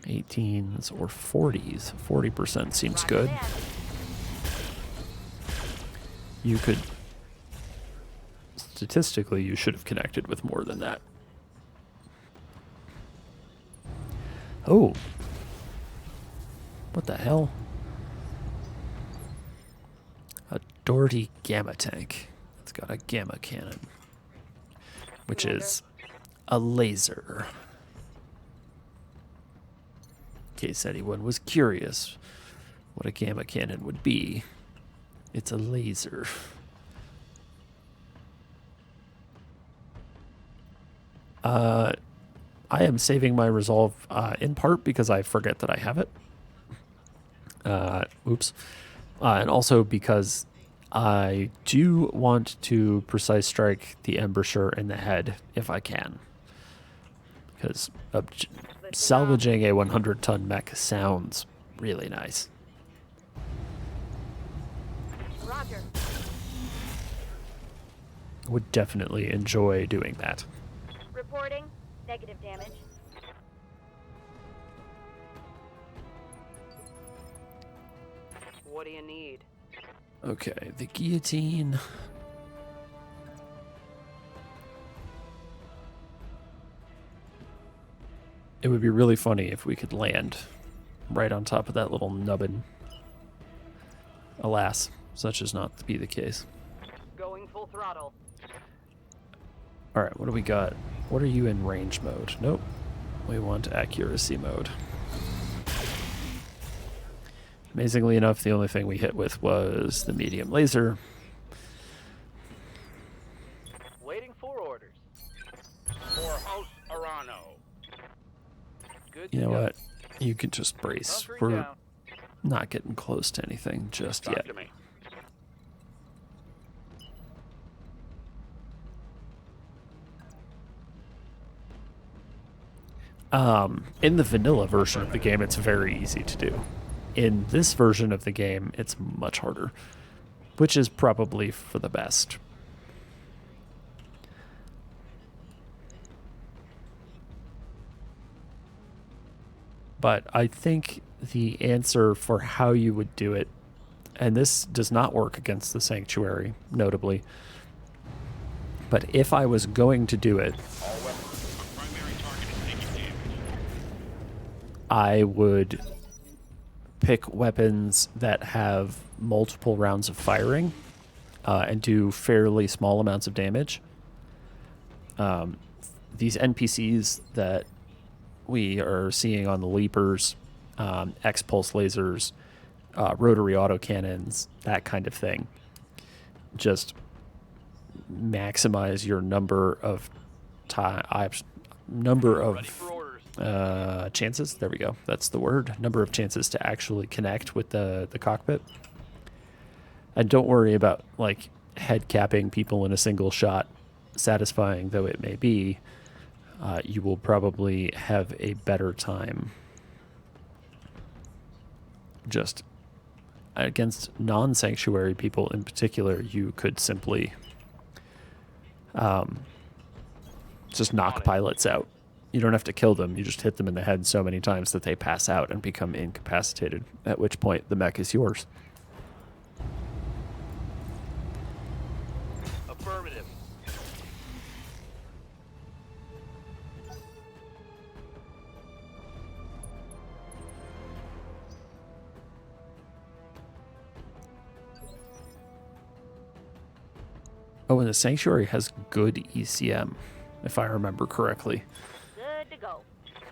18s or 40s. 40% seems good. You could... Statistically, you should have connected with more than that. Oh. What the hell? A Doherty Gamma tank. It's got a gamma cannon, which is a laser. In case anyone was curious what a gamma cannon would be, it's a laser. I am saving my resolve in part because I forget that I have it. Oops. And also because I do want to precise strike the Embusher in the head if I can. Because salvaging a 100-ton mech sounds really nice. Roger. Would definitely enjoy doing that. Reporting. Negative damage. What do you need? Okay, the guillotine. It would be really funny if we could land right on top of that little nubbin. Alas, such is not to be the case. Going full throttle. Alright, what do we got? What are you in range mode? Nope. We want accuracy mode. Amazingly enough, the only thing we hit with was the medium laser. Waiting for orders. For House Arano. Good You to know go. what? You can just brace. Hunkering We're down. not getting close to anything just Talk yet. to me. In the vanilla version of the game, it's very easy to do. In this version of the game, it's much harder, which is probably for the best. But I think the answer for how you would do it, and this does not work against the Sanctuary, notably, but if I was going to do it, All weapons. Our primary target is taking damage. I would pick weapons that have multiple rounds of firing and do fairly small amounts of damage. These NPCs that we are seeing on the Leapers, X-Pulse lasers, rotary autocannons, that kind of thing, just maximize your number of Ready for orders. chances. There we go. That's the word. Number of chances to actually connect with the cockpit. And don't worry about like head capping people in a single shot, satisfying though it may be. You will probably have a better time just against non-sanctuary people in particular. You could simply Just knock pilots out. You don't have to kill them. You just hit them in the head so many times that they pass out and become incapacitated, at which point the mech is yours. Affirmative. Oh, and the Sanctuary has good ECM, if I remember correctly. Good to go.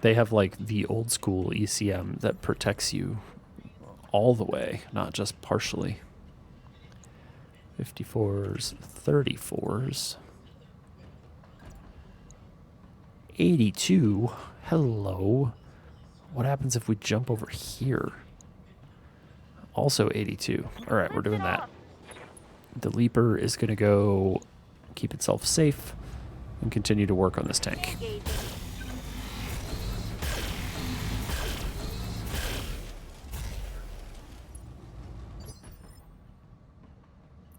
They have like the old school ECM that protects you all the way, not just partially. 54s, 34s. 82. Hello. What happens if we jump over here? Also 82. All right, we're doing that. The Leaper is going to go keep itself safe and continue to work on this tank. Engaging.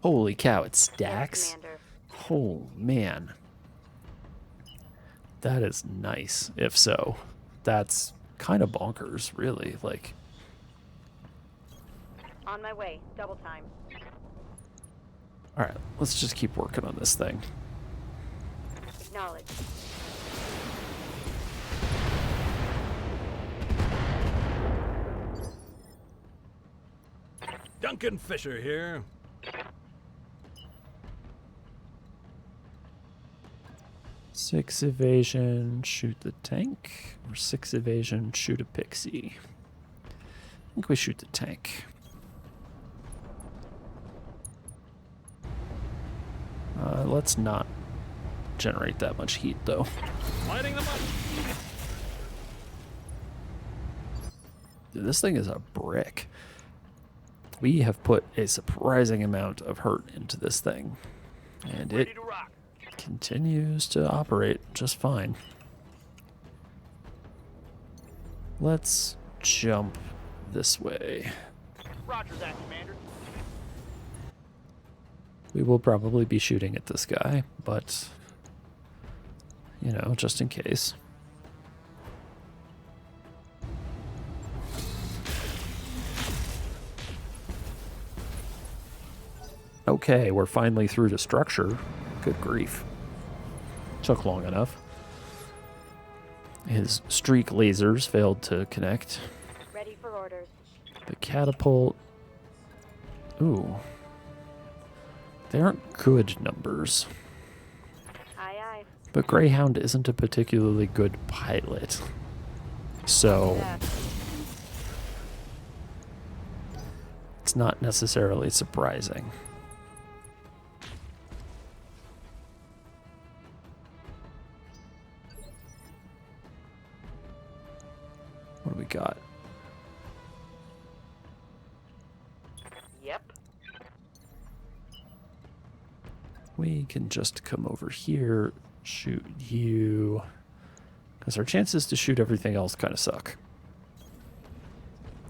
Holy cow, it Yes, stacks. Commander. Oh, man. That is nice, if so. That's kind of bonkers, really. Like, On my way. Double time. all right, let's just keep working on this thing. Acknowledged. Duncan Fisher here. Six evasion, shoot the tank. Or 6 evasion, shoot a pixie. I think we shoot the tank. Let's not generate that much heat, though. Lighting them up. Dude, this thing is a brick. We have put a surprising amount of hurt into this thing. And it Ready to rock. continues to operate just fine. Let's jump this way. Roger that, Commander. We will probably be shooting at this guy, but, you know, just in case. Okay, we're finally through the structure. Good grief. Took long enough. His streak lasers failed to connect. Ready for orders. The catapult. Ooh. They aren't good numbers. Aye, aye. But Greyhound isn't a particularly good pilot. So Yeah. it's not necessarily surprising. What do we got? Yep. We can just come over here, shoot you. Because our chances to shoot everything else kind of suck.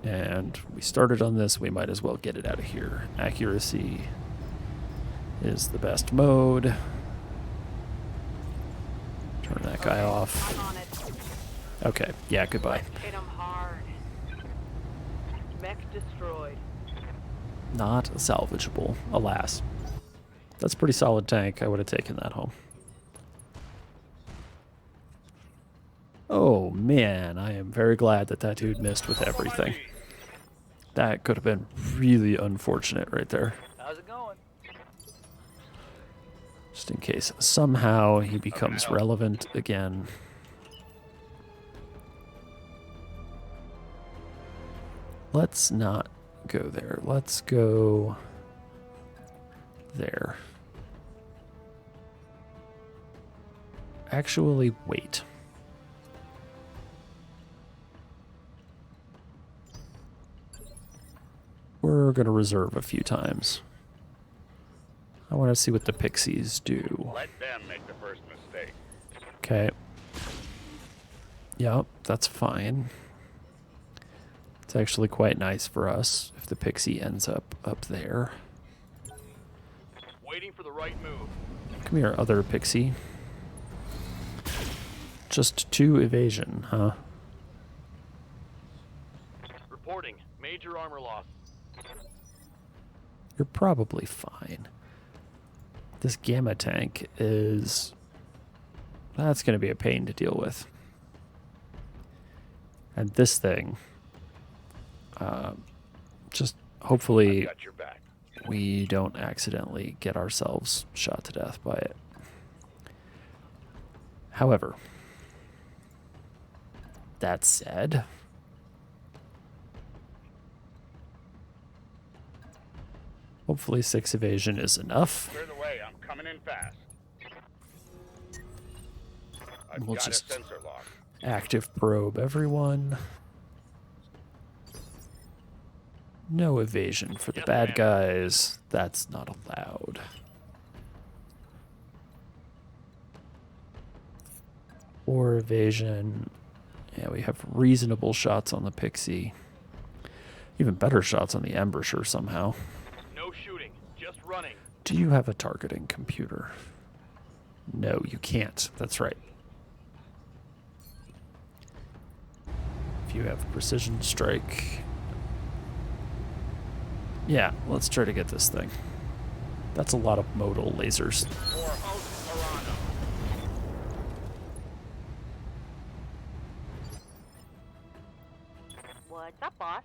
And we started on this, we might as well get it out of here. Accuracy is the best mode. Turn that guy off. I'm on it. Okay, yeah, goodbye. Hit 'em hard. Mech destroyed. Not salvageable, alas. That's a pretty solid tank. I would have taken that home. Oh man, I am very glad that that dude missed with everything. That could have been really unfortunate right there. How's it going? Just in case somehow he becomes relevant again. Let's not go there. Let's go there. Actually, wait. We're going to reserve a few times. I want to see what the pixies do. Let them make the first mistake. Okay. Yep, that's fine. It's actually quite nice for us if the pixie ends up there. Waiting for the right move. Come here, other pixie. Just 2 evasion, huh? Reporting. Major armor loss. You're probably fine. This gamma tank is... That's going to be a pain to deal with. And this thing... just hopefully Got your back. we don't accidentally get ourselves shot to death by it. However, that said... Hopefully 6 evasion is enough. Clear the way. I'm coming in fast. I've We'll got just a sensor lock. active probe everyone. No evasion for the Yes, bad ma'am. guys. That's not allowed. Or evasion. Yeah, we have reasonable shots on the Pixie. Even better shots on the Embusher somehow. No shooting. Just running. Do you have a targeting computer? No, you can't. That's right. If you have precision strike... Yeah, let's try to get this thing. That's a lot of modal lasers. For host Toronto. What's up, boss?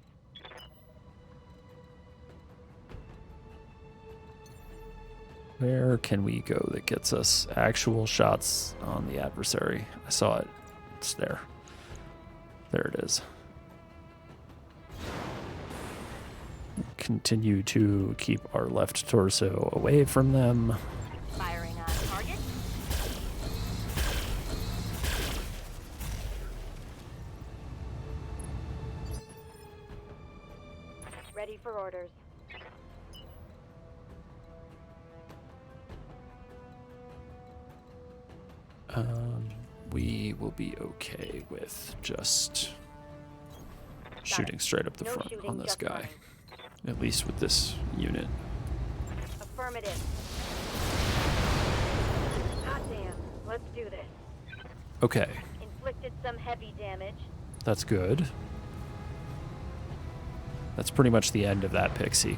Where can we go that gets us actual shots on the adversary? I saw it. It's there. There it is. Continue to keep our left torso away from them. Firing on target. Ready for orders. We will be okay with just shooting straight up the No front shooting, on this just guy. running. At least with this unit. Affirmative. Hot damn. Let's do this. Okay, Inflicted some heavy damage. that's good. That's pretty much the end of that Pixie.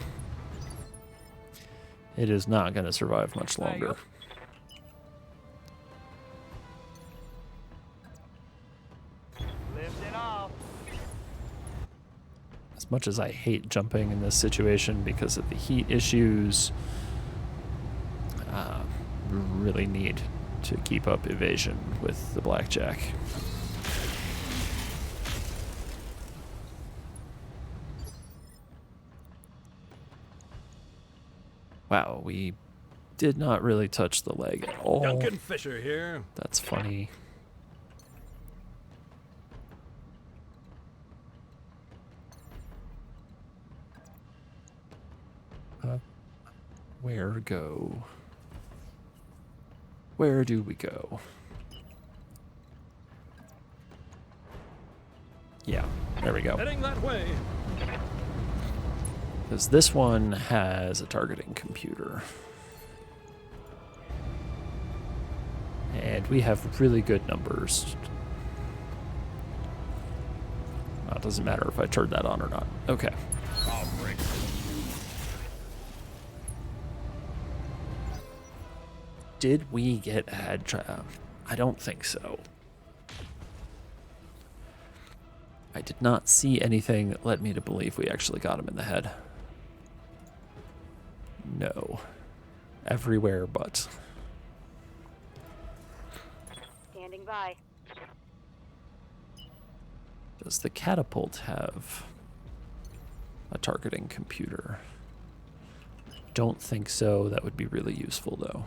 It is not going to survive much longer. Lift it off. As much as I hate jumping in this situation because of the heat issues, really need to keep up evasion with the blackjack. Wow, we did not really touch the leg at all. Duncan Fisher here. That's funny. Where go? Where do we go? Yeah, there we go. Heading that way. Because this one has a targeting computer. And we have really good numbers. Well, it doesn't matter if I turn that on or not. Okay. I'll break. Did we get a head trap? I don't think so. I did not see anything that led me to believe we actually got him in the head. No. Everywhere but. Standing by. Does the catapult have a targeting computer? Don't think so. That would be really useful though.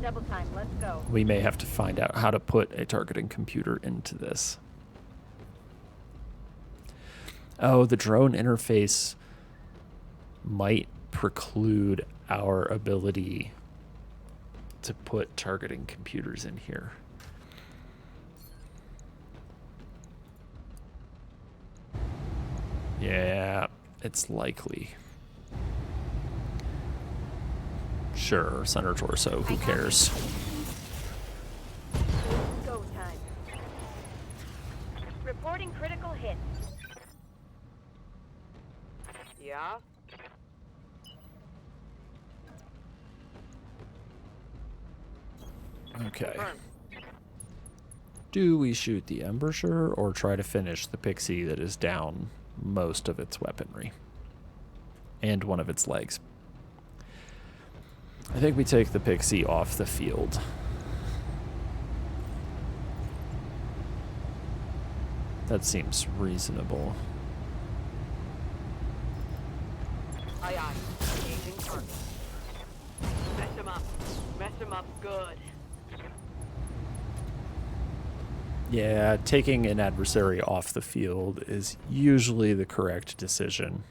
Double time. Let's go. We may have to find out how to put a targeting computer into this. Oh, the drone interface might preclude our ability to put targeting computers in here. Yeah, it's likely. Sure, center torso, who cares? Go time. Reporting critical hit. Yeah? Okay. Confirmed. Do we shoot the Embusher or try to finish the Pixie that is down most of its weaponry? And one of its legs. I think we take the Pixie off the field. That seems reasonable. Aye, aye. Engaging target. Mess him up. Mess him up good. Yeah, taking an adversary off the field is usually the correct decision.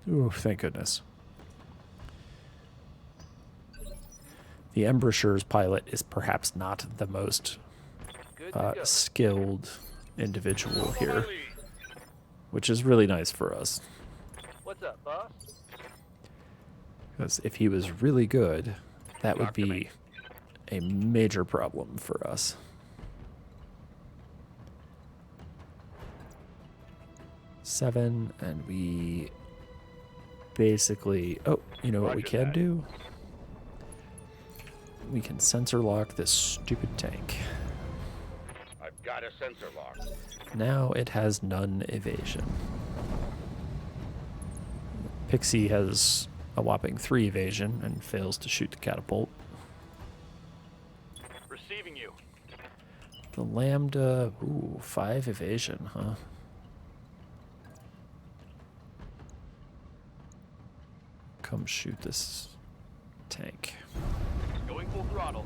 Ooh, thank goodness. The Embusher's pilot is perhaps not the most Good to go. skilled individual here, which is really nice for us. What's up, boss? Because if he was really good, that would be a major problem for us. Seven, and we basically... Oh, you know what we can do? We can sensor lock this stupid tank. I've got a sensor lock. Now it has none evasion. Pixie has a whopping 3 evasion and fails to shoot the catapult. Receiving you. The Lambda, ooh, 5 evasion, huh? Come shoot this tank. Going full throttle.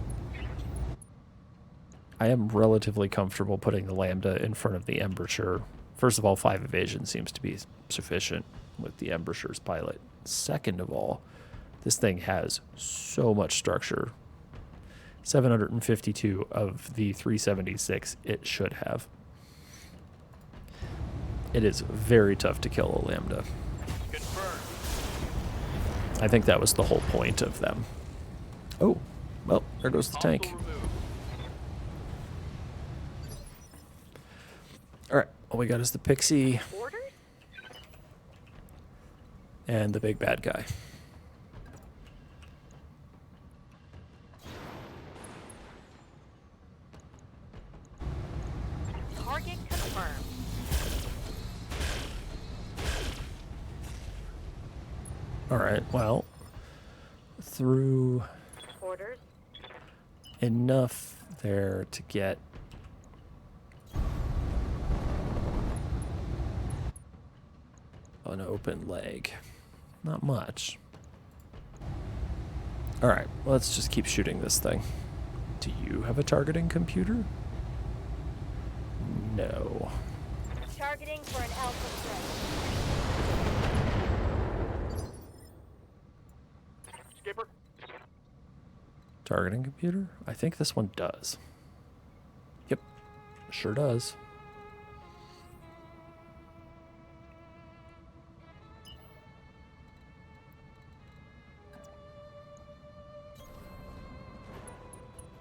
I am relatively comfortable putting the Lambda in front of the Embusher. First of all, 5 evasion seems to be sufficient with the Embusher's pilot. Second of all, this thing has so much structure. 752 of the 376 it should have. It is very tough to kill a Lambda. Confirmed. I think that was the whole point of them. Oh, well, there goes the tank. Hostile removed. All right, all we got is the Pixie Orders? and the big bad guy. Target confirmed. All right, well, through Orders? enough there to get an open leg. Not much. All right, let's just keep shooting this thing. Do you have a targeting computer? No. Targeting for an alpha threat. Skipper. Targeting computer? I think this one does. Yep, sure does.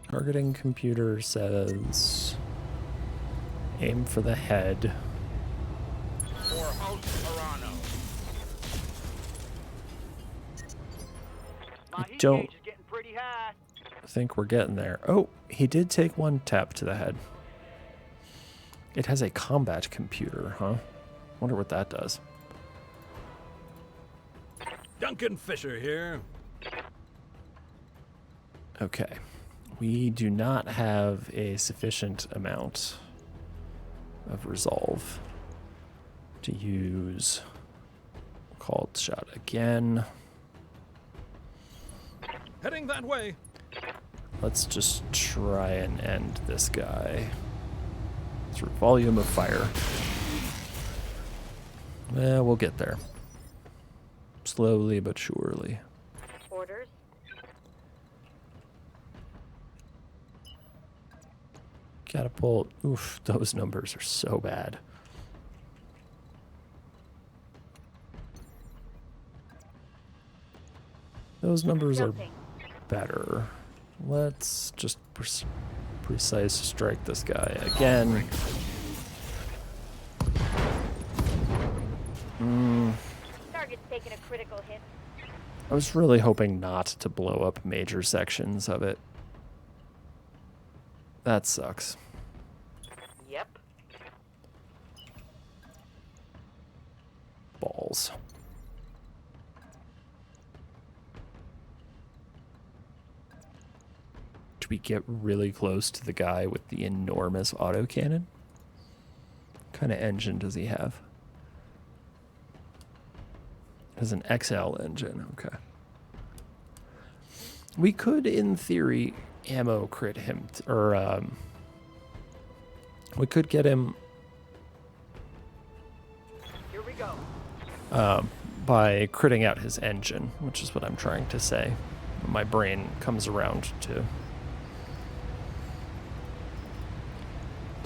Targeting computer says aim for the head. For House Arano. My I heat don't- gauge is getting pretty high. I think we're getting there. Oh, he did take one tap to the head. It has a combat computer, huh? Wonder what that does. Duncan Fisher here. Okay. We do not have a sufficient amount of resolve to use called shot again. Heading that way. Let's just try and end this guy through volume of fire. We'll get there. Slowly but surely. Orders? Catapult. Oof, those numbers are so bad. Those numbers are Jumping. better. Let's just precise strike this guy again. Target's taking a critical hit. I was really hoping not to blow up major sections of it. That sucks. Yep. Balls. Do we get really close to the guy with the enormous autocannon? What kind of engine does he have? Has an XL engine, okay. We could, in theory, ammo crit him, we could get him Here we go. by critting out his engine, which is what I'm trying to say. My brain comes around to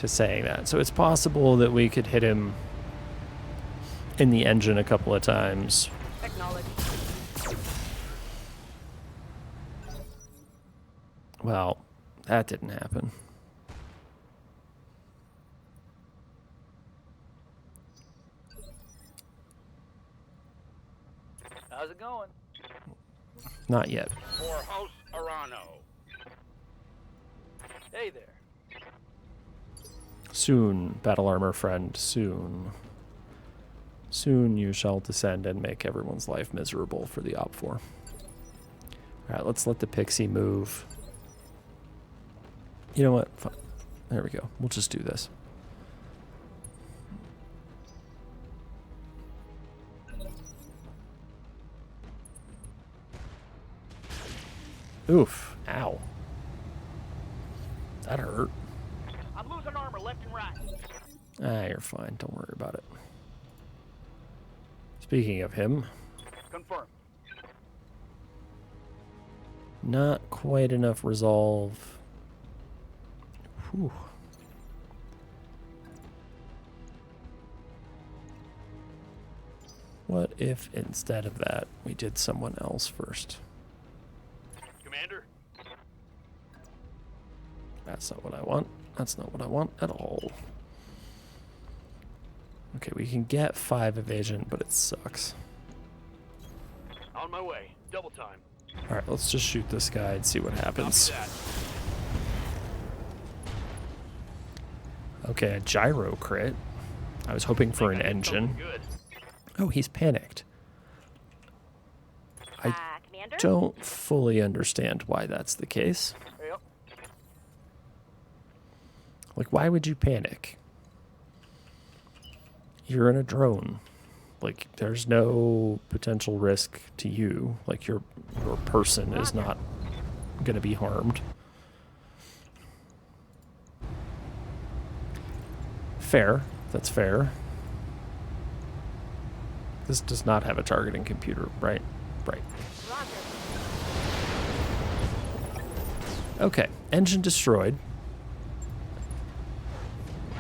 saying that. So it's possible that we could hit him in the engine a couple of times. Acknowledge. Well, that didn't happen. How's it going? Not yet. For House Arano. Hey there. Soon, battle armor friend, soon. Soon you shall descend and make everyone's life miserable for the OP4. Alright, let's let the pixie move. You know what? Fine. There we go. We'll just do this. Oof. Ow. That hurt. I'm losing armor left and right. Ah, you're fine. Don't worry about it. Speaking of him, Confirm. not quite enough resolve. Whew. What if instead of that, we did someone else first? Commander? That's not what I want. That's not what I want at all. Okay, we can get 5 evasion, but it sucks. On my way. Double time. Alright, let's just shoot this guy and see what happens. Copy that. Okay, a gyro crit. I was hoping for an engine. Good. Oh, he's panicked. I Commander? don't fully understand why that's the case. Yep. Like, why would you panic? You're in a drone. Like, there's no potential risk to you. Like, your person is not going to be harmed. Fair. That's fair. This does not have a targeting computer, right? Right. Roger. Okay, engine destroyed.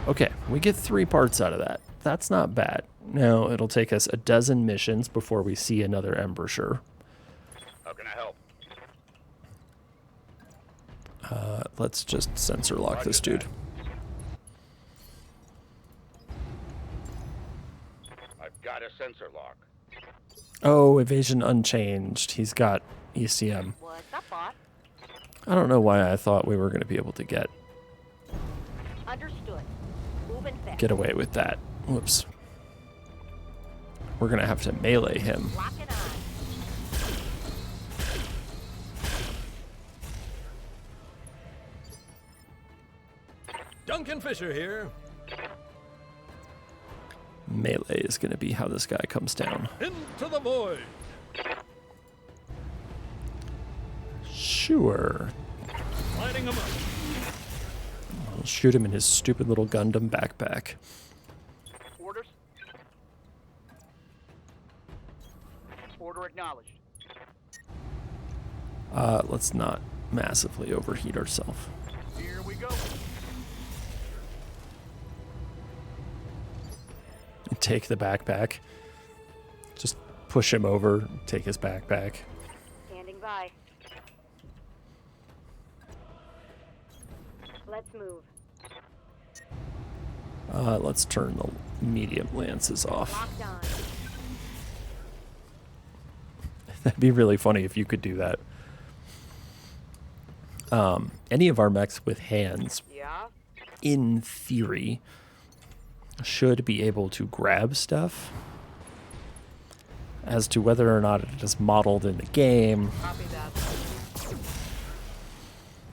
Okay, we get 3 parts out of that. That's not bad. Now, it'll take us a dozen missions before we see another embouchure. How can I help? Let's just sensor lock this dude. I've got a sensor lock. Oh, evasion unchanged. He's got ECM. What's up, bot? I don't know why I thought we were going to be able to get Understood. Moving fast. away with that. Whoops. We're going to have to melee him. Locking on. Duncan Fisher here. Melee is going to be how this guy comes down. Into the void. Sure. Lighting him up. I'll shoot him in his stupid little Gundam backpack. Orders? Order acknowledged. Let's not massively overheat ourselves. Here we go. Take the backpack. Just push him over, take his backpack. Standing Let's move. Let's turn the medium lances off. Locked on. That'd be really funny if you could do that. Any of our mechs with hands, Yeah? in theory, should be able to grab stuff. As to whether or not it is modeled in the game, Copy that.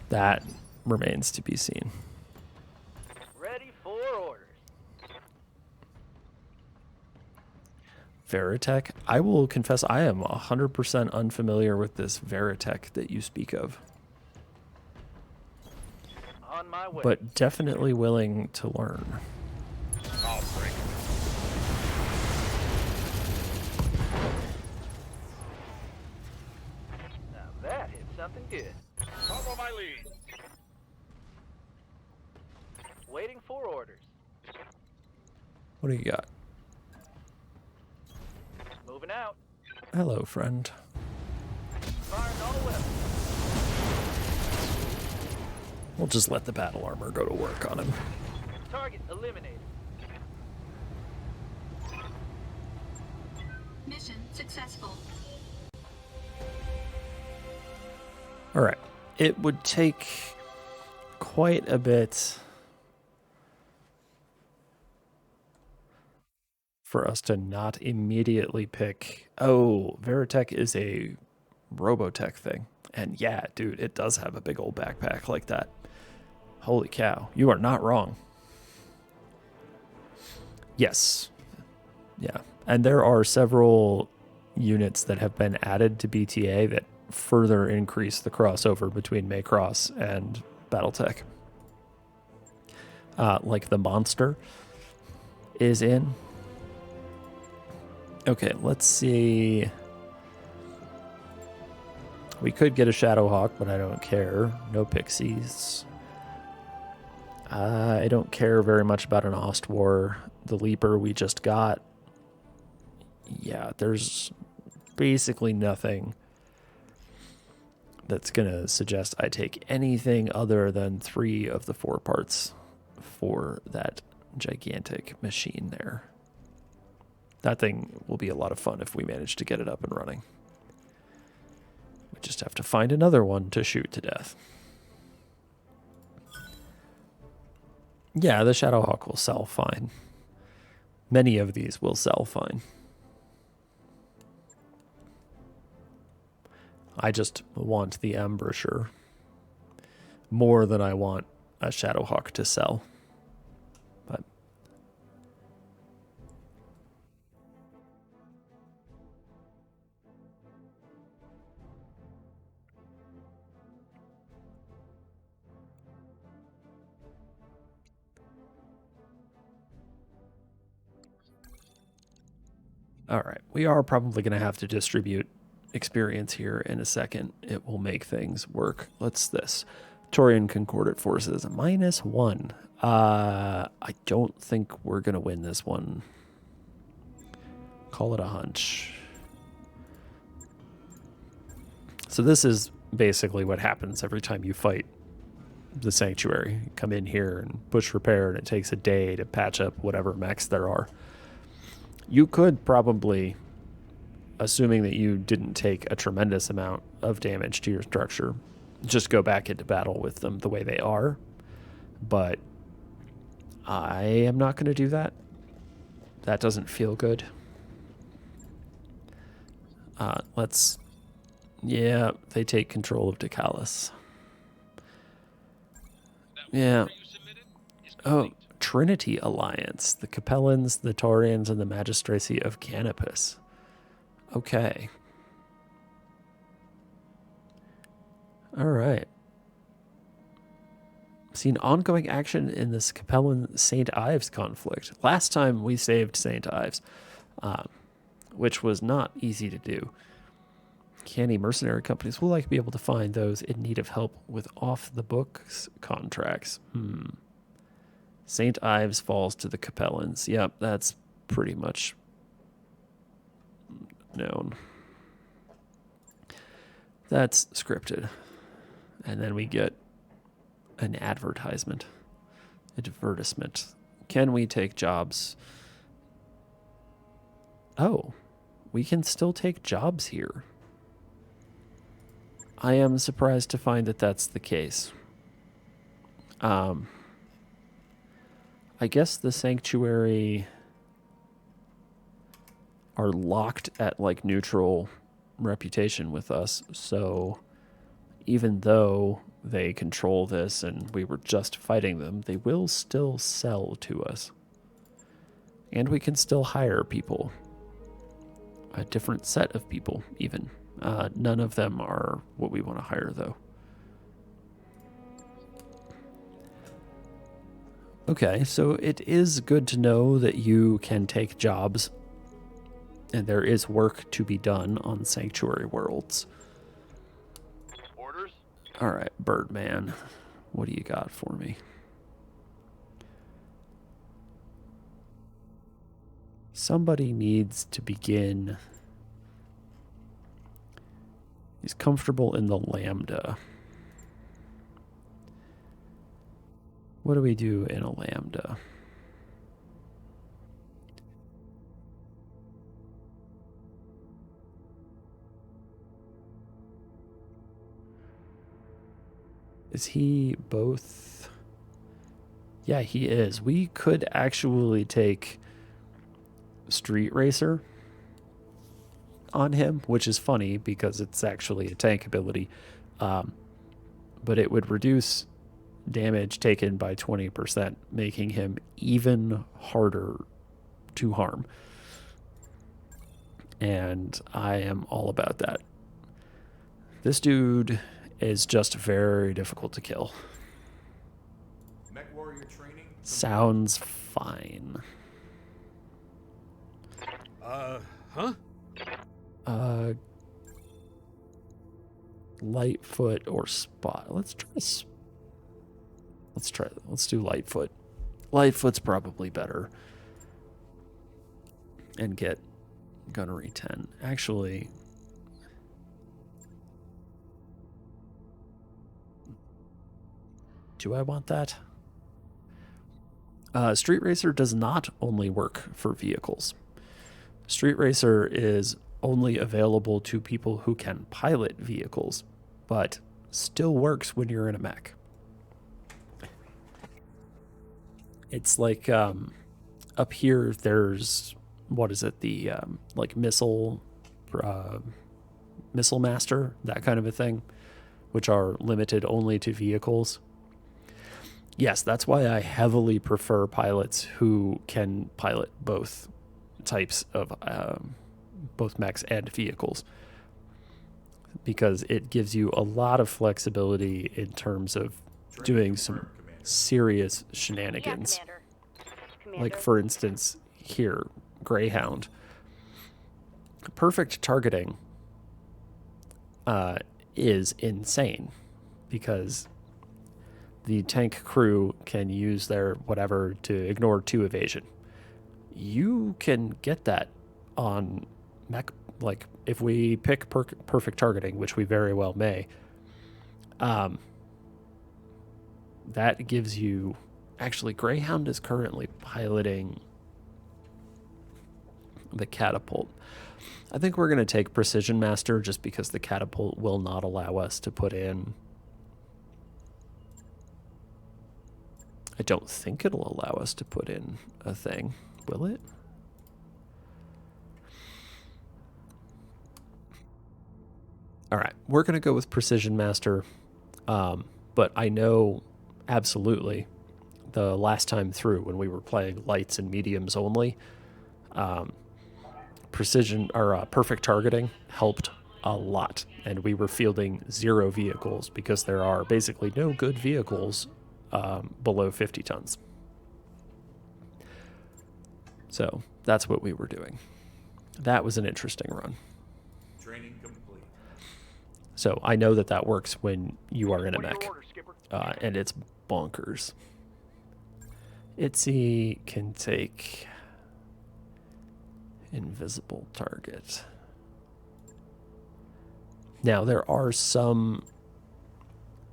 that remains to be seen. Ready for orders. Veritech? I will confess I am 100% unfamiliar with this Veritech that you speak of, On my way. but definitely willing to learn. I'll break. Now that hit something good. Follow my lead. Waiting for orders. What do you got? Moving out. Hello, friend. Firing all weapons. We'll just let the battle armor go to work on him. Target eliminated. Mission successful. All right. It would take quite a bit for us to not immediately pick, oh, Veritech is a Robotech thing. And yeah, dude, it does have a big old backpack like that. Holy cow. You are not wrong. Yes. Yeah. And there are several units that have been added to BTA that further increase the crossover between Macross and Battletech. Like the Monster is in. Okay, let's see. We could get a Shadowhawk, but I don't care. No Pixies. I don't care very much about an Ostwar. The Leaper we just got. Yeah, there's basically nothing that's going to suggest I take anything other than 3 of the 4 parts for that gigantic machine there. That thing will be a lot of fun if we manage to get it up and running. We just have to find another one to shoot to death. Yeah, the Shadowhawk will sell fine. Many of these will sell fine. I just want the Ambusher more than I want a Shadowhawk to sell. But all right, we are probably going to have to distribute experience here in a second. It will make things work. What's this? Taurian Concordate Forces, -1. I don't think we're going to win this one. Call it a hunch. So this is basically what happens every time you fight the Sanctuary. You come in here and push repair, and it takes a day to patch up whatever mechs there are. You could probably, assuming that you didn't take a tremendous amount of damage to your structure, just go back into battle with them the way they are. But I am not going to do that. That doesn't feel good. Yeah, they take control of Decalis. Yeah. Oh, Trinity Alliance. The Capellans, the Taurians, and the Magistracy of Canopus. Okay. All right. Seen ongoing action in this Capellan St. Ives conflict. Last time we saved St. Ives, which was not easy to do. Canny mercenary companies will like to be able to find those in need of help with off-the-books contracts. St. Ives falls to the Capellans. Yep, that's pretty much known. That's scripted. And then we get An advertisement. Advertisement. Can we take jobs? Oh, we can still take jobs here. I am surprised to find that that's the case. I guess the sanctuary are locked at like neutral reputation with us, so even though they control this and we were just fighting them, they will still sell to us. And we can still hire people. A different set of people, even. None of them are what we want to hire, though. Okay, so it is good to know that you can take jobs, and there is work to be done on Sanctuary Worlds. Orders? All right, Birdman, what do you got for me? Somebody needs to begin. He's comfortable in the Lambda. What do we do in a Lambda? Is he both? Yeah, he is. We could actually take Street Racer on him, which is funny because it's actually a tank ability. But it would reduce damage taken by 20%, making him even harder to harm. And I am all about that. This dude is just very difficult to kill. Mech warrior training. Sounds fine. Huh? Lightfoot or Spot. Let's do Lightfoot. Lightfoot's probably better. And get Gunnery 10. Actually, do I want that? Street Racer does not only work for vehicles. Street Racer is only available to people who can pilot vehicles, but still works when you're in a mech. It's like up here there's, what is it, the like missile master, that kind of a thing, which are limited only to vehicles. Yes, that's why I heavily prefer pilots who can pilot both types of both mechs and vehicles, because it gives you a lot of flexibility in terms of doing some serious shenanigans. Yeah, Commander. Like, for instance, here, Greyhound. Perfect targeting is insane, because the tank crew can use their whatever to ignore 2 evasion. You can get that on mech, like, if we pick perfect targeting, which we very well may, that gives you... Actually, Greyhound is currently piloting the catapult. I think we're going to take Precision Master just because the catapult will not allow us to put in... I don't think it'll allow us to put in a thing. Will it? All right, we're going to go with Precision Master. But I know absolutely the last time through when we were playing lights and mediums only, precision or perfect targeting helped a lot. And we were fielding 0 vehicles because there are basically no good vehicles below 50 tons. So that's what we were doing. That was an interesting run. Training complete. So I know that that works when you are in a What are mech, your orders, Skipper? and it's bonkers. Itzy can take invisible target. Now there are some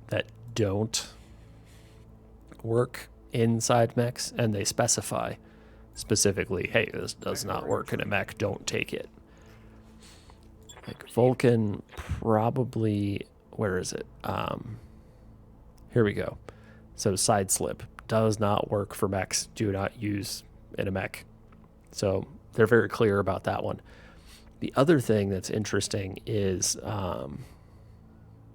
that don't work inside mechs, and they specify specifically, hey, this does not work in a mech, don't take it. Like Vulcan probably, where is it? Here we go. So side slip does not work for mechs, do not use in a mech. So they're very clear about that one. The other thing that's interesting is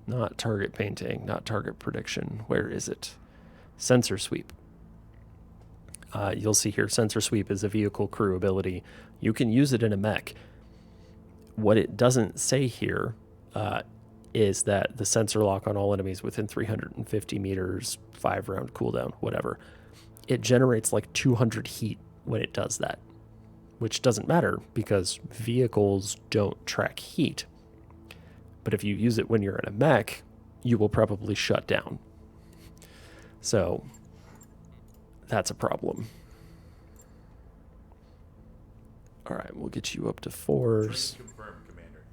not target painting, not target prediction. Where is it? Sensor sweep. You'll see here sensor sweep is a vehicle crew ability. You can use it in a mech. What it doesn't say here is that the sensor lock on all enemies within 350 meters, 5-round cooldown, whatever. It generates like 200 heat when it does that, which doesn't matter because vehicles don't track heat. But if you use it when you're in a mech, you will probably shut down. So that's a problem. All right, we'll get you up to 4s. Training confirmed, Commander.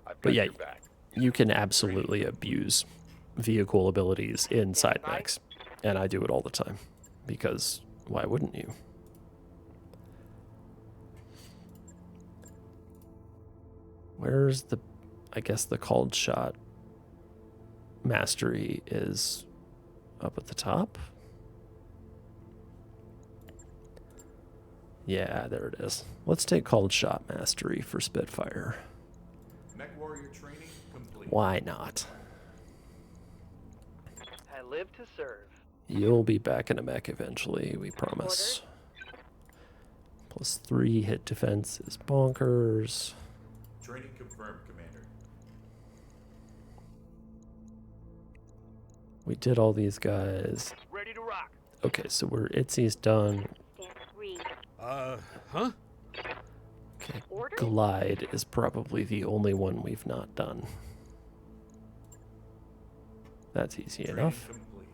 I've But got yeah, your back. you can absolutely abuse vehicle abilities inside mechs. And I do it all the time. Because why wouldn't you? Where's the... I guess the called shot mastery is up at the top? Yeah, there it is. Let's take called shot mastery for Spitfire. Mech warrior training complete. Why not? I live to serve. You'll be back in a mech eventually, we promise. +3 hit defense is bonkers. Training confirmed, Commander. We did all these guys. Ready to rock. Okay, so Itzy's done. Stand 3. Huh? Okay, Order? Glide is probably the only one we've not done. That's easy Training enough. complete.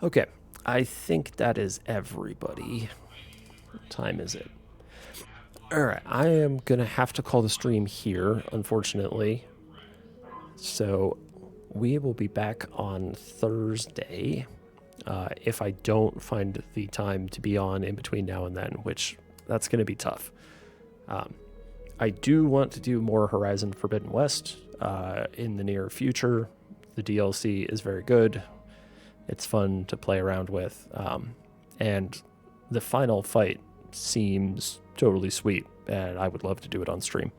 Okay, I think that is everybody. What time is it? Alright, I am going to have to call the stream here, unfortunately. So, we will be back on Thursday. If I don't find the time to be on in between now and then, which that's going to be tough. I do want to do more Horizon Forbidden West in the near future. The DLC is very good. It's fun to play around with. And the final fight seems totally sweet, and I would love to do it on stream.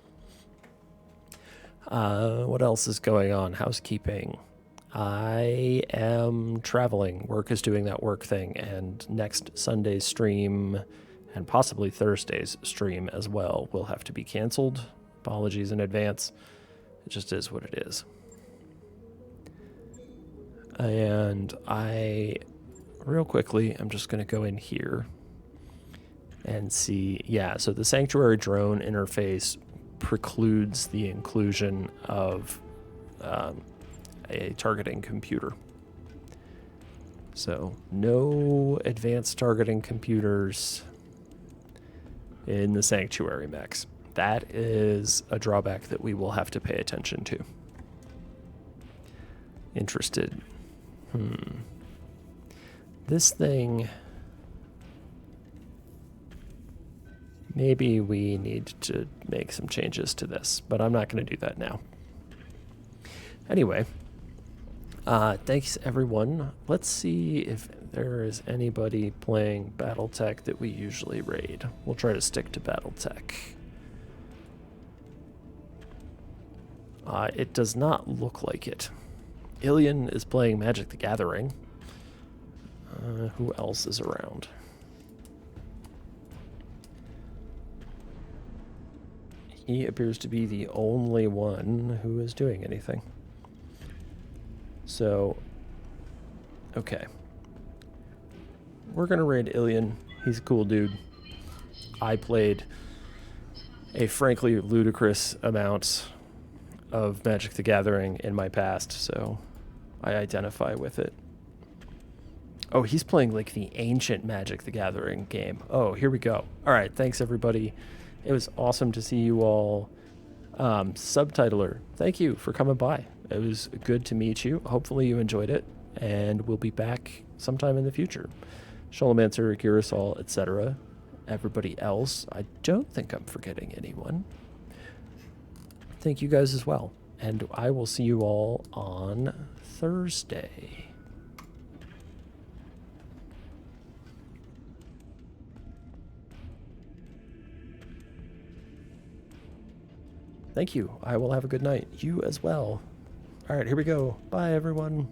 What else is going on? Housekeeping. I am traveling. Work is doing that work thing, and next Sunday's stream and possibly Thursday's stream as well will have to be canceled. Apologies in advance. It just is what it is. And real quickly, I'm just going to go in here and see. Yeah, so the Sanctuary drone interface precludes the inclusion of a targeting computer. So no advanced targeting computers in the Sanctuary mechs. That is a drawback that we will have to pay attention to. Interested. This thing, maybe we need to make some changes to this, but I'm not going to do that now. Anyway, thanks everyone. Let's see if there is anybody playing Battletech that we usually raid. We'll try to stick to Battletech. It does not look like it. Ilian is playing Magic the Gathering. Who else is around? He appears to be the only one who is doing anything. So, okay. We're going to raid Ilian. He's a cool dude. I played a frankly ludicrous amount of Magic the Gathering in my past, so I identify with it. Oh, he's playing like the ancient Magic the Gathering game. Oh, here we go. All right, thanks everybody. It was awesome to see you all. Subtitler, thank you for coming by It was good to meet you. Hopefully you enjoyed it, and we'll be back sometime in the future. Sholomancer, Girasol, etc. Everybody else, I don't think I'm forgetting anyone. Thank you guys as well, and I will see you all on Thursday. Thank you. I will have a good night. You as well. All right, here we go. Bye, everyone.